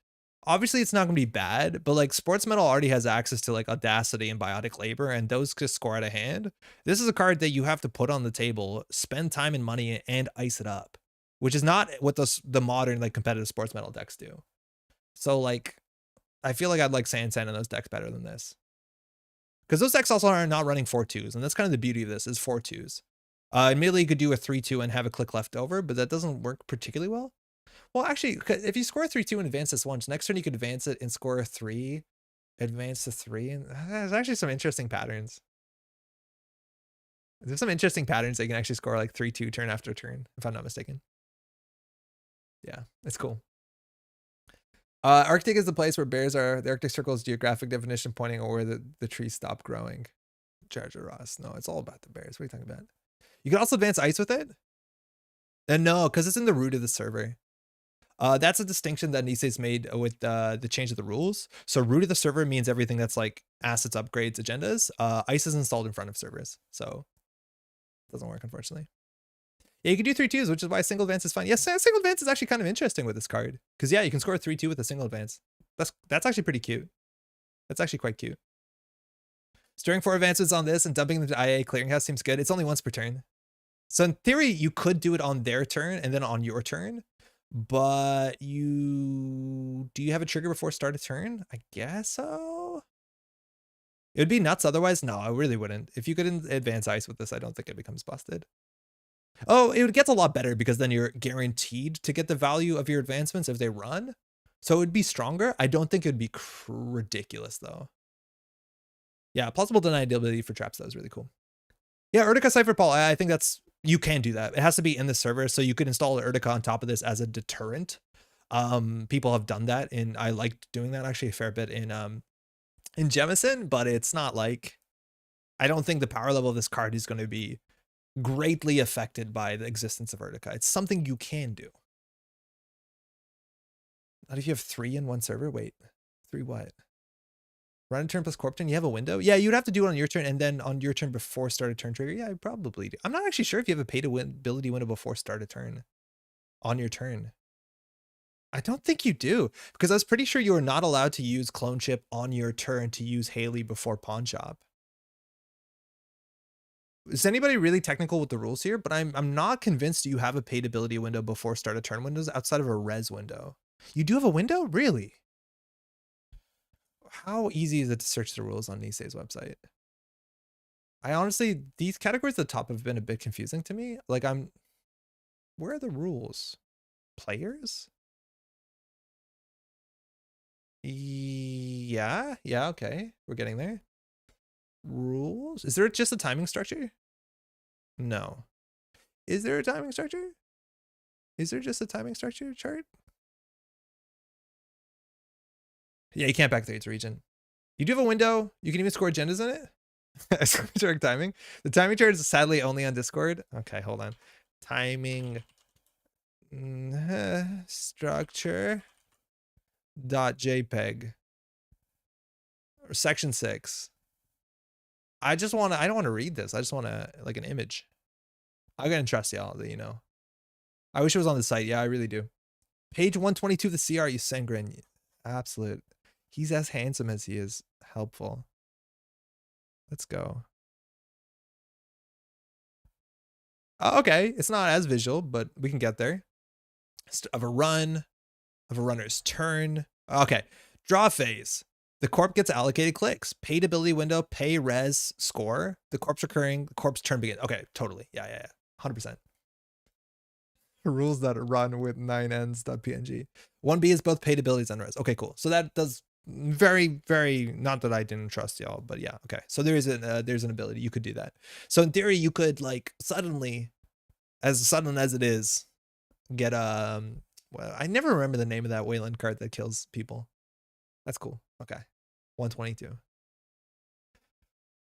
obviously it's not going to be bad, but like sports metal already has access to like audacity and biotic labor, and those just score out of hand. This is a card that you have to put on the table, spend time and money, and ice it up, which is not what the modern like competitive sports metal decks do. So like, I feel like I'd like Sansan in those decks better than this. Because those decks also are not running 4/2s, and that's kind of the beauty of this is 4/2s. Admittedly, you could do a 3/2 and have a click left over, but that doesn't work particularly well. Well, actually, if you score 3/2 and advance this once, next turn you could advance it and score a 3, advance to 3, and there's actually some interesting patterns. There's some interesting patterns that you can actually score like 3/2 turn after turn, if I'm not mistaken. Yeah, it's cool. Arctic is the place where bears are. The Arctic Circle is geographic definition pointing where the trees stop growing. Charger Ross. No, it's all about the bears. What are you talking about? You can also advance ice with it? And no, because it's in the root of the server. That's a distinction that Nisei's made with the change of the rules. So root of the server means everything that's like assets, upgrades, agendas. Ice is installed in front of servers. So it doesn't work, unfortunately. Yeah, you can do 3/2s, which is why single advance is fine. Yes, single advance is actually kind of interesting with this card. Because yeah, you can score 3/2 with a single advance. That's actually pretty cute. That's actually quite cute. Storing 4 advances on this and dumping them to IA Clearinghouse seems good. It's only once per turn. So in theory, you could do it on their turn and then on your turn. But do you have a trigger before start of turn? I guess so. It would be nuts otherwise. No, I really wouldn't. If you could advance ice with this, I don't think it becomes busted. Oh, it gets a lot better because then you're guaranteed to get the value of your advancements if they run. So it would be stronger. I don't think it would be ridiculous though. Yeah, plausible deniability for traps though is really cool. Yeah, Urtica Cypher Paul, I think you can do that. It has to be in the server, so you could install Urtica on top of this as a deterrent. People have done that, and I liked doing that actually a fair bit in Jemison, but it's not like, I don't think the power level of this card is going to be greatly affected by the existence of Vertica. It's something you can do. Not if you have 3 in one server. Wait, 3 what? Run a turn plus corp turn. You have a window? Yeah, you'd have to do it on your turn and then on your turn before start a turn trigger. Yeah, I probably do. I'm not actually sure if you have a pay to win ability window before start a turn on your turn. I don't think you do, because I was pretty sure you are not allowed to use clone chip on your turn to use Haley before pawn shop. Is anybody really technical with the rules here? But I'm not convinced you have a paid ability window before start a turn windows outside of a res window. You do have a window? Really? How easy is it to search the rules on Nisei's website? I honestly, these categories at the top have been a bit confusing to me. Like where are the rules? Players? Yeah, okay. We're getting there. Rules? Is there just a timing structure? No. Is there a timing structure? Is there just a timing structure chart? Yeah, you can't back 3, it's region. You do have a window. You can even score agendas in it. Direct timing. The timing chart is sadly only on Discord. Okay, hold on. Timing structure .jpg or section 6. I don't want to read this. I just want to like an image. I'm gonna trust y'all that you know. I wish it was on the site. Yeah, I really do. Page 122 of the CR, you Sengrin. Absolute. He's as handsome as he is helpful. Let's go. Oh, okay, it's not as visual, but we can get there. Of a runner's turn. Okay, draw phase. The corp gets allocated clicks. Paid ability window, pay res, score. The corp's recurring, the corp's turn begin. Okay, totally. Yeah. 100%. Rules that run with 9ends.png. 1B is both paid abilities and res. Okay, cool. So that does very, very, not that I didn't trust y'all, but yeah, okay. So there's an ability, you could do that. So in theory, you could like suddenly, as sudden as it is, get well, I never remember the name of that Wayland card that kills people. That's cool. Okay. 122.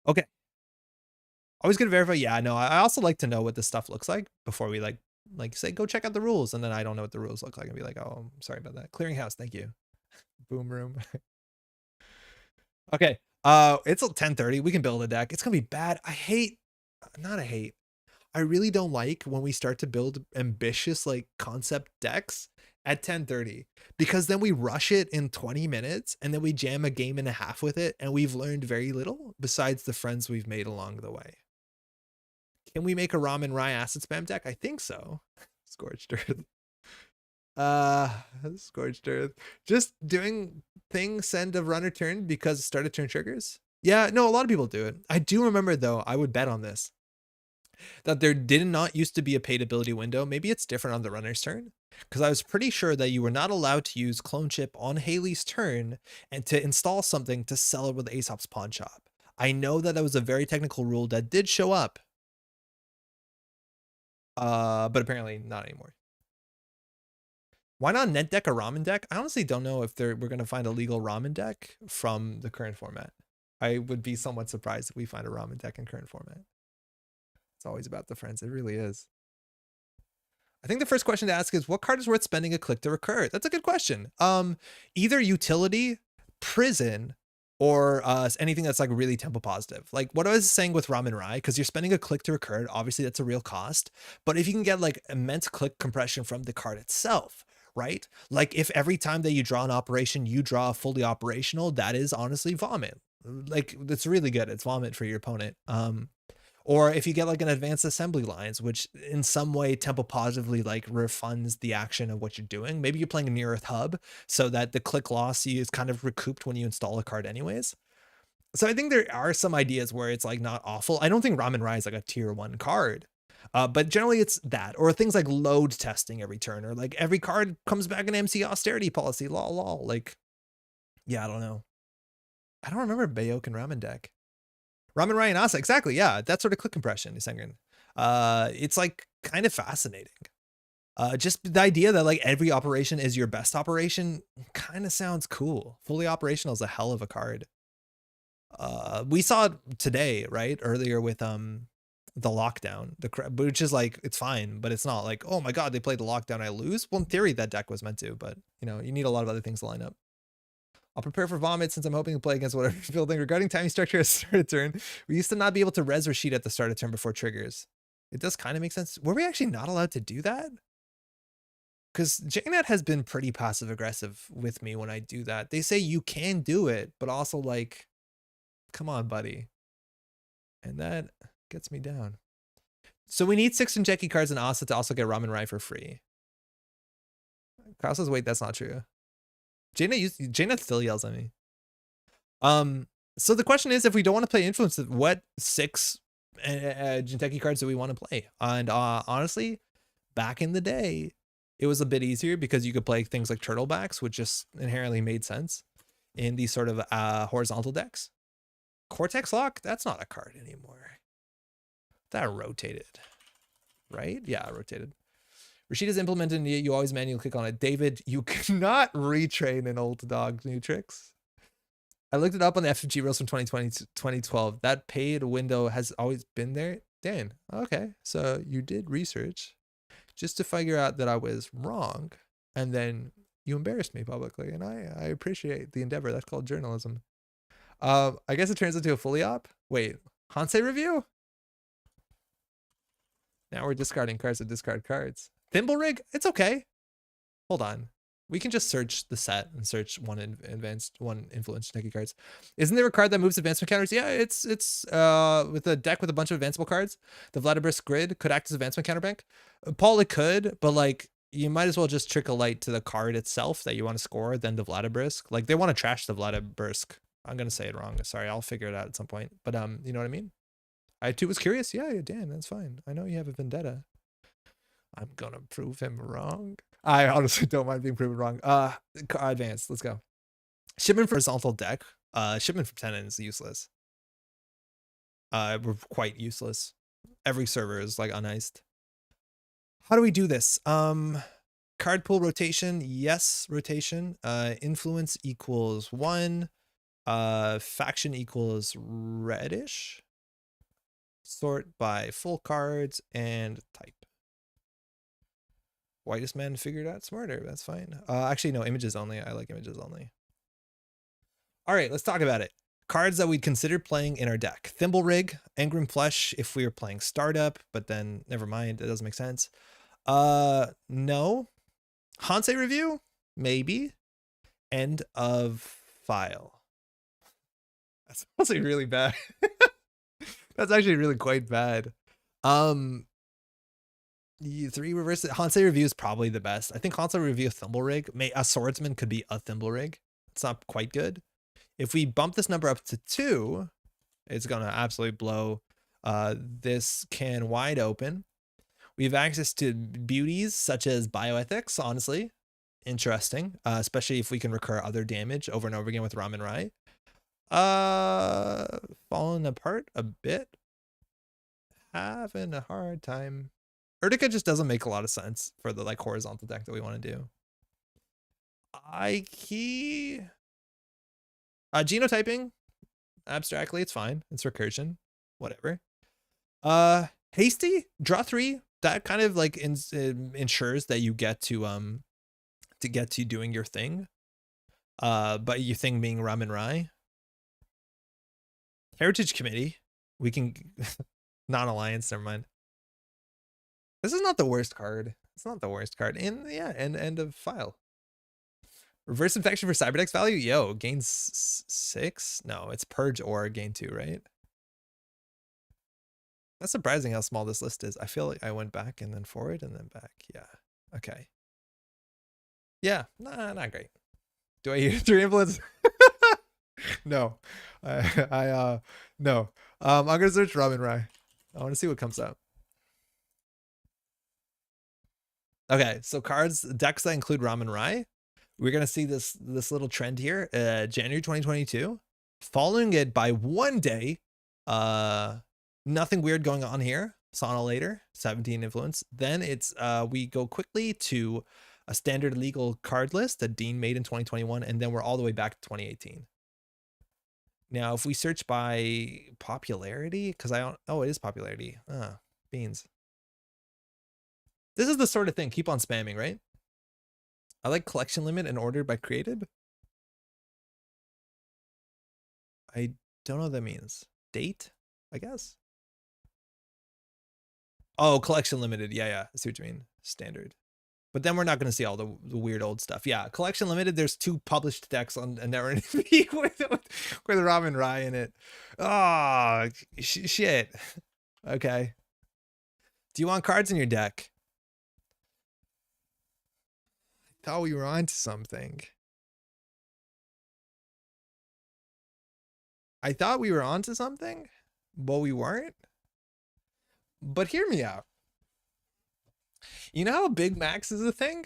Okay. Always gonna verify. Yeah, no, I also like to know what this stuff looks like before we like say, go check out the rules. And then I don't know what the rules look like and be like, oh, I'm sorry about that. Clearinghouse. Thank you. Boom room. Okay. It's 10:30. We can build a deck. It's gonna be bad. I really don't like when we start to build ambitious like concept decks at 10:30, because then we rush it in 20 minutes and then we jam a game and a half with it and we've learned very little besides the friends we've made along the way. Can we make a Raman Rai acid spam deck? I think so. Scorched Earth. Scorched Earth. Just doing things, send a runner turn because start a turn triggers. Yeah, no, a lot of people do it. I do remember though, I would bet on this, that there did not used to be a paid ability window. Maybe it's different on the runner's turn, because I was pretty sure that you were not allowed to use clone chip on Haley's turn and to install something to sell it with Aesop's pawn shop. I know that was a very technical rule that did show up, but apparently not anymore. Why not net deck a ramen deck? I honestly don't know if we're going to find a legal ramen deck from the current format. I would be somewhat surprised if we find a ramen deck in current format. It's always about the friends. It really is. I think the first question to ask is, what card is worth spending a click to recur? That's a good question. Either utility, prison, or anything that's like really tempo positive. Like what I was saying with Raman Rai, because you're spending a click to recur, obviously that's a real cost. But if you can get like immense click compression from the card itself, right? Like if every time that you draw an operation, you draw a fully operational, that is honestly vomit. Like that's really good. It's vomit for your opponent. Or if you get like an advanced assembly lines, which in some way tempo positively like refunds the action of what you're doing. Maybe you're playing a near Earth hub so that the click loss is kind of recouped when you install a card anyways. So I think there are some ideas where it's like not awful. I don't think Ramen Rai is like a tier 1 card. But generally it's that, or things like load testing every turn, or like every card comes back in MC austerity policy, lol. Like, yeah, I don't know. I don't remember Bayok and Ramen deck. Raman Rai and Asa, exactly. Yeah, that sort of click compression is Sengrin. It's like kind of fascinating. Just the idea that like every operation is your best operation kind of sounds cool. Fully operational is a hell of a card. We saw it today, right? Earlier with the lockdown, which is like, it's fine, but it's not like, oh my god, they played the lockdown, I lose. Well, in theory, that deck was meant to, but you know, you need a lot of other things to line up. I'll prepare for vomit since I'm hoping to play against whatever building. Regarding timing structure at start of turn, we used to not be able to res or sheet at the start of turn before triggers. It does kind of make sense. Were we actually not allowed to do that? Because JNet has been pretty passive aggressive with me when I do that. They say you can do it, but also like, come on, buddy. And that gets me down. So we need 6 Jinteki cards in Asa to also get Raman Rai for free. Kyle says, wait, that's not true. Jaina still yells at me. So the question is, if we don't want to play influence, what 6 Jinteki cards do we want to play? And honestly, back in the day, it was a bit easier because you could play things like turtlebacks, which just inherently made sense in these sort of horizontal decks. Cortex Lock, that's not a card anymore. That rotated, right? Yeah, rotated. Rashida's implemented, and you always manually click on it. David, you cannot retrain an old dog new tricks. I looked it up on the FFG rules from 2020 to 2012. That paid window has always been there. Dan, okay. So you did research just to figure out that I was wrong. And then you embarrassed me publicly. And I appreciate the endeavor. That's called journalism. I guess it turns into a fully op. Wait, Hansei review? Now we're discarding cards to discard cards. Thimble Rig, it's okay. Hold on. We can just search the set and search one influence Jinteki cards. Isn't there a card that moves advancement counters? Yeah, it's with a deck with a bunch of advanceable cards. The Vladimir's Grid could act as advancement counterbank. Paul, it could, but like you might as well just trick a light to the card itself that you want to score than the Vladimir's. Like they want to trash the Vladimir's. I'm gonna say it wrong. Sorry, I'll figure it out at some point. But you know what I mean? I too was curious. Yeah, Dan, that's fine. I know you have a vendetta. I'm gonna prove him wrong. I honestly don't mind being proven wrong. Advanced, let's go. Shipment for horizontal deck. Shipment from Tenon is useless. We're quite useless. Every server is like uniced. How do we do this? Card pool rotation, yes, rotation. Influence equals 1. Faction equals reddish. Sort by full cards and type. Whitest man figured out smarter. That's fine. Actually, no, images only. I like images only. All right, let's talk about it. Cards that we'd consider playing in our deck. Thimble Rig, Engram Flesh if we were playing Startup, but then never mind. It doesn't make sense. No. Hansei review? Maybe. End of file. That's honestly really bad. That's actually really quite bad. 3 reverse Hansei review is probably the best. I think Hansei review Thimble Rig. A swordsman could be a Thimble Rig. It's not quite good. If we bump this number up to 2, it's gonna absolutely blow this can wide open. We have access to beauties such as bioethics. Honestly, interesting, especially if we can recur other damage over and over again with Raman Rai. Falling apart a bit. Having a hard time. Urtica just doesn't make a lot of sense for the like horizontal deck that we want to do. Key. Genotyping. Abstractly, it's fine. It's recursion. Whatever. Hasty. Draw 3. That kind of like ensures that you get to get to doing your thing. But your thing being Raman Rai. Heritage Committee. We can non-alliance, never mind. This is not the worst card. It's not the worst card. And yeah, end of file. Reverse infection for Cyberdex value? Yo, gains 6? No, it's purge or gain 2, right? That's surprising how small this list is. I feel like I went back and then forward and then back. Yeah. Okay. Yeah, nah, not great. Do I use your influence? No. No. I'm gonna search Raman Rai. I want to see what comes up. Okay, so decks that include Raman Rai. We're gonna see this little trend here. January 2022, following it by 1 day. Nothing weird going on here. Sauna later, 17 influence. Then it's we go quickly to a standard legal card list that Dean made in 2021, and then we're all the way back to 2018. Now, if we search by popularity, because I don't, oh, it is popularity. Beans. This is the sort of thing. Keep on spamming, right? I like collection limit and ordered by created. I don't know what that means. Date, I guess. Oh, collection limited. Yeah. I see what you mean. Standard. But then we're not going to see all the weird old stuff. Yeah, collection limited. There's 2 published decks on Netrunner with Raman Rai in it. Oh, shit. Okay. Do you want cards in your deck? I thought we were onto something. But we weren't. But hear me out. You know how Big Max is a thing?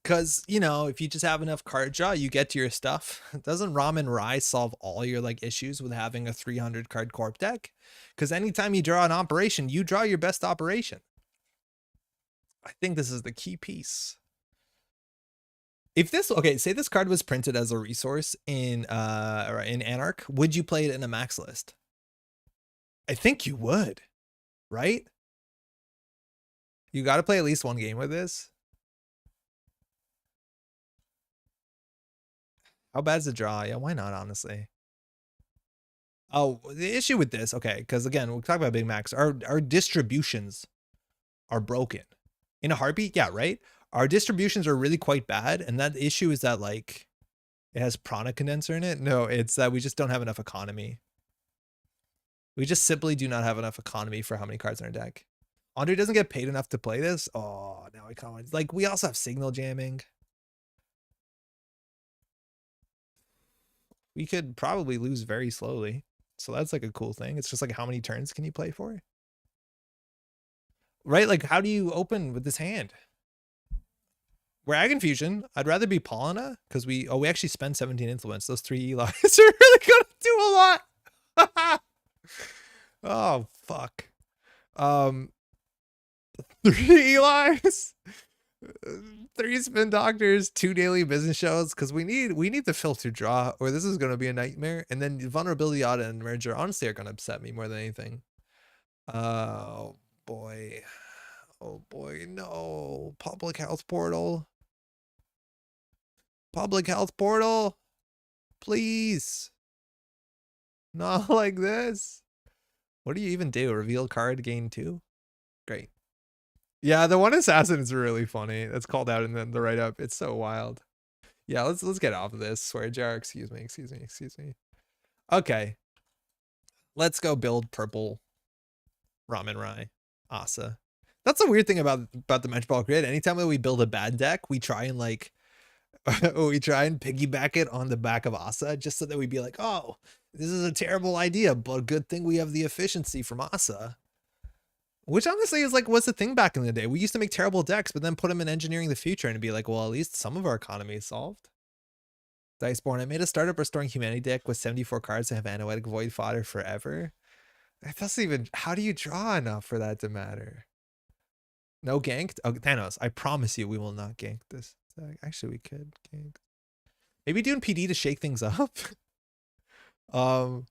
Because, you know, if you just have enough card draw, you get to your stuff. Doesn't Raman Rai solve all your like issues with having a 300 card corp deck? Because anytime you draw an operation, you draw your best operation. I think this is the key piece. If this, okay, say this card was printed as a resource in Anarch, would you play it in a max list? I think you would, right? You got to play at least one game with this. How bad's the draw? Yeah, why not, honestly? Oh, the issue with this, okay, because again, we'll talk about Big Macs. Our distributions are broken. In a heartbeat, yeah, right? Our distributions are really quite bad, and that issue is that, like, it has prana condenser in it. No, it's that we just don't have enough economy. We just simply do not have enough economy for how many cards in our deck. Andre doesn't get paid enough to play this. Oh, now I can't. Like, we also have signal jamming. We could probably lose very slowly. So that's like a cool thing. It's just like, how many turns can you play for? Right? Like, how do you open with this hand? We're Ag Infusion. I'd rather be Paulina because we actually spend 17 influence. Those 3 Elis are really gonna do a lot. Oh fuck. 3 Elis, 3 spin doctors, 2 daily business shows, because we need the filter draw, or this is gonna be a nightmare. And then vulnerability audit and merger honestly are gonna upset me more than anything. Oh boy. Oh boy, no. Public health portal. Public health portal. Please. Not like this. What do you even do? Reveal card, gain 2? Great. Yeah, the one assassin is really funny. That's called out in the write-up. It's so wild. Yeah, let's get off of this. Swear jar. Excuse me. Okay. Let's go build purple Raman Rai. Asa. That's the weird thing about the Metroball grid. Anytime that we build a bad deck, we try and like piggyback it on the back of Asa, just so that we'd be like, oh, this is a terrible idea, but good thing we have the efficiency from Asa. Which honestly is like, what's the thing back in the day? We used to make terrible decks, but then put them in engineering the future and be like, well, at least some of our economy is solved. Diceborn, I made a startup restoring humanity deck with 74 cards to have Anoetic Void fodder forever. That doesn't even, how do you draw enough for that to matter? No ganked? Oh, Thanos, I promise you we will not gank this. Actually, we could gank. Maybe doing PD to shake things up. Oh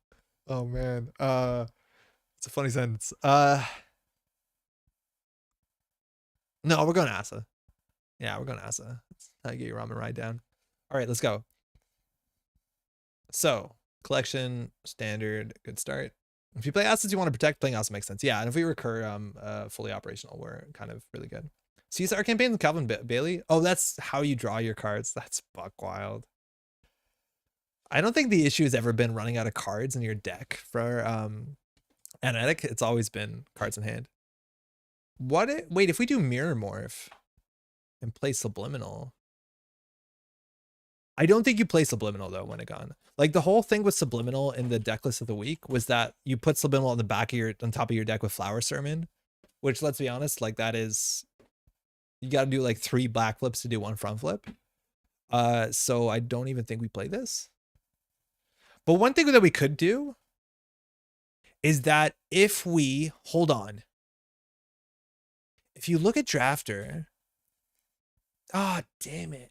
man. It's a funny sentence. No, we're going to Asa. Yeah, we're going to Asa. That's how you get your Raman Rai down. All right, let's go. So, collection, standard, good start. If you play assets you want to protect, playing Asa makes sense. Yeah, and if we recur fully operational, we're kind of really good. CSR campaign with Calvin Bailey. Oh, that's how you draw your cards. That's buck wild. I don't think the issue has ever been running out of cards in your deck for Analytic. It's always been cards in hand. Wait, if we do Mirror Morph and play Subliminal. I don't think you play Subliminal though, Winnegon. Like the whole thing with Subliminal in the deck list of the week was that you put Subliminal on the back of on top of your deck with Flower Sermon, which, let's be honest, like that is, you got to do like 3 back flips to do 1 front flip. So I don't even think we play this. But one thing that we could do is that if we, hold on, if you look at Drafter, damn it.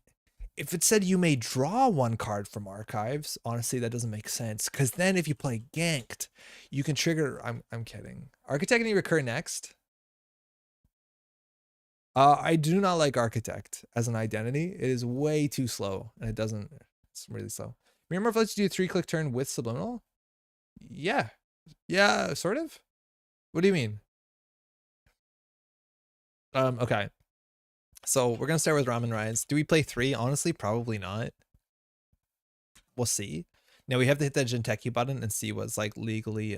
If it said you may draw one card from archives, honestly, that doesn't make sense. Because then if you play ganked, you can trigger. I'm kidding. Architect and recur next. I do not like Architect as an identity. It is way too slow, and it doesn't. It's really slow. Mirror Morph lets you do a 3-click turn with Subliminal. Yeah, yeah, sort of. What do you mean? Okay. So we're gonna start with Raman Rai. Do we play 3? Honestly, probably not. We'll see. Now we have to hit that Jinteki button and see what's like legally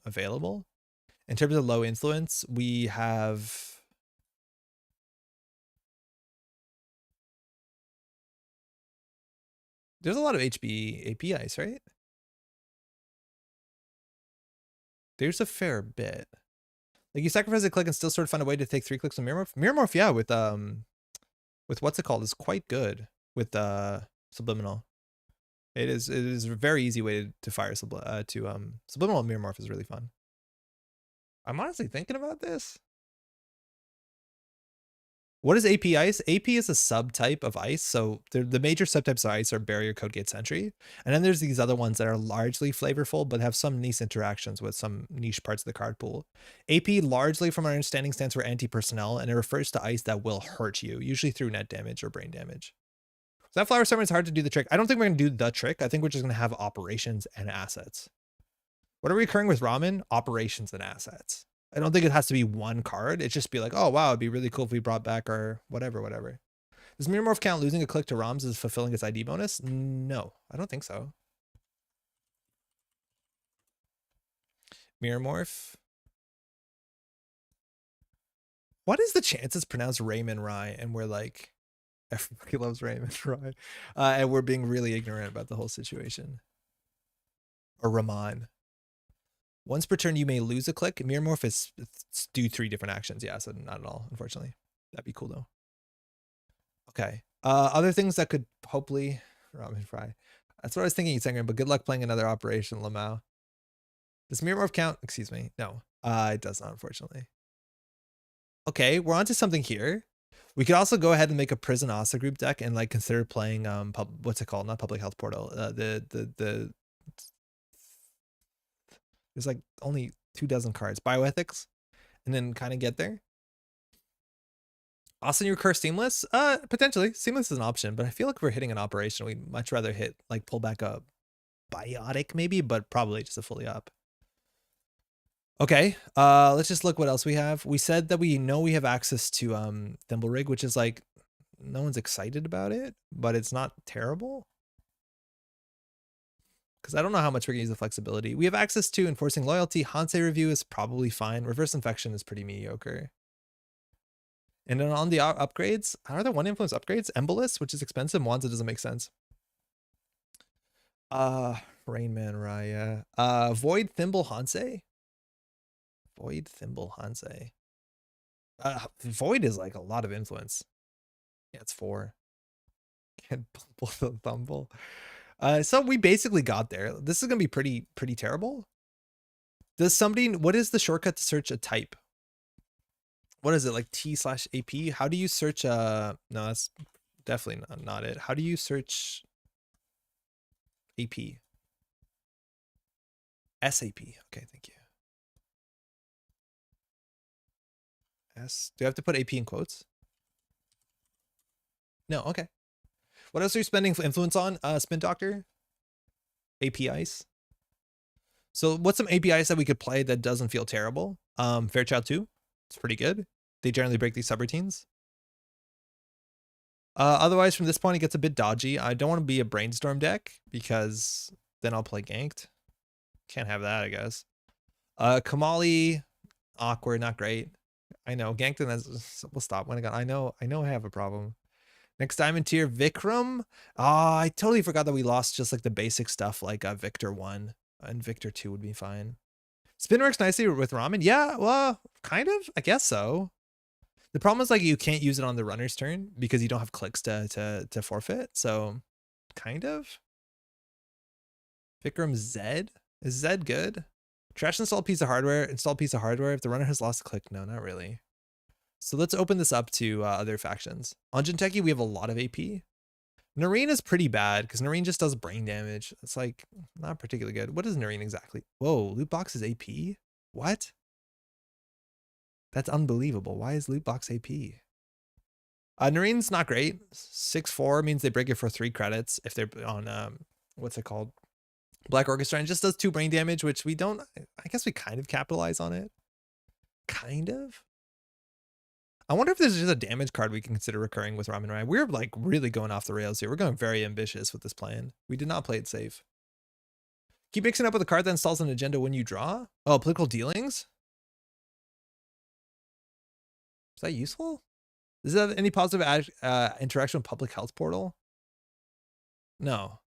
available. In terms of low influence, we have. There's a lot of HB APIs, right? There's a fair bit. Like you sacrifice a click and still sort of find a way to take 3 clicks on Mirror Morph. Mirror Morph, yeah, with what's it called, is quite good with Subliminal. It is a very easy way to fire Subliminal Mirror Morph is really fun. I'm honestly thinking about this. What is AP Ice? AP is a subtype of ice. So the major subtypes of ice are barrier, code gate, sentry. And then there's these other ones that are largely flavorful, but have some niche interactions with some niche parts of the card pool. AP largely, from our understanding, stands for anti-personnel, and it refers to ice that will hurt you, usually through net damage or brain damage. So that flower summon is hard to do the trick. I don't think we're going to do the trick. I think we're just going to have operations and assets. What are we recurring with Ramen? Operations and assets. I don't think it has to be one card. It's just be like, oh, wow, it'd be really cool if we brought back our whatever. Does Mirror Morph count losing a click to ROMs as fulfilling its ID bonus? No, I don't think so. Mirror Morph. What is the chance it's pronounced Raman Rai and we're like, everybody loves Raman Rai, and we're being really ignorant about the whole situation? Or Raman. Once per turn, you may lose a click. Mirror Morph is do 3 different actions. Yeah, so not at all, unfortunately. That'd be cool though. Okay. Other things that could hopefully Ramen Fry. That's what I was thinking, Sanger, but good luck playing another Operation Lamau. Does Mirror Morph count? Excuse me. No. It does not, unfortunately. Okay, we're onto something here. We could also go ahead and make a Prison Asa group deck and like consider playing what's it called? Not Public Health Portal. There's like only 24 cards. Bioethics, and then kind of get there. Also, you recur Seamless? Potentially. Seamless is an option, but I feel like if we're hitting an operation, we'd much rather hit like pull back a Biotic maybe, but probably just a fully up. Okay, let's just look what else we have. We said that we know we have access to Thimble Rig, which is like no one's excited about it, but it's not terrible. Because I don't know how much we're going to use the flexibility. We have access to Enforcing Loyalty. Hansei Review is probably fine. Reverse Infection is pretty mediocre. And then on the upgrades, are there 1 influence upgrades? Embolus, which is expensive. Wanza doesn't make sense. Rainman Raya. Void Thimble Hansei. Void Thimble Hansei. Void is like a lot of influence. Yeah, it's 4. Can't bumble the thumble. So we basically got there. This is gonna be pretty terrible. Does somebody, what is the shortcut to search a type? What is it, like T/AP? How do you search no, that's definitely not it. How do you search AP? SAP. Okay, thank you. S. Do I have to put AP in quotes? No, okay. What else are you spending influence on? Spin Doctor? APIs? So what's some APIs that we could play that doesn't feel terrible? Fairchild 2. It's pretty good. They generally break these subroutines. Otherwise, from this point, it gets a bit dodgy. I don't want to be a Brainstorm deck because then I'll play Ganked. Can't have that, I guess. Kamali, awkward, not great. I know. Ganked, and we'll stop when I know I have a problem. Next Diamond Tier, Vikram. I totally forgot that we lost just like the basic stuff like Victor 1 and Victor 2 would be fine. Spin works nicely with Ramen. Yeah, well, kind of. I guess so. The problem is like you can't use it on the runner's turn because you don't have clicks to forfeit. So kind of. Vikram Zed. Is Zed good? Trash install piece of hardware. Install piece of hardware. If the runner has lost a click, no, not really. So let's open this up to other factions. On Jinteki, we have a lot of AP. Nareen is pretty bad because Nareen just does brain damage. It's like not particularly good. What is Nareen exactly? Whoa, loot box is AP? What? That's unbelievable. Why is loot box AP? Nareen's not great. 6/4 means they break it for 3 credits if they're on what's it called? Black Orchestra, and just does 2 brain damage, which we don't, I guess we kind of capitalize on it. Kind of. I wonder if there's just a damage card we can consider recurring with Raman Rai. We're like really going off the rails here. We're going very ambitious with this plan. We did not play it safe. Keep mixing up with a card that installs an agenda when you draw. Oh, political dealings? Is that useful? Does it have any positive interaction with public health portal? No.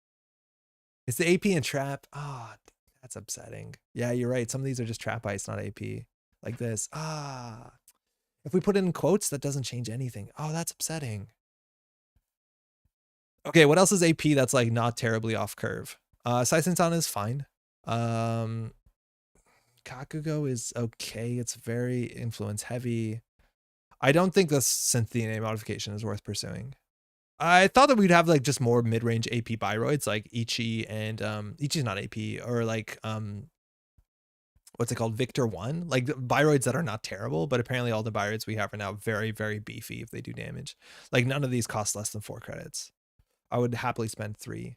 It's the AP and trap. Ah, oh, that's upsetting. Yeah, you're right. Some of these are just trap ice, not AP. Like this. Ah. If we put it in quotes, that doesn't change anything. Oh, that's upsetting. Okay, what else is AP that's like not terribly off curve? Saisensan is fine. Kakugo is okay. It's very influence heavy. I don't think the Synthene modification is worth pursuing. I thought that we'd have like just more mid-range AP Biroids like Ichi and Ichi's not AP, or like what's it called, Victor 1, like Biroids that are not terrible, but apparently all the Biroids we have are now very, very beefy if they do damage. Like none of these cost less than 4 credits. I would happily spend 3.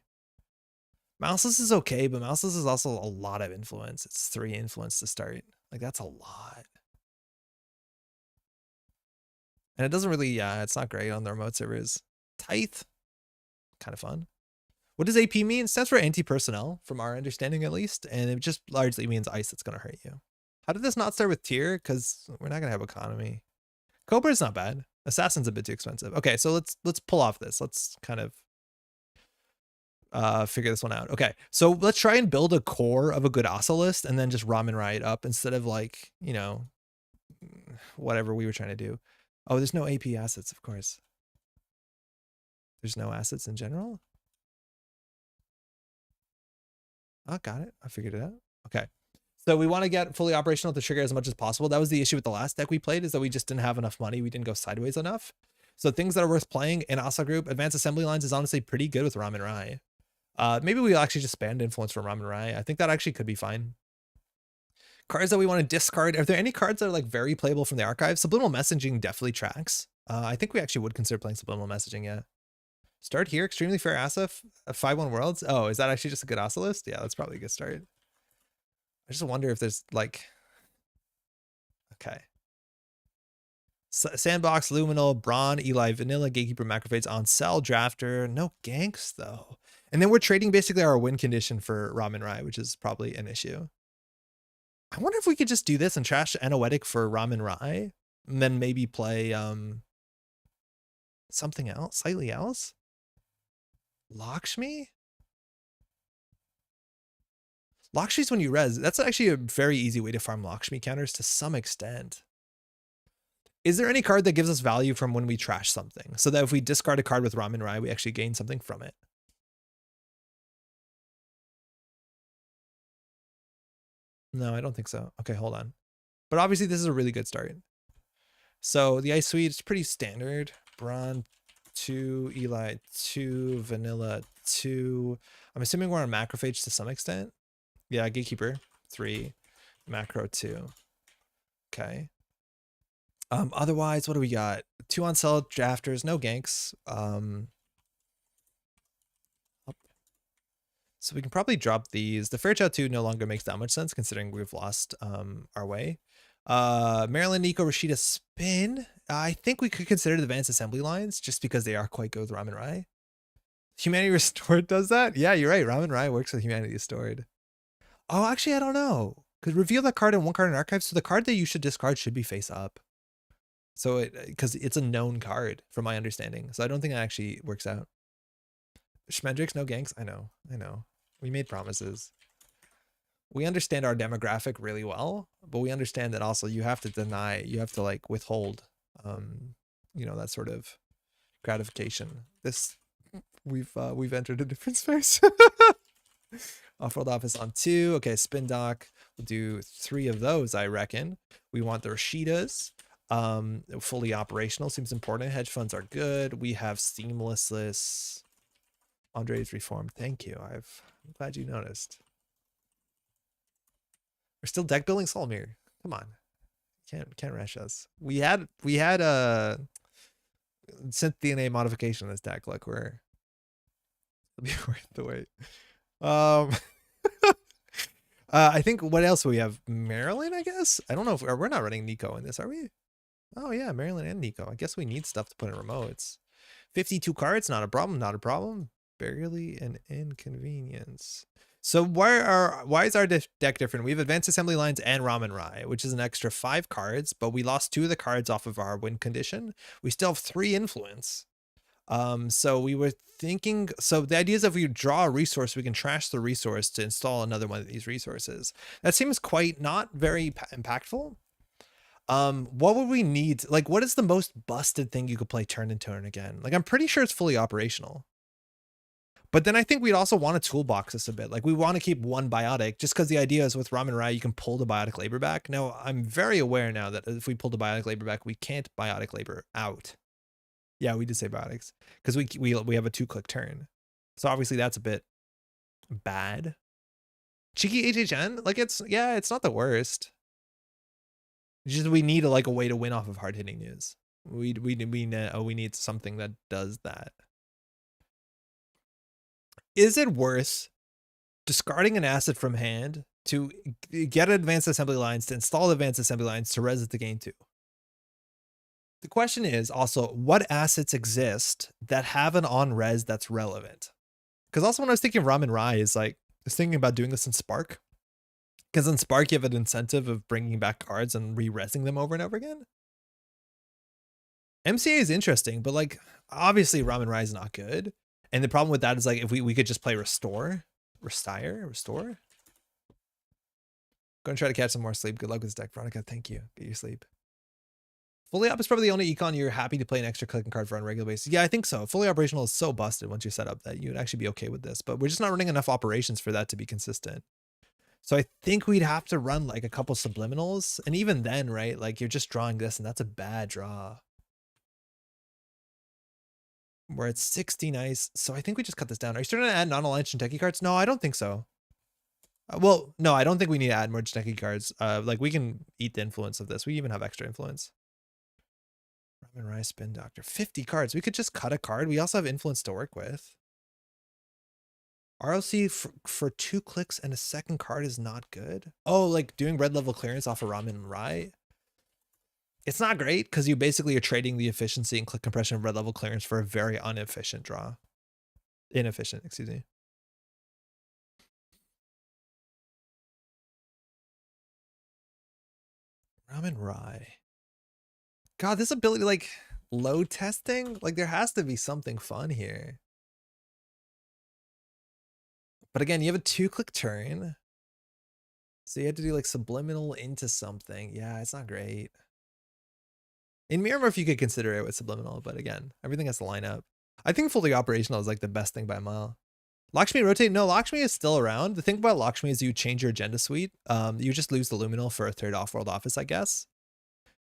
Mouseless is okay, but Mouseless is also a lot of influence. It's 3 influence to start. Like that's a lot. And it doesn't really, yeah, it's not great on the remote servers. Tithe, kind of fun. What does AP mean? It stands for anti-personnel, from our understanding at least, and it just largely means ice that's going to hurt you. How did this not start with tier? Because we're not going to have economy. Cobra's not bad. Assassin's a bit too expensive. Okay, so let's pull off this. Let's kind of figure this one out. Okay, so let's try and build a core of a good Asa list and then just Ramen Rai it up instead of like, you know, whatever we were trying to do. Oh, there's no AP assets, of course. There's no assets in general? Oh, got it. I figured it out. Okay. So we want to get fully operational to trigger as much as possible. That was the issue with the last deck we played, is that we just didn't have enough money. We didn't go sideways enough. So things that are worth playing in Asa group, Advanced Assembly Lines is honestly pretty good with Ramen Rai. Maybe we'll actually just spend influence from Ramen Rai. I think that actually could be fine. Cards that we want to discard. Are there any cards that are like very playable from the archive? Subliminal Messaging definitely tracks. I think we actually would consider playing Subliminal Messaging, yeah. Start here, Extremely Fair Asa, 5/1 Worlds. Oh, is that actually just a good Asa list? Yeah, that's probably a good start. I just wonder if there's like, okay. Sandbox, Luminal, Brawn, Eli, Vanilla, Gatekeeper, Macrophages, On Cell, Drafter. No ganks though. And then we're trading basically our win condition for Ramen Rai, which is probably an issue. I wonder if we could just do this and trash Anoetic for Ramen Rai, and then maybe play something else, slightly else. Lakshmi? Lakshmi's when you res. That's actually a very easy way to farm Lakshmi counters to some extent. Is there any card that gives us value from when we trash something, so that if we discard a card with Ramen Rai, we actually gain something from it? No, I don't think so. Okay, hold on. But obviously this is a really good start. So the Ice Suite is pretty standard. Brawn 2, Eli 2, Vanilla 2. I'm assuming we're on Macrophage to some extent. Yeah, Gatekeeper 3, Macro 2. Okay. Otherwise, what do we got? 2 on cell drafters, no ganks. So we can probably drop these. The Fairchild 2 no longer makes that much sense considering we've lost our way. Maryland, Nico, Rashida, Spin. I think we could consider the Advanced Assembly Lines just because they are quite good with Ramen Rai. Humanity Restored does that? Yeah, you're right. Ramen Rai works with Humanity Restored. Oh, actually, I don't know. Could reveal that card and 1 card in archive. So the card that you should discard should be face up. So because it's a known card from my understanding. So I don't think that actually works out. Schmendrix, no ganks. I know. We made promises. We understand our demographic really well, but we understand that also you have to deny, you have to like withhold, you know, that sort of gratification. This, we've entered a different space. Off-world office on 2. Okay, spin dock. We'll do 3 of those, I reckon. We want the Rashidas. Fully operational seems important. Hedge funds are good. We have seamlessless. Andre's reformed. Thank you. I'm glad you noticed. We're still deck building Solomir. Come on. Can't rush us. We had a synth DNA modification in this deck. Look, it'll be worth the wait. I think what else do we have? Maryland, I guess. I don't know if we're not running Nico in this, are we? Oh yeah, Maryland and Nico. I guess we need stuff to put in remotes. 52 cards, not a problem, not a problem. Barely an inconvenience. So why is our deck different? We have advanced assembly lines and Raman Rai, which is an extra 5 cards, but we lost 2 of the cards off of our win condition. We still have 3 influence. So we were thinking, so the idea is if we draw a resource, we can trash the resource to install another one of these resources. That seems quite not very impactful. What would we need? Like, what is the most busted thing you could play turn and turn again? Like, I'm pretty sure it's fully operational. But then I think we'd also want to toolbox this a bit. Like, we want to keep 1 biotic just because the idea is with Raman Rai, you can pull the biotic labor back. Now, I'm very aware now that if we pull the biotic labor back, we can't biotic labor out. Yeah, we did say biotics because we have a 2-click turn. So obviously that's a bit bad. Cheeky HHN, like it's not the worst. It's just we need a way to win off of hard hitting news. We need something that does that. Is it worth discarding an asset from hand to get advanced assembly lines, to install advanced assembly lines to res the game 2? The question is also, what assets exist that have an on-res that's relevant? Because also when I was thinking of Raman Rai is I was thinking about doing this in Spark. Because in Spark, you have an incentive of bringing back cards and re-resing them over and over again. MCA is interesting, but obviously Raman Rai is not good. And the problem with that is if we could just play Restore. Gonna try to catch some more sleep. Good luck with this deck, Veronica. Thank you. Get your sleep. Fully op is probably the only econ you're happy to play an extra clicking card for on a regular basis. Yeah, I think so. Fully operational is so busted once you're set up that you'd actually be okay with this, but we're just not running enough operations for that to be consistent. So I think we'd have to run a couple subliminals, and even then, right? You're just drawing this, and that's a bad draw. We're at 60 nice, so I think we just cut this down. Are you starting to add non-aligned Jinteki cards? No, I don't think so. Well, no, I don't think we need to add more Jinteki cards. We can eat the influence of this. We even have extra influence. Raman Rai, Spin Doctor. 50 cards. We could just cut a card. We also have influence to work with. RLC for 2 clicks and a second card is not good. Oh, doing red level clearance off of Raman Rai. It's not great because you basically are trading the efficiency and click compression of red level clearance for a very inefficient draw. Inefficient, excuse me. Raman Rai. God, this ability, load testing, there has to be something fun here. But again, you have a 2-click turn. So you have to do subliminal into something. Yeah, it's not great. In Miramorph, you could consider it with subliminal, but again, everything has to line up. I think fully operational is the best thing by a mile. Lakshmi rotate? No, Lakshmi is still around. The thing about Lakshmi is you change your agenda suite. You just lose the Luminal for a 3rd off-world office, I guess.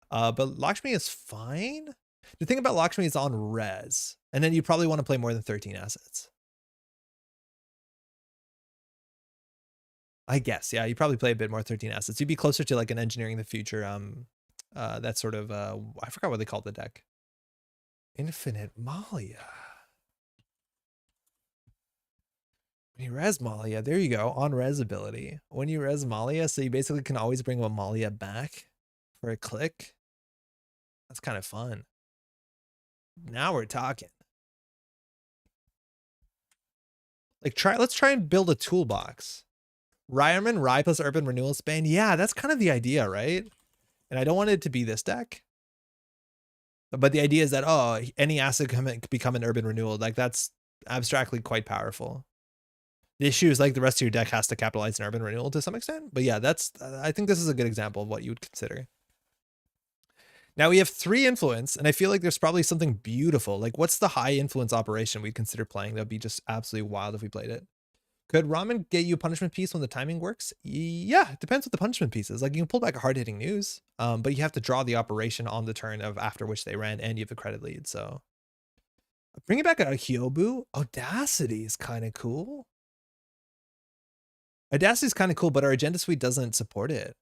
But Lakshmi is fine. The thing about Lakshmi is on res, and then you probably want to play more than 13 assets. I guess, yeah, you probably play a bit more 13 assets. You'd be closer to an Engineering the Future. That sort of I forgot what they called the deck. Infinite Malia. When you res Malia, there you go, on res ability. When you res Malia, so you basically can always bring a Malia back for a click. That's kind of fun. Now we're talking. Let's try and build a toolbox. Raman Rai plus Urban Renewal Span. Yeah, that's kind of the idea, right? And I don't want it to be this deck. But the idea is that, oh, any asset can become an Urban Renewal. That's abstractly quite powerful. The issue is the rest of your deck has to capitalize an Urban Renewal to some extent. But yeah, I think this is a good example of what you would consider. Now we have 3 influence, and I feel there's probably something beautiful. What's the high influence operation we'd consider playing? That would be just absolutely wild if we played it. Could Raman get you a punishment piece when the timing works? Yeah, it depends what the punishment piece is. You can pull back a hard-hitting news, but you have to draw the operation on the turn of after which they ran, and you have a credit lead. So Bringing back a Hyobu. Audacity is kind of cool. Audacity is kind of cool, but our agenda suite doesn't support it.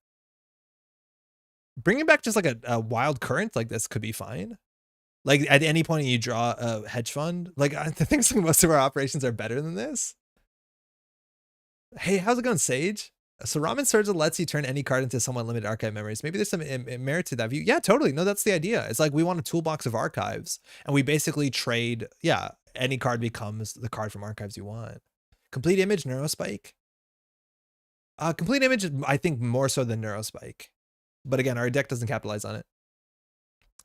Bringing back just like a wild current like this could be fine. Like at any point you draw a hedge fund. Like I think most of our operations are better than this. Hey, how's it going, Sage? So Ramen Surge lets you turn any card into somewhat limited archive memories. Maybe there's some merit to that view. Yeah, totally. No, that's the idea. It's like we want a toolbox of archives, and we basically trade. Yeah, any card becomes the card from archives you want. Complete image, Neurospike. Complete image, I think more so than Neurospike. But again, our deck doesn't capitalize on it.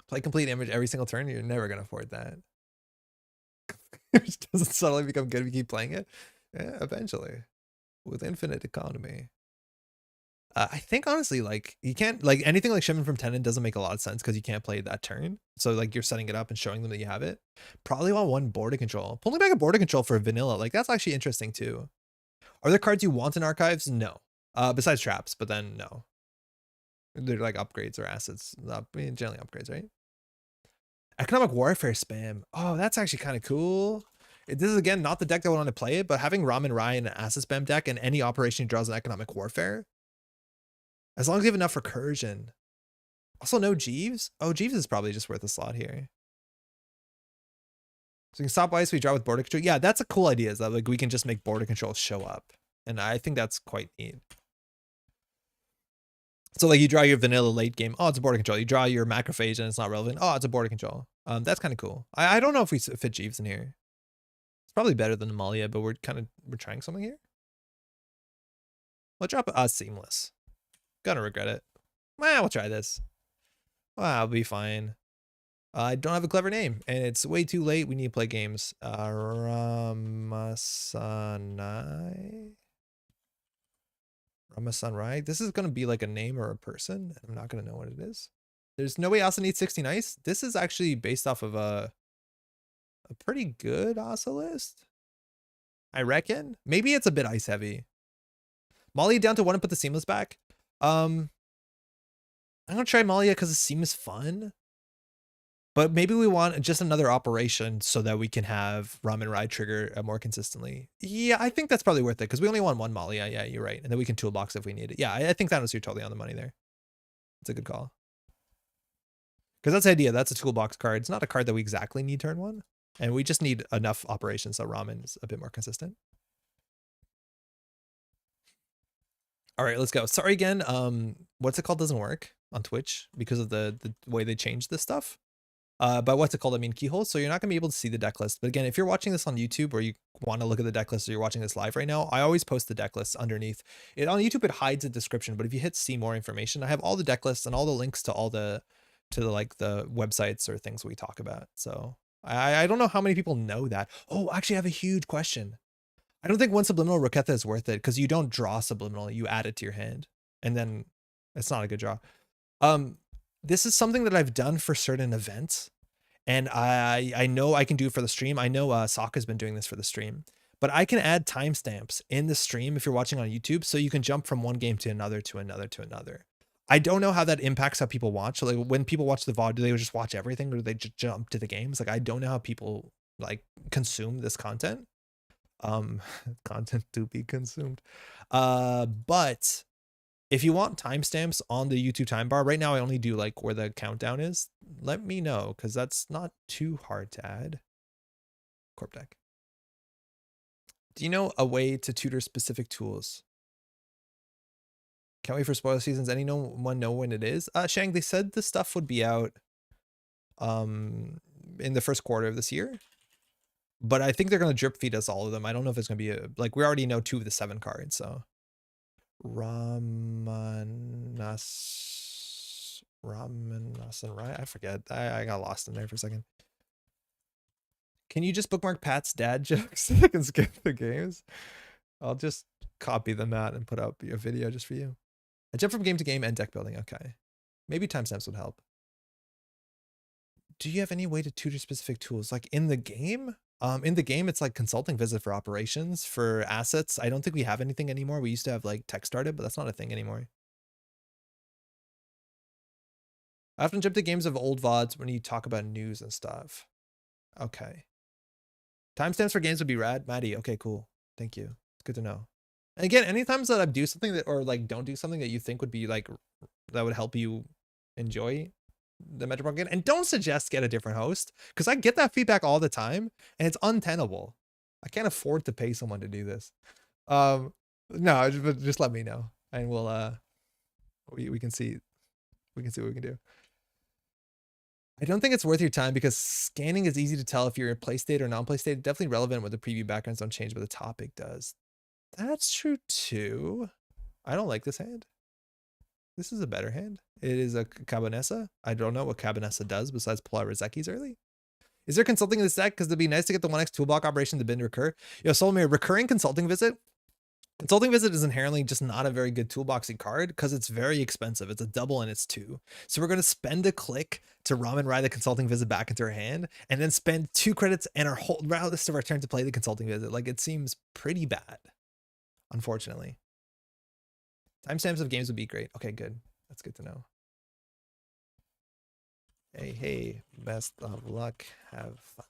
Play complete image every single turn. You're never gonna afford that. It doesn't suddenly become good if you keep playing it. Yeah, eventually, with infinite economy. I think honestly, like you can't like anything like Shimon from Tenon doesn't make a lot of sense because you can't play that turn. So like you're setting it up and showing them that you have it. Probably want one border control. Pulling back a border control for vanilla, like that's actually interesting too. Are there cards you want in archives? No. Besides traps, but then no. They're like upgrades or assets. Generally upgrades, right? Economic warfare spam. Oh, that's actually kind of cool. This is again not the deck that I want to play it, but having Raman Rai in an asset spam deck and any operation draws an economic warfare. As long as you have enough recursion. Also, no Jeeves. Oh, Jeeves is probably just worth a slot here. So you can stop ice, we draw with border control. Yeah, that's a cool idea. Is that like we can just make border control show up. And I think that's quite neat. So like you draw your vanilla late game. Oh, it's a border control. You draw your macrophage and it's not relevant. Oh, it's a border control. That's kind of cool. I don't know if we fit Jeeves in here. It's probably better than Amalia, but we're trying something here. We'll drop Seamless. Gonna regret it. Well, we'll try this. Well, I'll be fine. I don't have a clever name, and it's way too late. We need to play games. Ramasanai. Raman Rai. This is gonna be like a name or a person. I'm not gonna know what it is. There's no way Asa needs 16 ice. This is actually based off of a pretty good Asa list. I reckon. Maybe it's a bit ice heavy. Molly down to 1 and put the Seamless back. I'm gonna try Malia because it seems fun. But maybe we want just another operation so that we can have Raman Rai trigger more consistently. Yeah, I think that's probably worth it because we only want one Malia. Yeah, you're right. And then we can toolbox if we need it. Yeah, I think that was you're totally on the money there. It's a good call. Because that's the idea. That's a toolbox card. It's not a card that we exactly need turn 1. And we just need enough operations so Ramen is a bit more consistent. All right, let's go. Sorry again. What's it called doesn't work on Twitch because of the way they changed this stuff. By what's it called? I mean keyhole. So you're not gonna be able to see the deck list. But again, if you're watching this on YouTube or you want to look at the deck list or you're watching this live right now, I always post the deck list underneath. It on YouTube it hides a description, but if you hit see more information, I have all the deck lists and all the links to all the like the websites or things we talk about. So I don't know how many people know that. Oh, actually I have a huge question. I don't think one subliminal Roketha is worth it because you don't draw subliminal, you add it to your hand. And then it's not a good draw. This is something that I've done for certain events, and I know I can do it for the stream. I know Sokka's been doing this for the stream, but I can add timestamps in the stream if you're watching on YouTube, so you can jump from one game to another to another to another. I don't know how that impacts how people watch. So like when people watch the VOD, do they just watch everything or do they just jump to the games? Like I don't know how people like consume this content. Content to be consumed. But if you want timestamps on the YouTube time bar, right now I only do like where the countdown is. Let me know because that's not too hard to add. Corp deck. Do you know a way to tutor specific tools? Can't wait for spoiler seasons. Anyone know when it is? Shang, they said the stuff would be out in the first quarter of this year. But I think they're going to drip feed us all of them. I don't know if it's going to be like we already know 2 of the 7 cards, so Raman Rai. I forget. I got lost in there for a second. Can you just bookmark Pat's dad jokes so I can skip the games? I'll just copy them out and put up your video just for you. I jump from game to game and deck building. Okay. Maybe timestamps would help. Do you have any way to tutor specific tools? Like in the game? In the game, it's like consulting visit for operations. For assets, I don't think we have anything anymore. We used to have like tech started, but that's not a thing anymore. I often jump to games of old VODs when you talk about news and stuff. Okay. Timestamps for games would be rad. Maddie, okay, cool. Thank you. It's good to know. And again, any times that I do something that, or like don't do something that you think would be like, that would help you enjoy the Metro game, and don't suggest get a different host, because I get that feedback all the time and it's untenable. I can't afford to pay someone to do this. No, just let me know and we'll we can see what we can do. I don't think it's worth your time because scanning is easy to tell if you're in play state or non-play state. Definitely relevant when the preview backgrounds don't change, but the topic does. That's true too. I don't like this hand. This is a better hand. It is a Cabanessa. I don't know what Cabanessa does besides pull out Rizeki's early. Is there consulting in this deck? Because it'd be nice to get the 1x toolbox operation to bin recur. Yo, Solomir, recurring consulting visit. Consulting visit is inherently just not a very good toolboxy card because it's very expensive. It's a double and it's 2. So we're going to spend a click to Raman Rai the consulting visit back into our hand and then spend 2 credits and our whole rest of our turn to play the consulting visit. Like, it seems pretty bad, unfortunately. Timestamps of games would be great. Okay, good. That's good to know. Hey, best of luck. Have fun.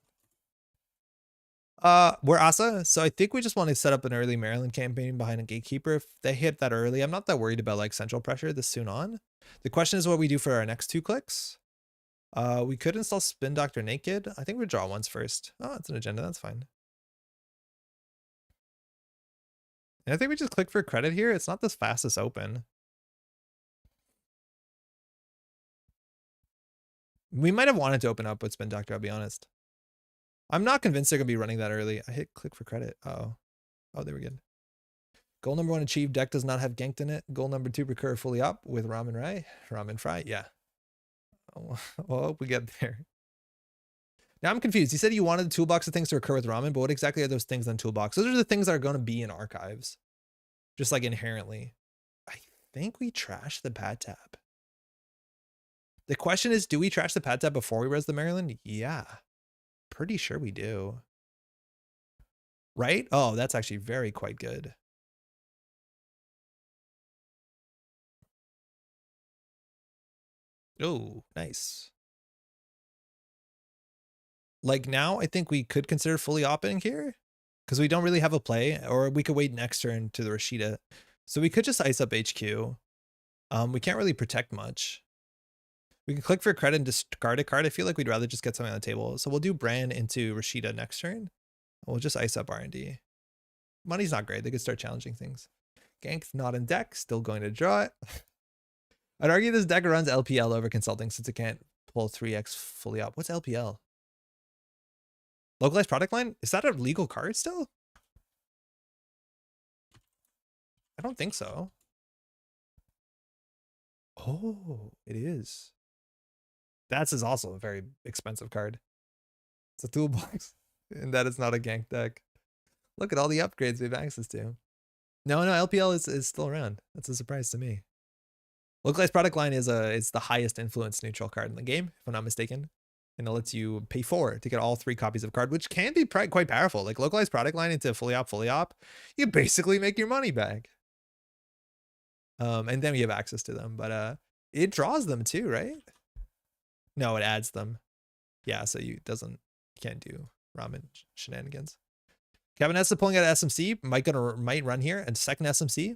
We're Asa, so I think we just want to set up an early Maryland campaign behind a gatekeeper. If they hit that early, I'm not that worried about like central pressure this soon on. The question is what we do for our next 2 clicks. We could install Spin Doctor Naked. I think we draw once first. Oh, it's an agenda. That's fine. And I think we just click for credit here. It's not the fastest open. We might have wanted to open up with Spin Doctor, I'll be honest. I'm not convinced they're going to be running that early. I hit click for credit. Oh, there we go. Goal number 1 achieved. Deck does not have ganked in it. Goal number 2 recur fully up with Raman Rai. Ramen Fry. Yeah. Oh, well, I hope we get there. Now I'm confused. He said you wanted the toolbox of things to recur with Ramen, but what exactly are those things on toolbox? Those are the things that are going to be in archives. Just like inherently. I think we trash the pad tab. The question is, do we trash the pad tab before we res the Maryland? Yeah. Pretty sure we do. Right? Oh, that's actually very quite good. Oh, nice. Like now, I think we could consider fully opping here because we don't really have a play, or we could wait next turn to the Rashida. So we could just ice up HQ. We can't really protect much. We can click for credit and discard a card. I feel like we'd rather just get something on the table. So we'll do Bran into Rashida next turn. We'll just ice up R&D. Money's not great. They could start challenging things. Gank's not in deck. Still going to draw it. I'd argue this deck runs LPL over consulting since it can't pull 3x fully up. What's LPL? Localized product line? Is that a legal card still? I don't think so. Oh, it is. That's is also a very expensive card. It's a toolbox. And that is not a gank deck. Look at all the upgrades we have access to. No, LPL is still around. That's a surprise to me. Localized product line is the highest influence neutral card in the game, if I'm not mistaken. And it lets you pay 4 to get all 3 copies of card, which can be quite powerful. Like localized product line into fully op, you basically make your money back. And then we have access to them, but it draws them too, right? No, it adds them. Yeah, so you can't do ramen shenanigans. Cabanessa pulling out SMC might run here, and second SMC.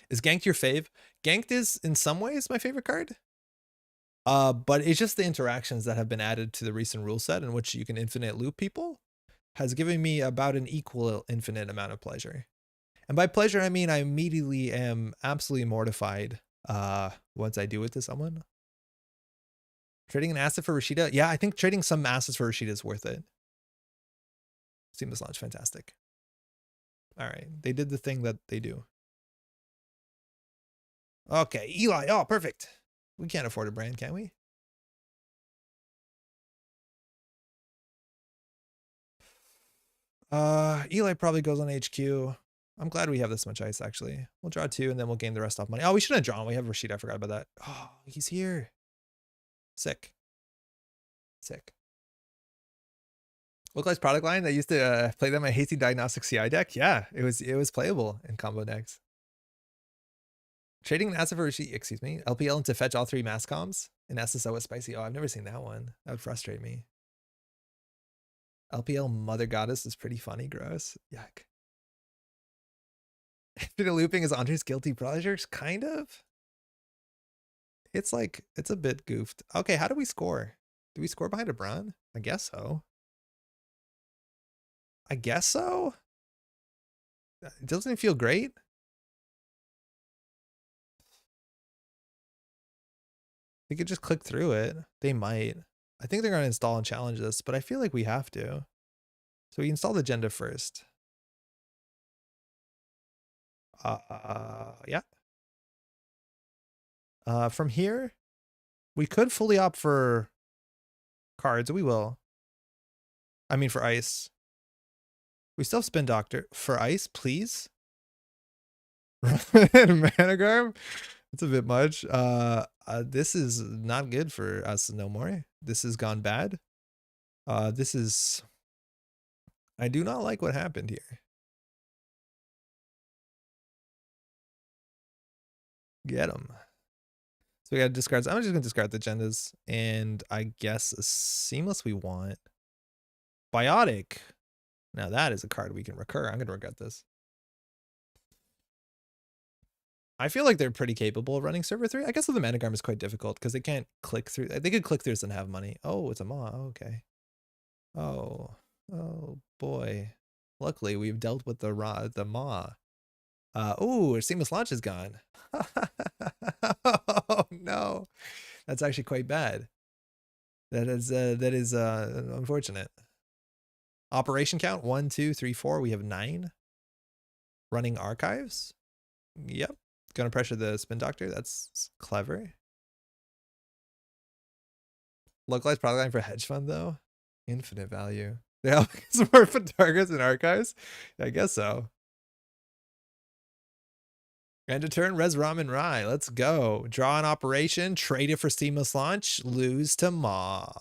Is Ganked your fave? Ganked is in some ways my favorite card. But it's just the interactions that have been added to the recent rule set in which you can infinite loop people has given me about an equal infinite amount of pleasure. And by pleasure, I mean I immediately am absolutely mortified once I do it to someone. Trading an asset for Rashida? Yeah, I think trading some assets for Rashida is worth it. Seamless launch, fantastic. All right, they did the thing that they do. Okay, Eli, oh, perfect. We can't afford a brand, can we? Eli probably goes on HQ. I'm glad we have this much ice, actually. We'll draw 2, and then we'll gain the rest off money. Oh, we should have drawn. We have Rashid. I forgot about that. Oh, he's here. Sick. Localized product line. I used to play them a Hasty Diagnostic CI deck. Yeah, it was playable in combo decks. Trading an asset for Rashid, excuse me, LPL to fetch all 3 mass comms in SSO with spicy. Oh, I've never seen that one. That would frustrate me. LPL Mother Goddess is pretty funny. Gross. Yuck. Infinite looping is Andre's guilty pleasures, kind of. It's like, it's a bit goofed. Okay, how do we score? Do we score behind a Braun? I guess so. I guess so. It doesn't feel great. We could just click through it. They might. I think they're going to install and challenge this, but I feel like we have to. So we install the agenda first. Yeah. From here, we could fully opt for cards. We will. I mean, for ice. We still have Spin Doctor. For ice, please. Managarm? It's a bit much. This is not good for us no more. This has gone bad. This is... I do not like what happened here. Get him. So we got discards. I'm just going to discard the agendas. And I guess a Seamless we want. Biotic. Now that is a card we can recur. I'm going to regret this. I feel like they're pretty capable of running server 3. I guess with the Managarm is quite difficult because they can't click through. They could click through this and have money. Oh, it's a Maw. Okay. Oh boy. Luckily, we've dealt with the Maw. Oh, Seamless Launch is gone. Oh no. That's actually quite bad. That is unfortunate. Operation count 1, 2, 3, 4. We have 9. Running archives. Yep. Gonna pressure the Spin Doctor. That's clever. Localized product line for hedge fund though. Infinite value. They have support for targets and archives. I guess so. And to turn res Raman Rai. Let's go. Draw an operation. Trade it for Seamless Launch. Lose to Maw.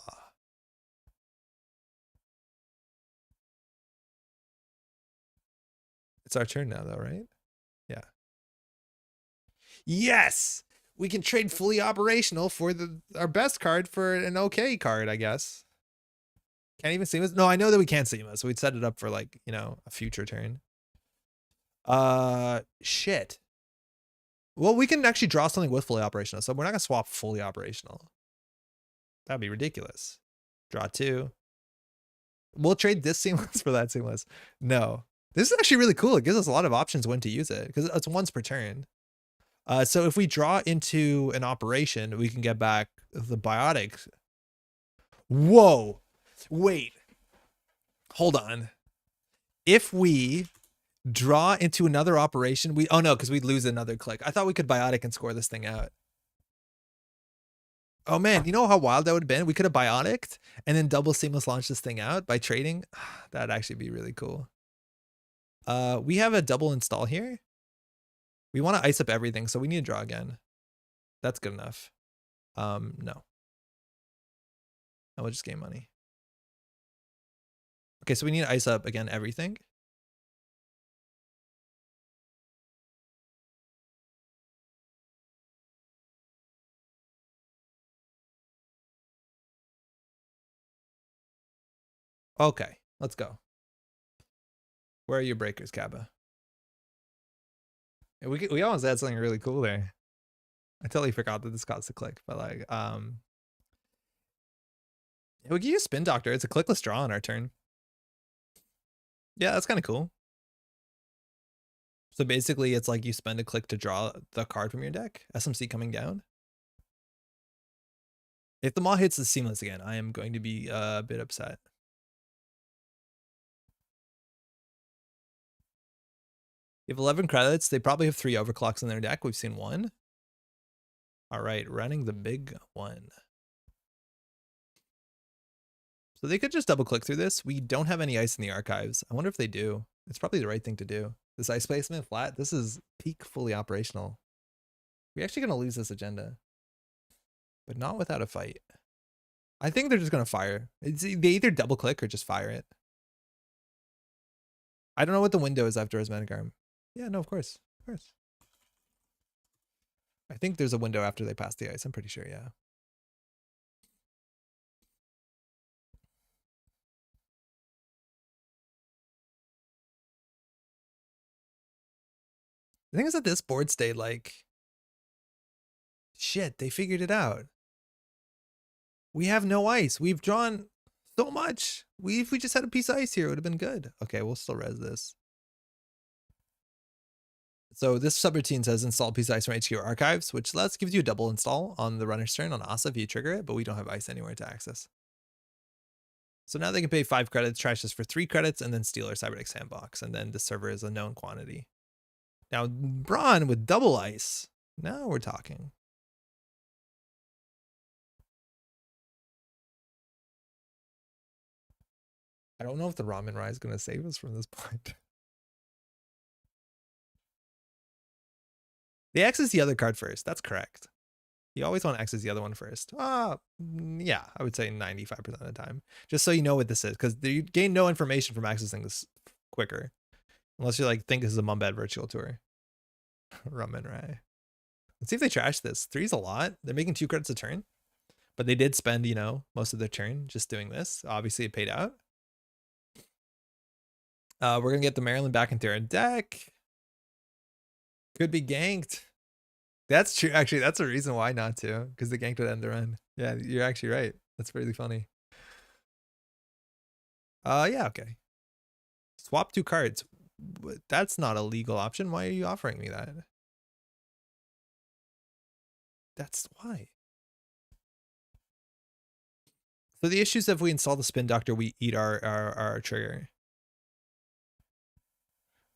It's our turn now though, right? Yeah. Yes! We can trade fully operational for our best card for an okay card, I guess. Can't even Seamless? No, I know that we can't Seamless, so we'd set it up for like, you know, a future turn. Shit. Well, we can actually draw something with fully operational, so we're not gonna swap fully operational. That'd be ridiculous. Draw 2. We'll trade this Seamless for that Seamless. No. This is actually really cool. It gives us a lot of options when to use it, because it's once per turn. So if we draw into an operation, we can get back the Biotic. Whoa. Wait. Hold on. If we draw into another operation, oh no, because we'd lose another click. I thought we could Biotic and score this thing out. Oh man, you know how wild that would have been? We could have Biotic'd and then double Seamless Launch this thing out by trading. That'd actually be really cool. We have a double install here. We want to ice up everything, so we need to draw again. That's good enough. No. I will just gain money. Okay, so we need to ice up again everything. Okay, let's go. Where are your breakers, Kaba? We almost had something really cool there. I totally forgot that this costs a click, but like, we can use Spin Doctor. It's a clickless draw on our turn. Yeah, that's kind of cool. So basically, it's like you spend a click to draw the card from your deck. SMC coming down. If the Maw hits the Seamless again, I am going to be a bit upset. You have 11 credits. They probably have 3 overclocks in their deck. We've seen 1. All right, running the big one. So they could just double click through this. We don't have any ice in the archives. I wonder if they do. It's probably the right thing to do. This ice placement flat, this is peak fully operational. We're actually going to lose this agenda, but not without a fight. I think they're just going to fire. They either double click or just fire it. I don't know what the window is after his Managarm. Yeah, no, of course. Of course. I think there's a window after they pass the ice. I'm pretty sure, yeah. The thing is that this board state, like, shit, they figured it out. We have no ice. We've drawn so much. If we just had a piece of ice here, it would have been good. Okay, we'll still res this. So this subroutine says install a piece of ice from HQ archives, which gives you a double install on the runner's turn on Asa if you trigger it, but we don't have ice anywhere to access. So now they can pay 5 credits, trash this for 3 credits, and then steal our Cyberdeck sandbox, and then the server is a known quantity. Now Braun with double ice. Now we're talking. I don't know if the Raman Rai is going to save us from this point. They access the other card first. That's correct. You always want to access the other one first. Yeah, I would say 95% of the time. Just so you know what this is, because you gain no information from accessing this quicker. Unless you like think this is a Mumbad virtual tour. Raman Rai. Let's see if they trash this. 3's a lot. They're making 2 credits a turn. But they did spend, you know, most of their turn just doing this. Obviously, it paid out. We're going to get the Maryland back into our deck. Could be ganked. That's true. Actually, that's a reason why not to. Because the gank would end the run. Yeah, you're actually right. That's really funny. Yeah, okay. Swap 2 cards. That's not a legal option. Why are you offering me that? That's why. So the issue is if we install the Spin Doctor, we eat our trigger.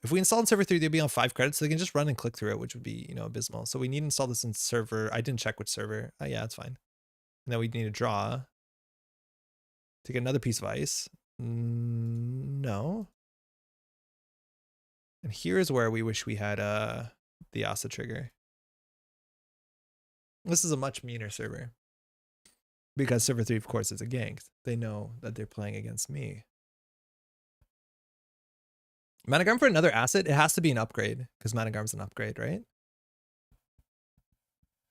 If we install in server 3, they'd be on 5 credits, so they can just run and click through it, which would be, you know, abysmal. So we need to install this in server. I didn't check which server. Oh, yeah, that's fine. And then we need to draw to get another piece of ice. No. And here's where we wish we had the Asa trigger. This is a much meaner server. Because server 3, of course, is a gank. They know that they're playing against me. Managarm for another asset, it has to be an upgrade, because Managarm's an upgrade, right?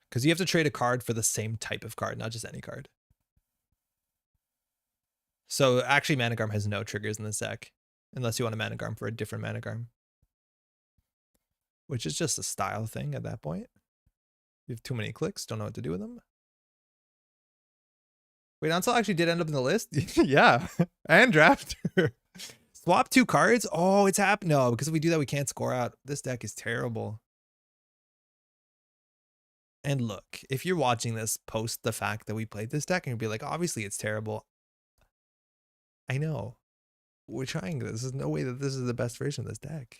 Because you have to trade a card for the same type of card, not just any card. So actually, Managarm has no triggers in this deck, unless you want a Managarm for a different Managarm. Which is just a style thing at that point. You have too many clicks, don't know what to do with them. Wait, Ansel actually did end up in the list? Yeah, and Drafter. Swap 2 cards? Oh, it's happened. No, because if we do that, we can't score out. This deck is terrible. And look, if you're watching this post the fact that we played this deck and you'll be like, obviously it's terrible. I know. We're trying this. There's no way that this is the best version of this deck.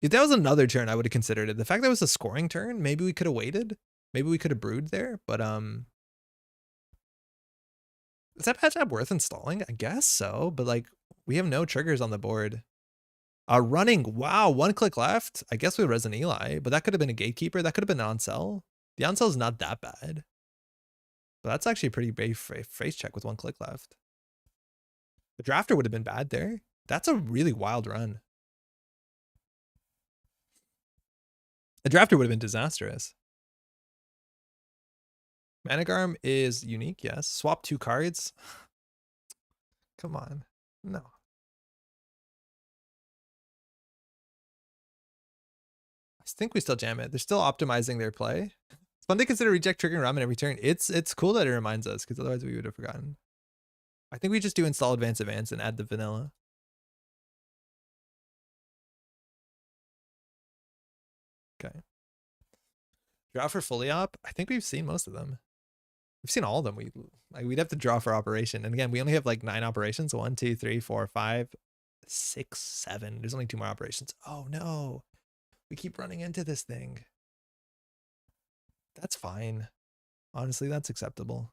If that was another turn, I would have considered it. The fact that it was a scoring turn, maybe we could have waited. Maybe we could have brewed there, but is that patch app worth installing? I guess so, but like we have no triggers on the board. Running, wow, 1 click left. I guess we Resident Eli, but that could have been a gatekeeper. That could have been an on-sell. The on-sell is not that bad. But that's actually a pretty brave face check with 1 click left. The Drafter would have been bad there. That's a really wild run. The Drafter would have been disastrous. Managarm is unique, yes. Swap 2 cards. Come on. No. I think we still jam it. They're still optimizing their play. It's fun to consider reject triggering Ramen every turn. It's cool that it reminds us, because otherwise we would have forgotten. I think we just do install advance and add the vanilla. Okay. Draw for fully op. I think we've seen most of them. We've seen all of them. We'd have to draw for operation. And again, we only have like 9 operations. 1, 2, 3, 4, 5, 6, 7. There's only 2 more operations. Oh no. We keep running into this thing. That's fine. Honestly, that's acceptable.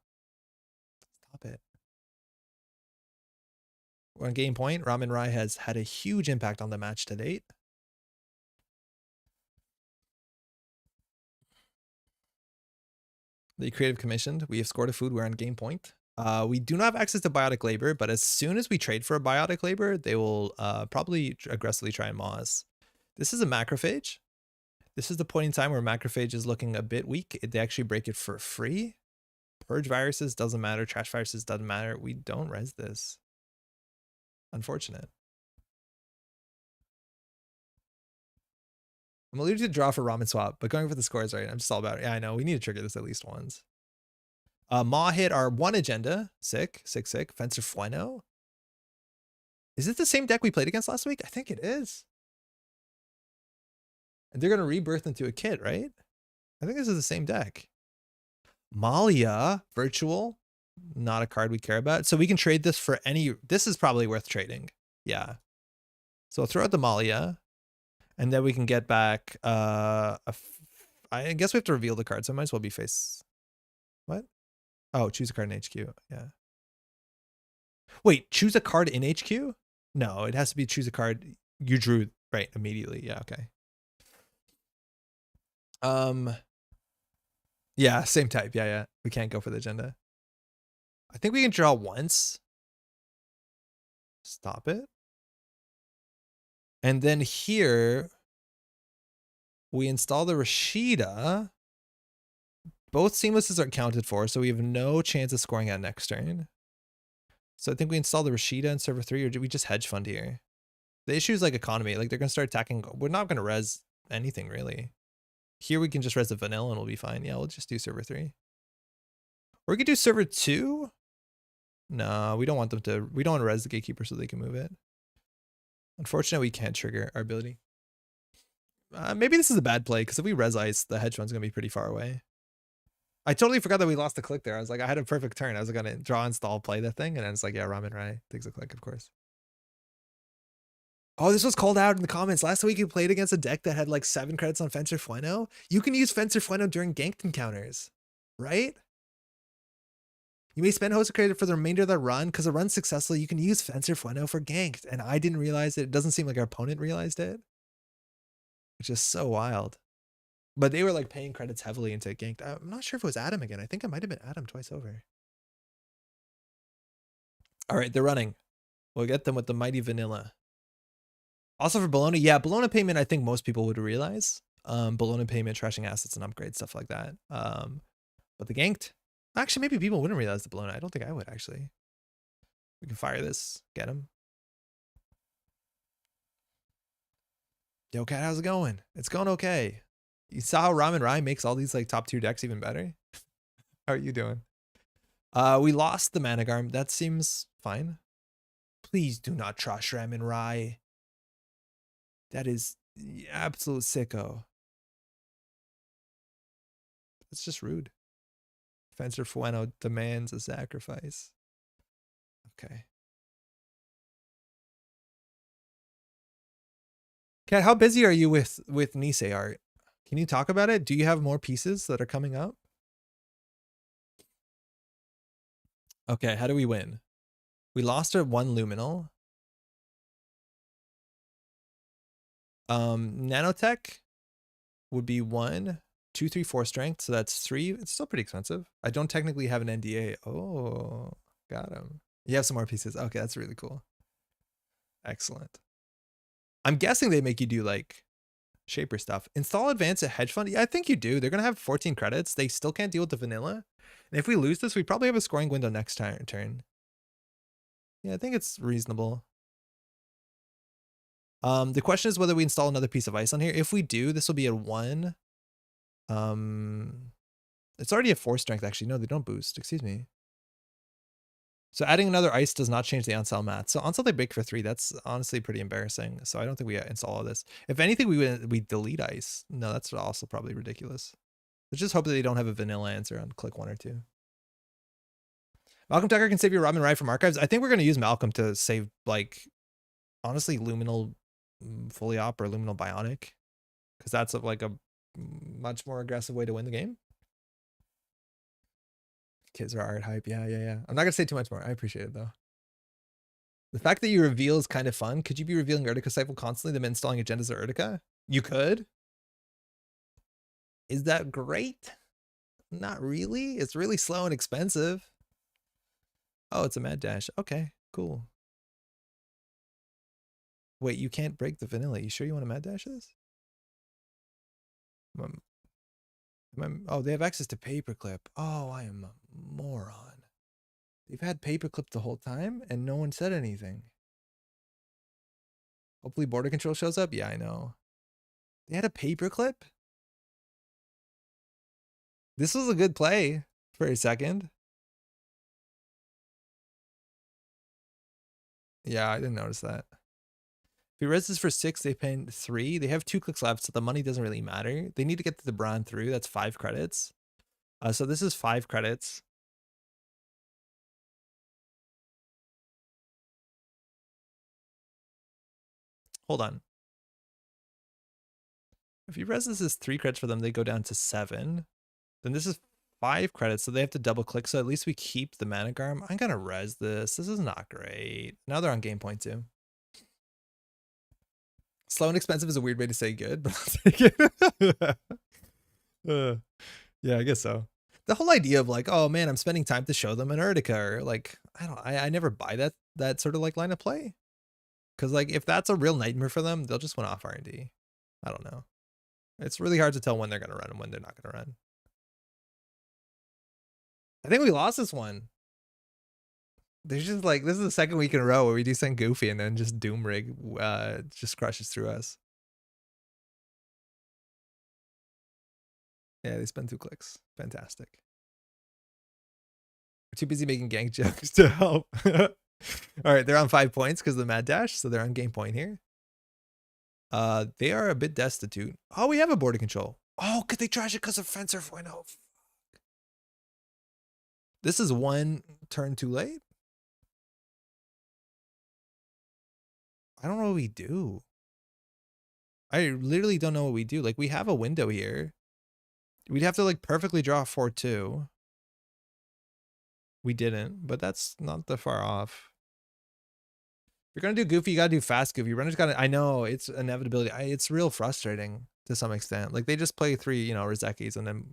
Stop it. We're on game point. Raman Rai has had a huge impact on the match to date. The creative commissioned. We have scored a food. We're on game point. We do not have access to biotic labor, but as soon as we trade for a biotic labor, they will probably aggressively try and maw us. This is a macrophage. This is the point in time where macrophage is looking a bit weak. They actually break it for free. Purge viruses doesn't matter. Trash viruses doesn't matter. We don't res this. Unfortunate. I'm alluding to draw for Ramen Swap, but going for the scores, right? I'm just all about it. Yeah, I know. We need to trigger this at least once. Maw hit our one agenda. Sick. Fencer Fueno. Is it the same deck we played against last week? I think it is. And they're going to rebirth into a kid, right? I think this is the same deck. Malia, virtual. Not a card we care about. So we can trade this for any... This is probably worth trading. Yeah. So I'll throw out the Malia. And then we can get back... I guess we have to reveal the card, so it might as well be face... What? Oh, choose a card in HQ. Yeah. Wait, choose a card in HQ? No, it has to be choose a card you drew right immediately. Yeah, okay. Yeah, same type. Yeah. We can't go for the agenda. I think we can draw once. Stop it. And then here we install the Rashida. Both seamlesses are accounted for, so we have no chance of scoring out next turn. So I think we install the Rashida in server 3, or do we just hedge fund here? The issue is like economy. Like they're going to start attacking. We're not going to res anything really. Here we can just res the vanilla and we'll be fine. Yeah, we'll just do server 3. Or we could do server 2. No, we don't want them to. We don't want to res the gatekeeper so they can move it. Unfortunately, we can't trigger our ability. Maybe this is a bad play because if we res ice, the hedge fund's going to be pretty far away. I totally forgot that we lost the click there. I was like, I had a perfect turn. I was going to draw, install, play that thing. And then it's like, yeah, Raman Rai takes a click, of course. Oh, this was called out in the comments. Last week you played against a deck that had like 7 credits on Fencer Fueno. You can use Fencer Fueno during ganked encounters, right? You may spend host credit for the remainder of the run. Because the run's successful, you can use Fencer Fueno for ganked. And I didn't realize it. It doesn't seem like our opponent realized it. Which is so wild. But they were like paying credits heavily into ganked. I'm not sure if it was Adam again. I think it might have been Adam twice over. All right, they're running. We'll get them with the mighty vanilla. Also for Bologna, yeah, Bologna payment, I think most people would realize. Bologna payment, trashing assets and upgrades, stuff like that. But the ganked, actually, maybe people wouldn't realize the Bologna. I don't think I would, actually. We can fire this, get him. Yo, Cat, how's it going? It's going okay. You saw how Raman Rai makes all these like top tier decks even better? How are you doing? We lost the Managarm. That seems fine. Please do not trash Raman Rai. That is absolute sicko. It's just rude. Fencer Fueno demands a sacrifice. Okay. Kat, how busy are you with Nisei art? Can you talk about it? Do you have more pieces that are coming up? Okay, how do we win? We lost our 1 luminal. Nanotech would be 1, 2, 3, 4 strength. So that's 3. It's still pretty expensive. I don't technically have an NDA. Oh, got him. You have some more pieces. Okay, that's really cool. Excellent. I'm guessing they make you do like shaper stuff. Install advance at hedge fund. Yeah, I think you do. They're going to have 14 credits. They still can't deal with the vanilla. And if we lose this, we probably have a scoring window next turn. Yeah, I think it's reasonable. The question is whether we install another piece of ice on here. If we do, this will be a 1. It's already a 4 strength, actually. No, they don't boost. Excuse me. So adding another ice does not change the on-sell math. So on-sell they break for 3. That's honestly pretty embarrassing. So I don't think we install all this. If anything, we delete ice. No, that's also probably ridiculous. Let's just hope that they don't have a vanilla answer on click 1 or 2. Malcolm Tucker can save your Raman Rai from archives. I think we're going to use Malcolm to save, like, honestly, Luminal Fully Op or Luminal Bionic. Because that's like a much more aggressive way to win the game. Kids are art hype. Yeah. I'm not going to say too much more. I appreciate it, though. The fact that you reveal is kind of fun. Could you be revealing Urtica Cycle constantly, then installing agendas of Urtica? You could. Is that great? Not really. It's really slow and expensive. Oh, it's a mad dash. Okay, cool. Wait, you can't break the vanilla. You sure you want to mad dash this? Oh, they have access to paperclip. Oh, I am a moron. They've had paperclip the whole time and no one said anything. Hopefully border control shows up. Yeah, I know. They had a paperclip? This was a good play for a second. Yeah, I didn't notice that. If he res this for 6, they pay 3. They have 2 clicks left, so the money doesn't really matter. They need to get the Bron through. That's 5 credits. So this is 5 credits. Hold on. If you res this is 3 credits for them, they go down to 7. Then this is 5 credits, so they have to double click. So at least we keep the Manic Arm. I'm gonna res this. This is not great. Now they're on game point too. Slow and expensive is a weird way to say good, but I'll take it. Yeah, I guess so. The whole idea of like, oh man, I'm spending time to show them an Urtica, or like, I never buy that sort of like line of play. Cause like if that's a real nightmare for them, they'll just win off R&D. I don't know. It's really hard to tell when they're gonna run and when they're not gonna run. I think we lost this one. There's just like, this is the second week in a row where we do something goofy and then just Doom Rig just crushes through us. Yeah, they spend 2 clicks. Fantastic. We're too busy making gank jokes to help. All right, they're on 5 points because of the mad dash, so they're on game point here. They are a bit destitute. Oh, we have a border control. Oh, could they trash it because of Fencer 4.0? This is 1 turn too late. I don't know what we do. I literally don't know what we do. Like, we have a window here. We'd have to like perfectly draw 4-2. We didn't, but that's not that far off. If you're gonna do goofy, you gotta do fast goofy. Runners gotta, I know, it's inevitability. It's real frustrating to some extent. Like they just play 3, Rizekis and then,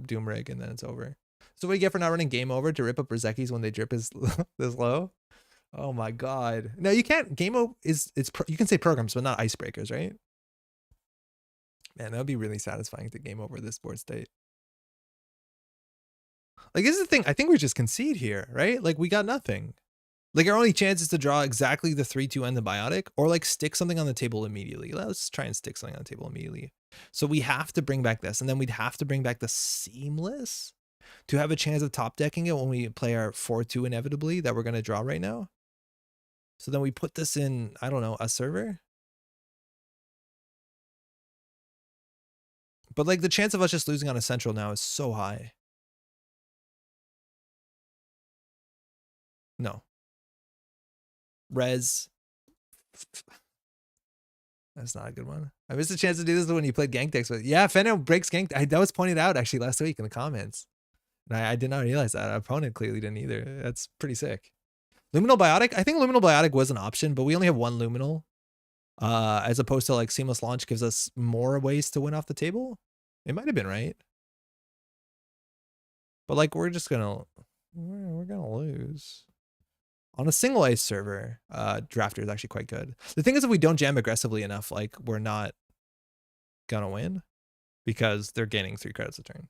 Doom Rig and then it's over. So what do you get for not running game over to rip up Rizekis when they drip is this low? Oh my God. No, you can't. Game over you can say programs, but not icebreakers, right? Man, that would be really satisfying to game over this board state. Like, this is the thing. I think we just concede here, right? Like, we got nothing. Like, our only chance is to draw exactly the 3-2 and the biotic, or like stick something on the table immediately. Let's try and stick something on the table immediately. So we have to bring back this, and then we'd have to bring back the Seamless to have a chance of top decking it when we play our 4-2 inevitably that we're going to draw right now. So then we put this in, I don't know, a server. But like the chance of us just losing on a central now is so high. No. Res. That's not a good one. I missed a chance to do this when you played gank decks. But yeah, Fenno breaks gank. That was pointed out actually last week in the comments. And I did not realize that. Our opponent clearly didn't either. That's pretty sick. Luminal Biotic. I think Luminal Biotic was an option, but we only have 1 Luminal. As opposed to like Seamless Launch gives us more ways to win off the table. It might have been right. But like we're gonna lose. On a single ice server, Drafter is actually quite good. The thing is, if we don't jam aggressively enough, like we're not gonna win because they're gaining 3 credits a turn.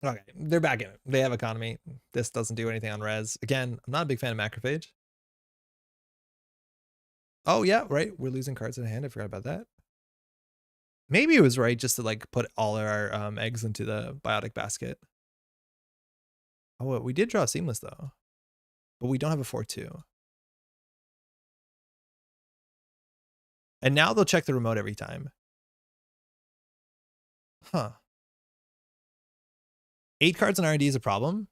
Okay, they're back in it. They have economy. This doesn't do anything on res. Again, I'm not a big fan of Macrophage. Oh yeah, right. We're losing cards in hand. I forgot about that. Maybe it was right just to like put all our eggs into the biotic basket. Oh, we did draw Seamless though, but we don't have a 4-2. And now they'll check the remote every time. Huh. 8 cards in R&D is a problem.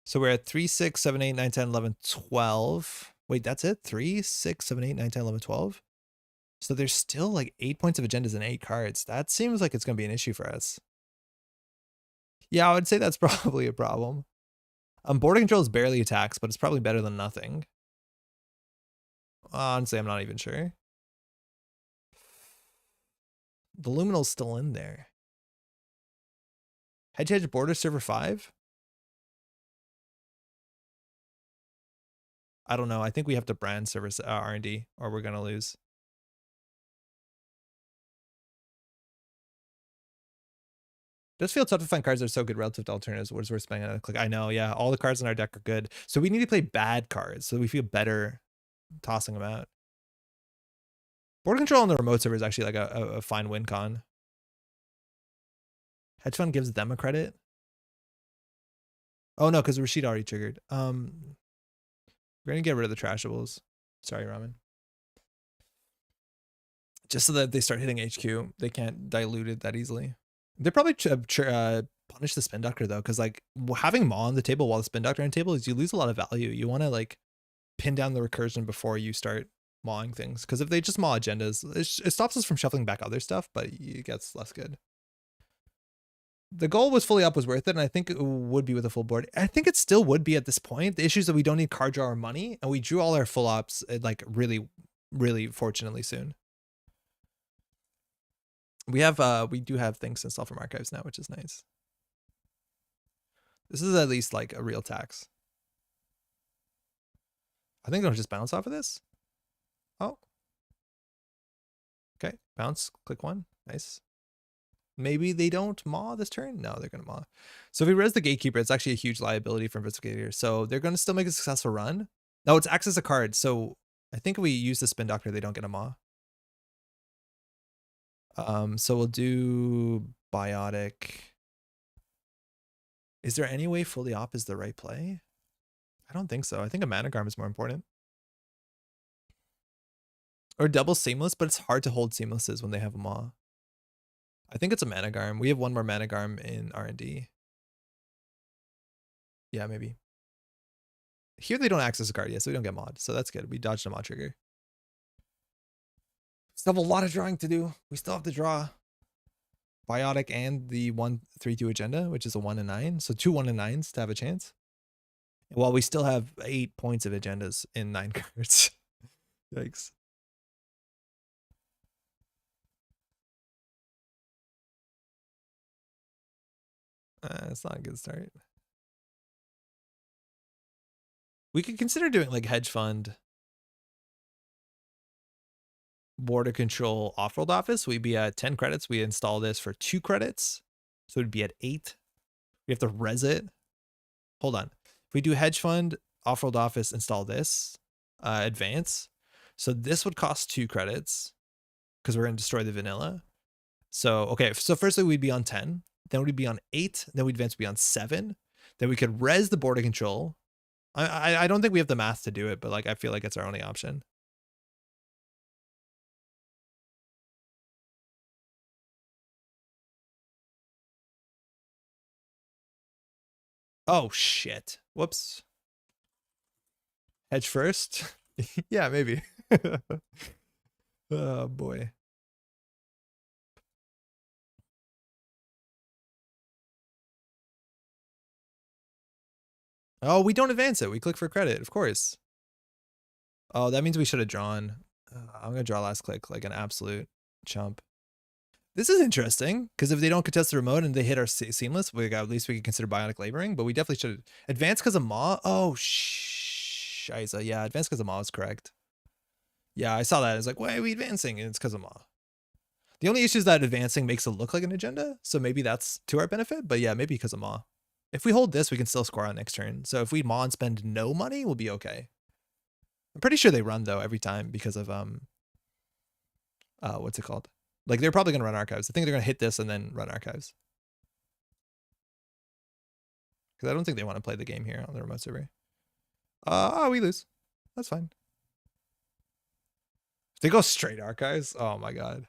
So we're at 3, 6, 7, 8, 9, 10, 11, 12. Wait, that's it? 3, 6, 7, 8, 9, 10, 11, 12. So there's still like 8 points of agendas and 8 cards. That seems like it's going to be an issue for us. Yeah, I would say that's probably a problem. Border control is barely attacks, but it's probably better than nothing. Honestly, I'm not even sure. The Luminal's still in there. Hedge border server 5? I don't know. I think we have to brand service R&D or we're going to lose. Does feel tough to find cards that are so good relative to alternatives. What is worth spending on a click? I know, yeah. All the cards in our deck are good. So we need to play bad cards so we feel better tossing them out. Board control on the remote server is actually like a fine win con. Hedge fund gives them a credit. Oh no, because Rashid already triggered. We're gonna get rid of the trashables. Sorry, Raman. Just so that they start hitting HQ, they can't dilute it that easily. They probably punish the spin doctor though, because like having Maw on the table while the spin doctor on the table is you lose a lot of value. You want to like pin down the recursion before you start mawing things, because if they just maw agendas, it stops us from shuffling back other stuff, but it gets less good. The goal was fully up was worth it, and I think it would be with a full board. I think it still would be at this point. The issue is that we don't need card draw or money, and we drew all our full ups like really, really fortunately soon. We do have things installed from archives now, which is nice. This is at least like a real tax. I think they'll just bounce off of this. Oh. Okay, bounce, click one, nice. Maybe they don't maw this turn? No, they're gonna maw. So if we res the gatekeeper, it's actually a huge liability for investigator. So they're gonna still make a successful run. No, it's acts as a card. So I think if we use the spin doctor, they don't get a maw. So we'll do biotic. Is there any way fully op is the right play? I don't think so. I think a managarm is more important. Or double seamless, but it's hard to hold seamlesses when they have a maw. I think it's a managarm. We have one more managarm in R&D. Yeah, maybe. Here they don't access a card yet, so we don't get mod. So that's good. We dodged a mod trigger. Still have a lot of drawing to do. We still have to draw biotic and the 1/3/2 agenda, which is a 1 and 9. So 2 1 and 9s to have a chance. While we still have 8 points of agendas in 9 cards. Yikes. It's not a good start. We could consider doing like hedge fund, border control, off-world office. We'd be at 10 credits. We install this for 2 credits. So it'd be at 8. We have to res it. Hold on. If we do hedge fund, off-world office, install this, advance. So this would cost 2 credits because we're going to destroy the vanilla. So, okay. So firstly, we'd be on 10. Then we'd be on 8. Then we'd advance be on 7. Then we could res the border control. I don't think we have the math to do it, but like I feel like it's our only option. Oh shit. Whoops. Hedge first? Yeah, maybe. Oh boy. Oh, we don't advance it. We click for credit, of course. Oh, that means we should have drawn. I'm going to draw last click like an absolute chump. This is interesting because if they don't contest the remote and they hit our seamless, at least we can consider bionic laboring, but we definitely should advance because of Maw. Oh, Shiza. Yeah, advance because of Maw is correct. Yeah, I saw that. It's like, why are we advancing? And it's because of Maw. The only issue is that advancing makes it look like an agenda, so maybe that's to our benefit, but yeah, maybe because of Maw. If we hold this, we can still score on next turn. So if we Maw and spend no money, we'll be okay. I'm pretty sure they run though every time because of what's it called? Like they're probably gonna run archives. I think they're gonna hit this and then run archives. Because I don't think they want to play the game here on the remote server. Oh, we lose. That's fine. If they go straight archives, oh my god.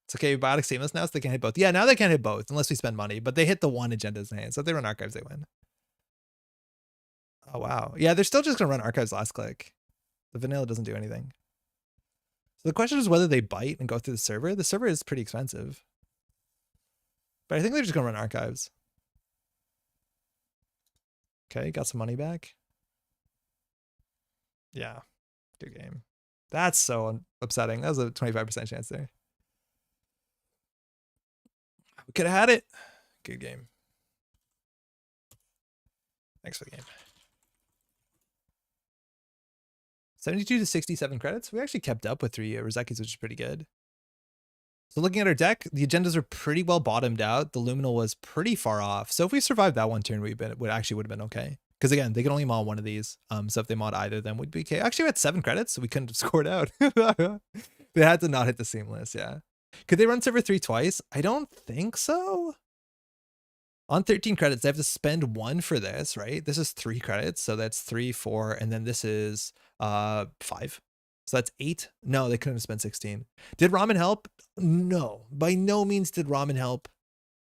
It's okay, biotic seamless now, so they can hit both. Yeah, now they can't hit both unless we spend money, but they hit the one agenda's in hand. So if they run archives, they win. Oh, wow. Yeah, they're still just going to run archives last click. The vanilla doesn't do anything. So the question is whether they bite and go through the server. The server is pretty expensive. But I think they're just going to run archives. Okay, got some money back. Yeah, good game. That's so upsetting. That was a 25% chance there. We could have had it. Good game. Thanks for the game. 72 to 67 credits. We actually kept up with 3 Rozekis, which is pretty good. So looking at our deck, the agendas are pretty well bottomed out. The Luminal was pretty far off. So if we survived that one turn, would have been okay. Because again, they can only mod one of these. So if they mod either of them, we'd be okay. Actually, we had 7 credits, so we couldn't have scored out. They had to not hit the seamless, yeah. Could they run server 3 twice? I don't think so. On 13 credits, they have to spend 1 for this, right? This is 3 credits, so that's 3, 4, and then this is 5. So that's 8. No, they couldn't have spent 16. Did Ramen help? No, by no means did Ramen help.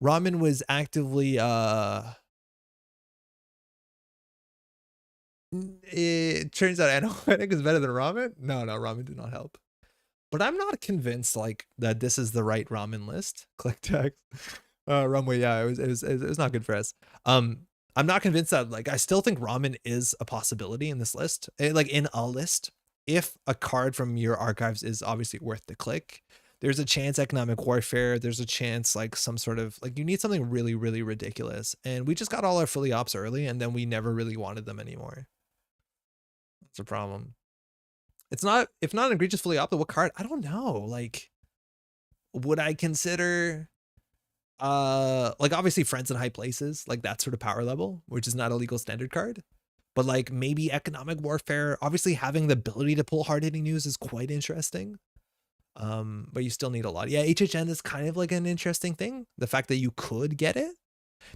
Ramen was actively it turns out Anoetic is better than Ramen. No, Ramen did not help. But I'm not convinced like that this is the right Ramen list. Click text. Runway, yeah, it was not good for us. I'm not convinced that, like, I still think Ramen is a possibility in this list. Like in a list. If a card from your archives is obviously worth the click, there's a chance economic warfare. There's a chance like some sort of like you need something really, really ridiculous. And we just got all our fully ops early and then we never really wanted them anymore. That's a problem. It's not, if not an egregious fully opt, what card? I don't know. Like, would I consider like obviously Friends in High Places, like that sort of power level, which is not a legal standard card. But like maybe economic warfare, obviously having the ability to pull hard hitting news is quite interesting. But you still need a lot. Yeah, HHN is kind of like an interesting thing. The fact that you could get it.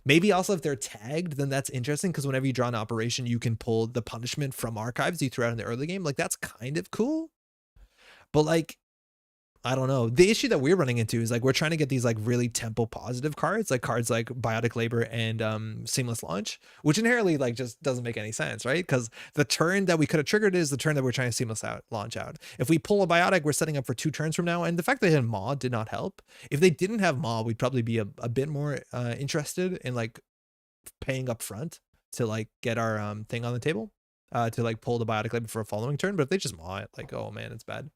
Maybe also if they're tagged, then that's interesting because whenever you draw an operation, you can pull the punishment from archives you threw out in the early game. Like that's kind of cool. But like, I don't know. The issue that we're running into is like we're trying to get these like really tempo positive cards like Biotic Labor and Seamless Launch, which inherently like just doesn't make any sense, right? Because the turn that we could have triggered is the turn that we're trying to launch out. If we pull a Biotic, we're setting up for 2 turns from now, and the fact that they had Maw did not help. If they didn't have Maw, we'd probably be a bit more interested in like paying up front to like get our thing on the table to like pull the Biotic Labor for a following turn. But if they just Maw it, like, oh man, it's bad.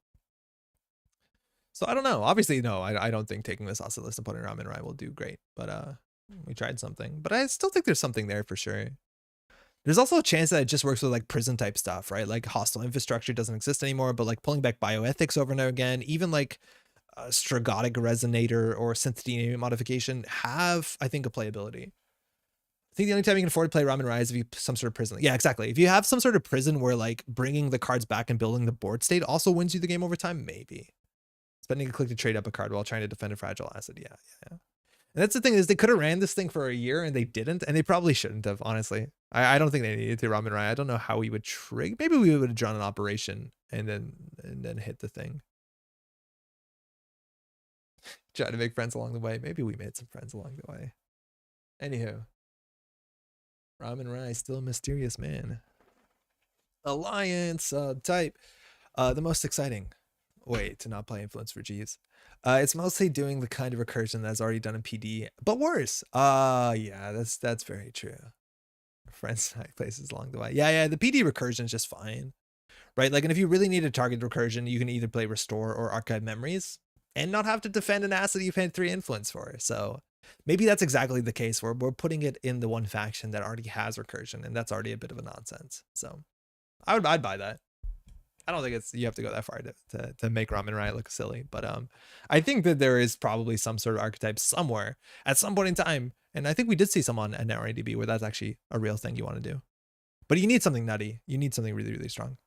So I don't know. Obviously, no, I don't think taking this Asa list and putting Ramen Rai will do great. But we tried something. But I still think there's something there for sure. There's also a chance that it just works with like prison type stuff, right? Like hostile infrastructure doesn't exist anymore, but like pulling back bioethics over and over again, even like a Stragotic Resonator or Synth DNA modification have, I think, a playability. I think the only time you can afford to play Ramen Rai is if you some sort of prison. Yeah, exactly. If you have some sort of prison where like bringing the cards back and building the board state also wins you the game over time, maybe. Spending a click to trade up a card while trying to defend a fragile asset. Yeah. And that's the thing is they could have ran this thing for a year and they didn't, and they probably shouldn't have, honestly. I don't think they needed to Ramen Rai. I don't know how we would trigger. Maybe we would have drawn an operation and then hit the thing. Try to make friends along the way. Maybe we made some friends along the way. Anywho. Ramen Rai, still a mysterious man. Alliance type. The most exciting. Wait, to not play influence for G's. It's mostly doing the kind of recursion that's already done in PD, but worse. Yeah, that's very true. Friends night places along the way. Yeah, the PD recursion is just fine, right? Like, and if you really need a target recursion, you can either play Restore or Archive Memories and not have to defend an asset you've had 3 influence for. So maybe that's exactly the case where we're putting it in the one faction that already has recursion, and that's already a bit of a nonsense. So I'd buy that. I don't think it's you have to go that far to make Ramen Rai look silly, but I think that there is probably some sort of archetype somewhere at some point in time, and I think we did see some on NetRADB where that's actually a real thing you want to do. But you need something nutty. You need something really, really strong.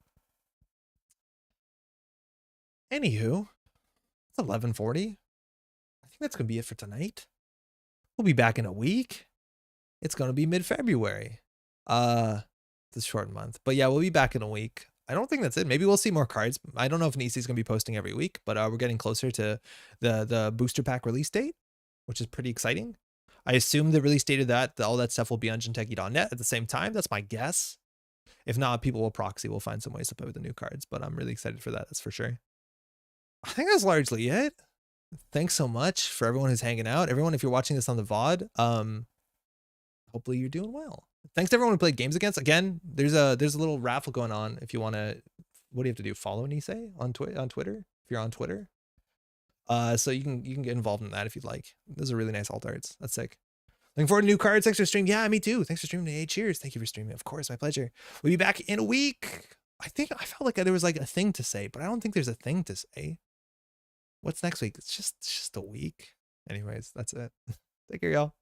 Anywho, it's 11:40. I think that's gonna be it for tonight. We'll be back in a week. It's gonna be mid-February. It's a short month, but yeah, we'll be back in a week. I don't think that's it. Maybe we'll see more cards. I don't know if Nisi's going to be posting every week, but we're getting closer to the booster pack release date, which is pretty exciting. I assume the release date of that, all that stuff will be on Jinteki.net at the same time. That's my guess. If not, people will proxy. We'll find some ways to play with the new cards, but I'm really excited for that. That's for sure. I think that's largely it. Thanks so much for everyone who's hanging out. Everyone, if you're watching this on the VOD, hopefully you're doing well. Thanks to everyone who played games against. Again, there's a little raffle going on if you want to. What do you have to do? Follow Nisei on Twitter if you're on Twitter. So you can get involved in that if you'd like. Those are really nice alt arts. That's sick. Looking forward to new cards. Thanks for streaming. Yeah, me too. Thanks for streaming today. Cheers. Thank you for streaming. Of course, my pleasure. We'll be back in a week. I think I felt like there was like a thing to say, but I don't think there's a thing to say. What's next week? It's just a week. Anyways, that's it. Take care, y'all.